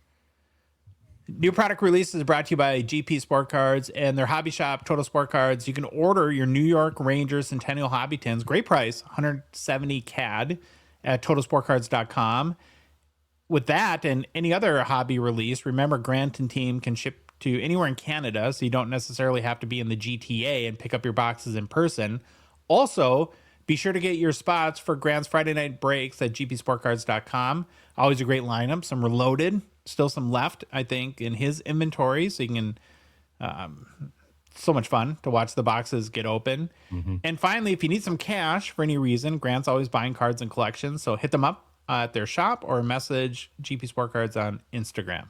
New product release is brought to you by GP Sport Cards and their hobby shop, Total Sport Cards. You can order your New York Rangers Centennial Hobby Tins. Great price, 170 CAD at totalsportcards.com. With that and any other hobby release, remember Grant and team can ship to anywhere in Canada, so you don't necessarily have to be in the GTA and pick up your boxes in person. Also, be sure to get your spots for Grant's Friday night breaks at gpsportcards.com. Always a great lineup. Some reloaded, still some left, I think, in his inventory, so you can so much fun to watch the boxes get open. And finally, if you need some cash for any reason, Grant's always buying cards and collections, so hit them up at their shop or message GP Sport Cards on Instagram.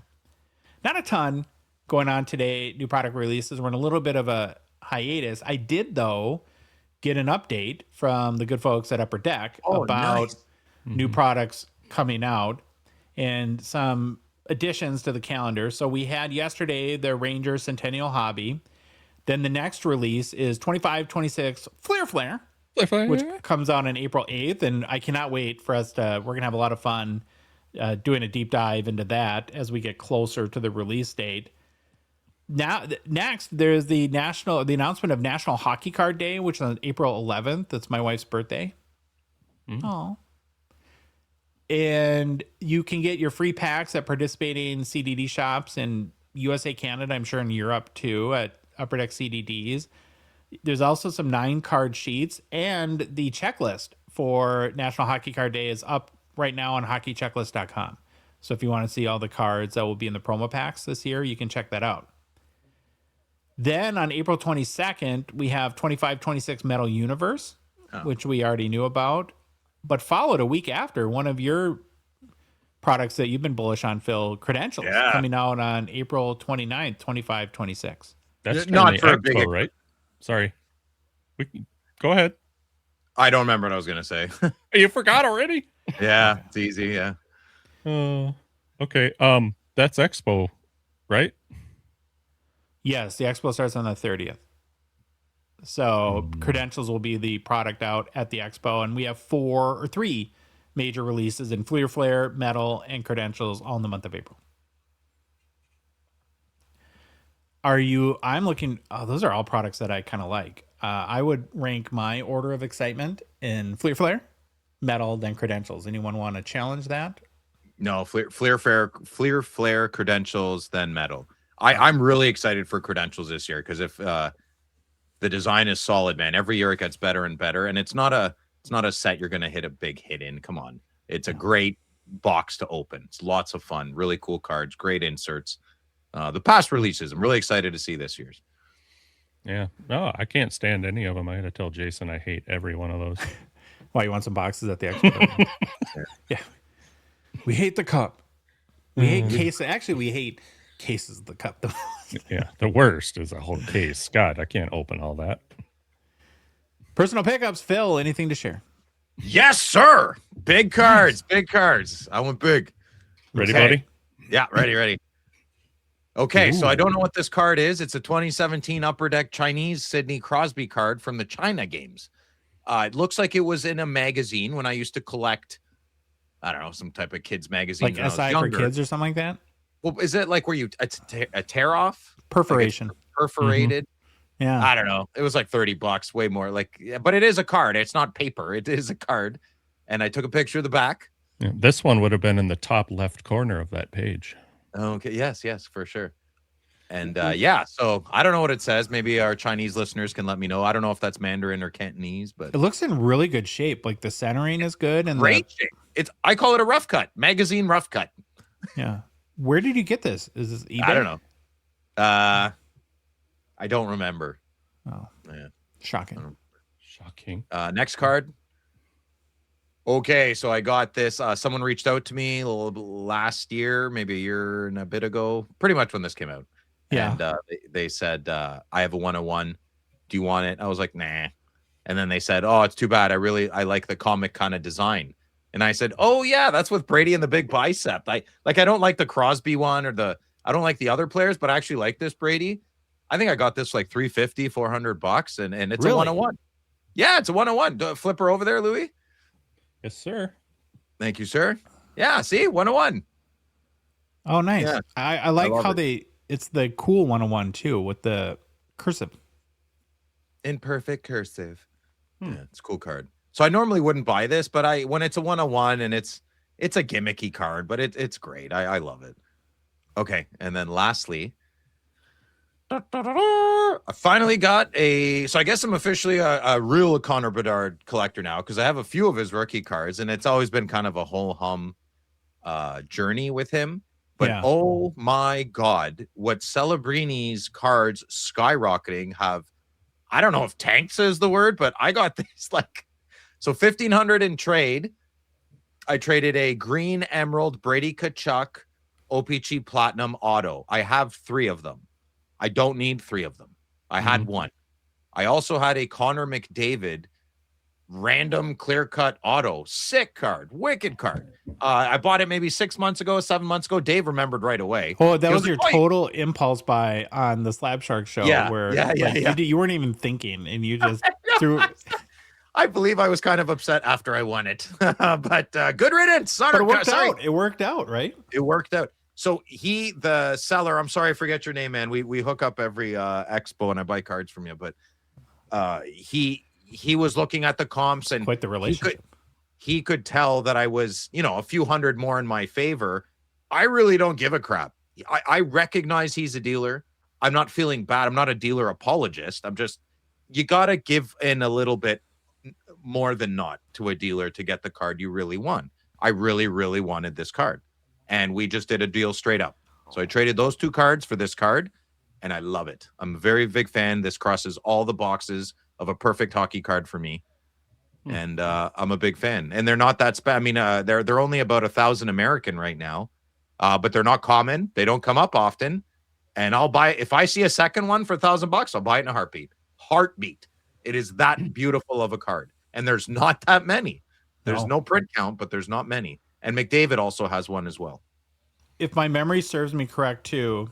Not a ton going on today, new product releases. We're in a little bit of a hiatus. I did, though, get an update from the good folks at Upper Deck about new products coming out and some additions to the calendar. So we had yesterday the Rangers Centennial Hobby. Then the next release is 25-26 Flare, which comes out on April 8th. And I cannot wait for us we're going to have a lot of fun doing a deep dive into that as we get closer to the release date. Now, next, there's the announcement of National Hockey Card Day, which is on April 11th. That's my wife's birthday. Oh. And you can get your free packs at participating CDD shops in USA, Canada, I'm sure in Europe too, at Upper Deck CDDs. There's also some 9-card sheets, and the checklist for National Hockey Card Day is up right now on hockeychecklist.com. So if you want to see all the cards that will be in the promo packs this year, you can check that out. Then on April 22nd, we have 25-26 Metal Universe, which we already knew about, but followed a week after one of your products that you've been bullish on, Phil, Credentials, coming out on April 29th, 25-26. That's not for a big, right? Sorry. Go ahead. I don't remember what I was going to say. You forgot already? Yeah, it's easy, yeah. Okay. That's Expo, right? Yes, the Expo starts on the 30th. So Credentials will be the product out at the Expo, and we have 3 major releases in Fleer Flare, Metal, and Credentials all in the month of April. I'm looking, those are all products that I kind of like. I would rank my order of excitement in Fleer Flare, Metal, then Credentials. Anyone want to challenge that? No, Fleer Flare, Credentials, then Metal. I'm really excited for Credentials this year because if the design is solid, man, every year it gets better and better, and it's not a set you're going to hit a big hit in. Come on, it's a great box to open. It's lots of fun, really cool cards, great inserts. The past releases, I'm really excited to see this year's. Yeah, no, I can't stand any of them. I had to tell Jason I hate every one of those. Why, you want some boxes at the Expo? Yeah, we hate the cup. We hate cases. Actually, we hate cases of the cup. Yeah, the worst is a whole case. God, I can't open all that. Personal pickups, Phil, anything to share? Yes, sir. Big cards, big cards. I went big. Ready, buddy? Yeah, ready. Okay, so I don't know what this card is. It's a 2017 Upper Deck Chinese Sidney Crosby card from the China games. It looks like it was in a magazine when I used to collect I don't know, some type of kids magazine. Like when I was SI for younger. kids or something like that? Well, is it like where you a tear off? Perforation. Like perforated? Yeah. I don't know. It was like $30, way more. Like, yeah, but it is a card. It's not paper. It is a card. And I took a picture of the back. Yeah, this one would have been in the top left corner of that page. Okay. Yes, for sure. And yeah, so I don't know what it says. Maybe our Chinese listeners can let me know. I don't know if that's Mandarin or Cantonese, but It looks in really good shape. Like the centering is good. And great shape. I call it a rough cut, magazine rough cut. Yeah. Where did you get this? Is this eBay? I don't know. I don't remember. Oh, yeah. Shocking. Shocking. Next card. Okay, so I got this. Someone reached out to me last year, maybe a year and a bit ago, pretty much when this came out. Yeah. And they said, I have a 101. Do you want it? I was like, nah. And then they said, oh, it's too bad. I like the comic kind of design. And I said, oh yeah, that's with Brady and the big bicep. I don't like the Crosby one I don't like the other players, but I actually like this Brady. I think I got this like $350, $400, and it's Really? a 101. Yeah, it's a 101. Flip her over there, Louis. Yes, sir. Thank you, sir. Yeah, see, 101. Oh, nice. Yeah. I like love how it. it's the cool 101 too with the cursive. In perfect cursive. Yeah, it's a cool card. So I normally wouldn't buy this, but when it's a 101 and it's a gimmicky card, but it's great. I love it. Okay, and then lastly, I finally got so I guess I'm officially a real Connor Bedard collector now because I have a few of his rookie cards, and it's always been kind of a whole hum journey with him. But Yeah. oh my God, what Celebrini's cards skyrocketing have, I don't know if tanks is the word, but I got this so 1,500 in trade. I traded a green emerald Brady Tkachuk O-Pee-Chee Platinum Auto. I have 3 of them. I don't need 3 of them. I had 1. I also had a Connor McDavid random clear cut auto. Sick card. Wicked card. I bought it maybe 6 months ago, 7 months ago. Dave remembered right away. Oh, that He was your like, total impulse buy on the Slab Shark show. Yeah, Where yeah. You weren't even thinking and you just threw. I believe I was kind of upset after I won it. But good riddance. Sorry, But it worked sorry. out. It worked out, right? It worked out. So the seller, I'm sorry, I forget your name, man. We hook up every expo and I buy cards from you, but he was looking at the comps and Quite the relationship. He could tell that I was, a few hundred more in my favor. I really don't give a crap. I recognize he's a dealer. I'm not feeling bad. I'm not a dealer apologist. You got to give in a little bit more than not to a dealer to get the card you really want. I really, really wanted this card. And we just did a deal straight up. So I traded those 2 cards for this card, and I love it. I'm a very big fan. This crosses all the boxes of a perfect hockey card for me. And I'm a big fan. And they're not that I mean, they're only about 1,000 American right now, but they're not common. They don't come up often. And I'll buy it. If I see a second one for $1,000, I'll buy it in a heartbeat. Heartbeat. It is that beautiful of a card. And there's not that many. There's no print count, but there's not many. And McDavid also has one as well. If my memory serves me correct too,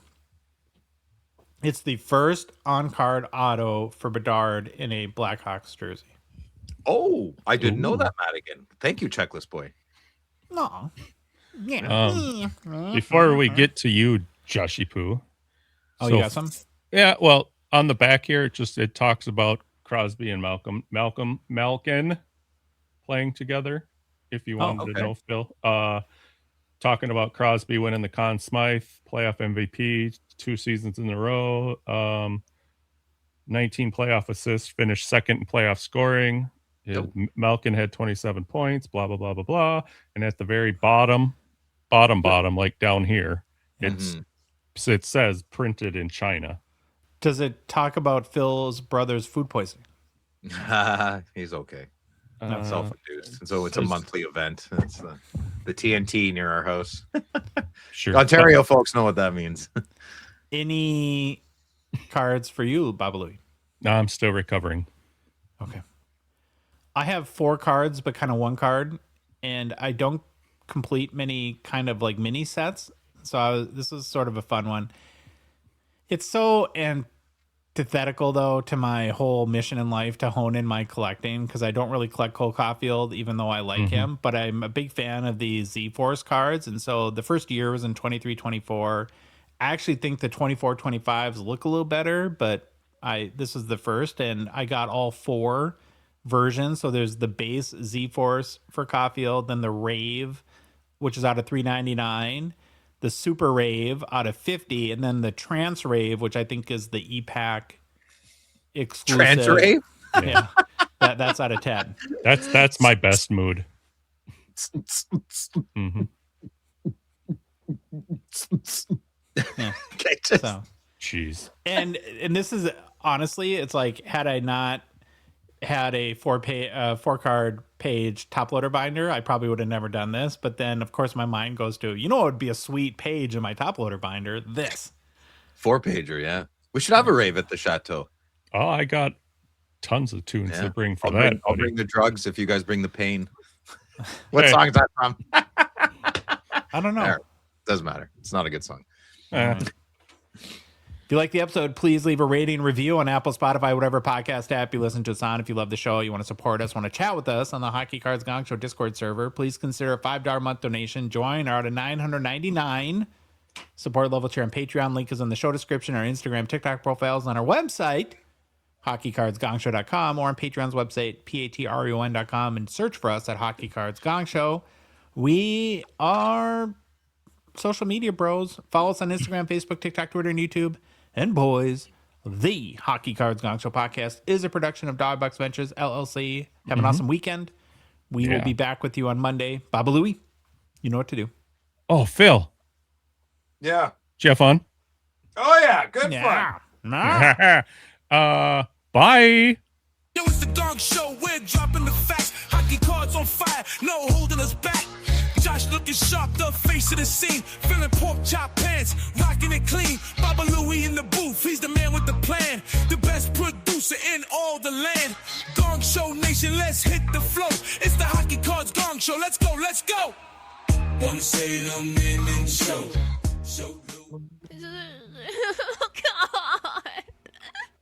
it's the first on-card auto for Bedard in a Blackhawks jersey. Oh, I didn't know that, Madigan. Thank you, Checklist Boy. No. Yeah. Before we get to you, Joshy Poo. Oh, you got some? Yeah, well, on the back here, it talks about Crosby and Malkin playing together. If you wanted to know, Phil. Talking about Crosby winning the Conn Smythe playoff MVP 2 seasons in a row. 19 playoff assists, finished second in playoff scoring. Malkin had 27 points, blah, blah, blah, blah, blah. And at the very bottom, like down here, it says printed in China. Does it talk about Phil's brother's food poisoning? He's okay. Self-induced. So it's a monthly event. It's the TNT near our house. Sure. Ontario folks know what that means. Any cards for you, Babalouie? No, I'm still recovering. Okay. I have 4 cards, but kind of 1 card, and I don't complete many kind of like mini sets. So this was sort of a fun one. It's so antithetical, though, to my whole mission in life to hone in my collecting, because I don't really collect Cole Caulfield, even though I like him. But I'm a big fan of the Z-Force cards. And so the first year was in 23-24. I actually think the 24-25s look a little better, but this is the first, and I got all 4 versions. So there's the base Z-Force for Caulfield, then the Rave, which is out of $3.99, the Super Rave out of $50, and then the Trans Rave, which I think is the E-Pack exclusive. Trans Rave? Yeah. That's out of 10. That's my best mood. Yeah. Okay, So, jeez. and this is honestly, it's like, had I not had a 4-card page top loader binder, I probably would have never done this. But then, of course, my mind goes to, it would be a sweet page in my top loader binder. This 4-pager, yeah. We should have a rave at the chateau. Oh, I got tons of tunes to bring for I'll bring the drugs if you guys bring the pain. What Hey. song is that from? I don't know. There. Doesn't matter. It's not a good song. If you like the episode, please leave a rating and review on Apple, Spotify, whatever podcast app you listen to us on. If you love the show, you want to support us, want to chat with us on the Hockey Cards Gongshow Discord server, please consider a $5 a month donation. Join our out of $999 support level tier on Patreon. Link is in the show description, our Instagram, TikTok profiles, on our website, hockeycardsgongshow.com, or on Patreon's website, patreon.com, and search for us at Hockey Cards Gongshow. We are social media bros. Follow us on Instagram, Facebook, TikTok, Twitter, and YouTube. And boys, the Hockey Cards Gongshow podcast is a production of Dogbox Ventures, LLC. Have an awesome weekend. We will be back with you on Monday. Baba Louie, you know what to do. Oh, Phil. Yeah. Jeff on. Oh, yeah. Good Yeah. Bye. Yo, it's the Gong Show. We're dropping the facts. Hockey cards on fire. No holding us back. Josh looking sharp, the face of the scene. Feeling pork chop pants, rocking it clean. Baba Louie in the booth, he's the man with the plan. The best producer in all the land. Gong Show Nation, let's hit the flow. It's the Hockey Cards Gong Show. Let's go, let's go. Wanna say the minute show. God.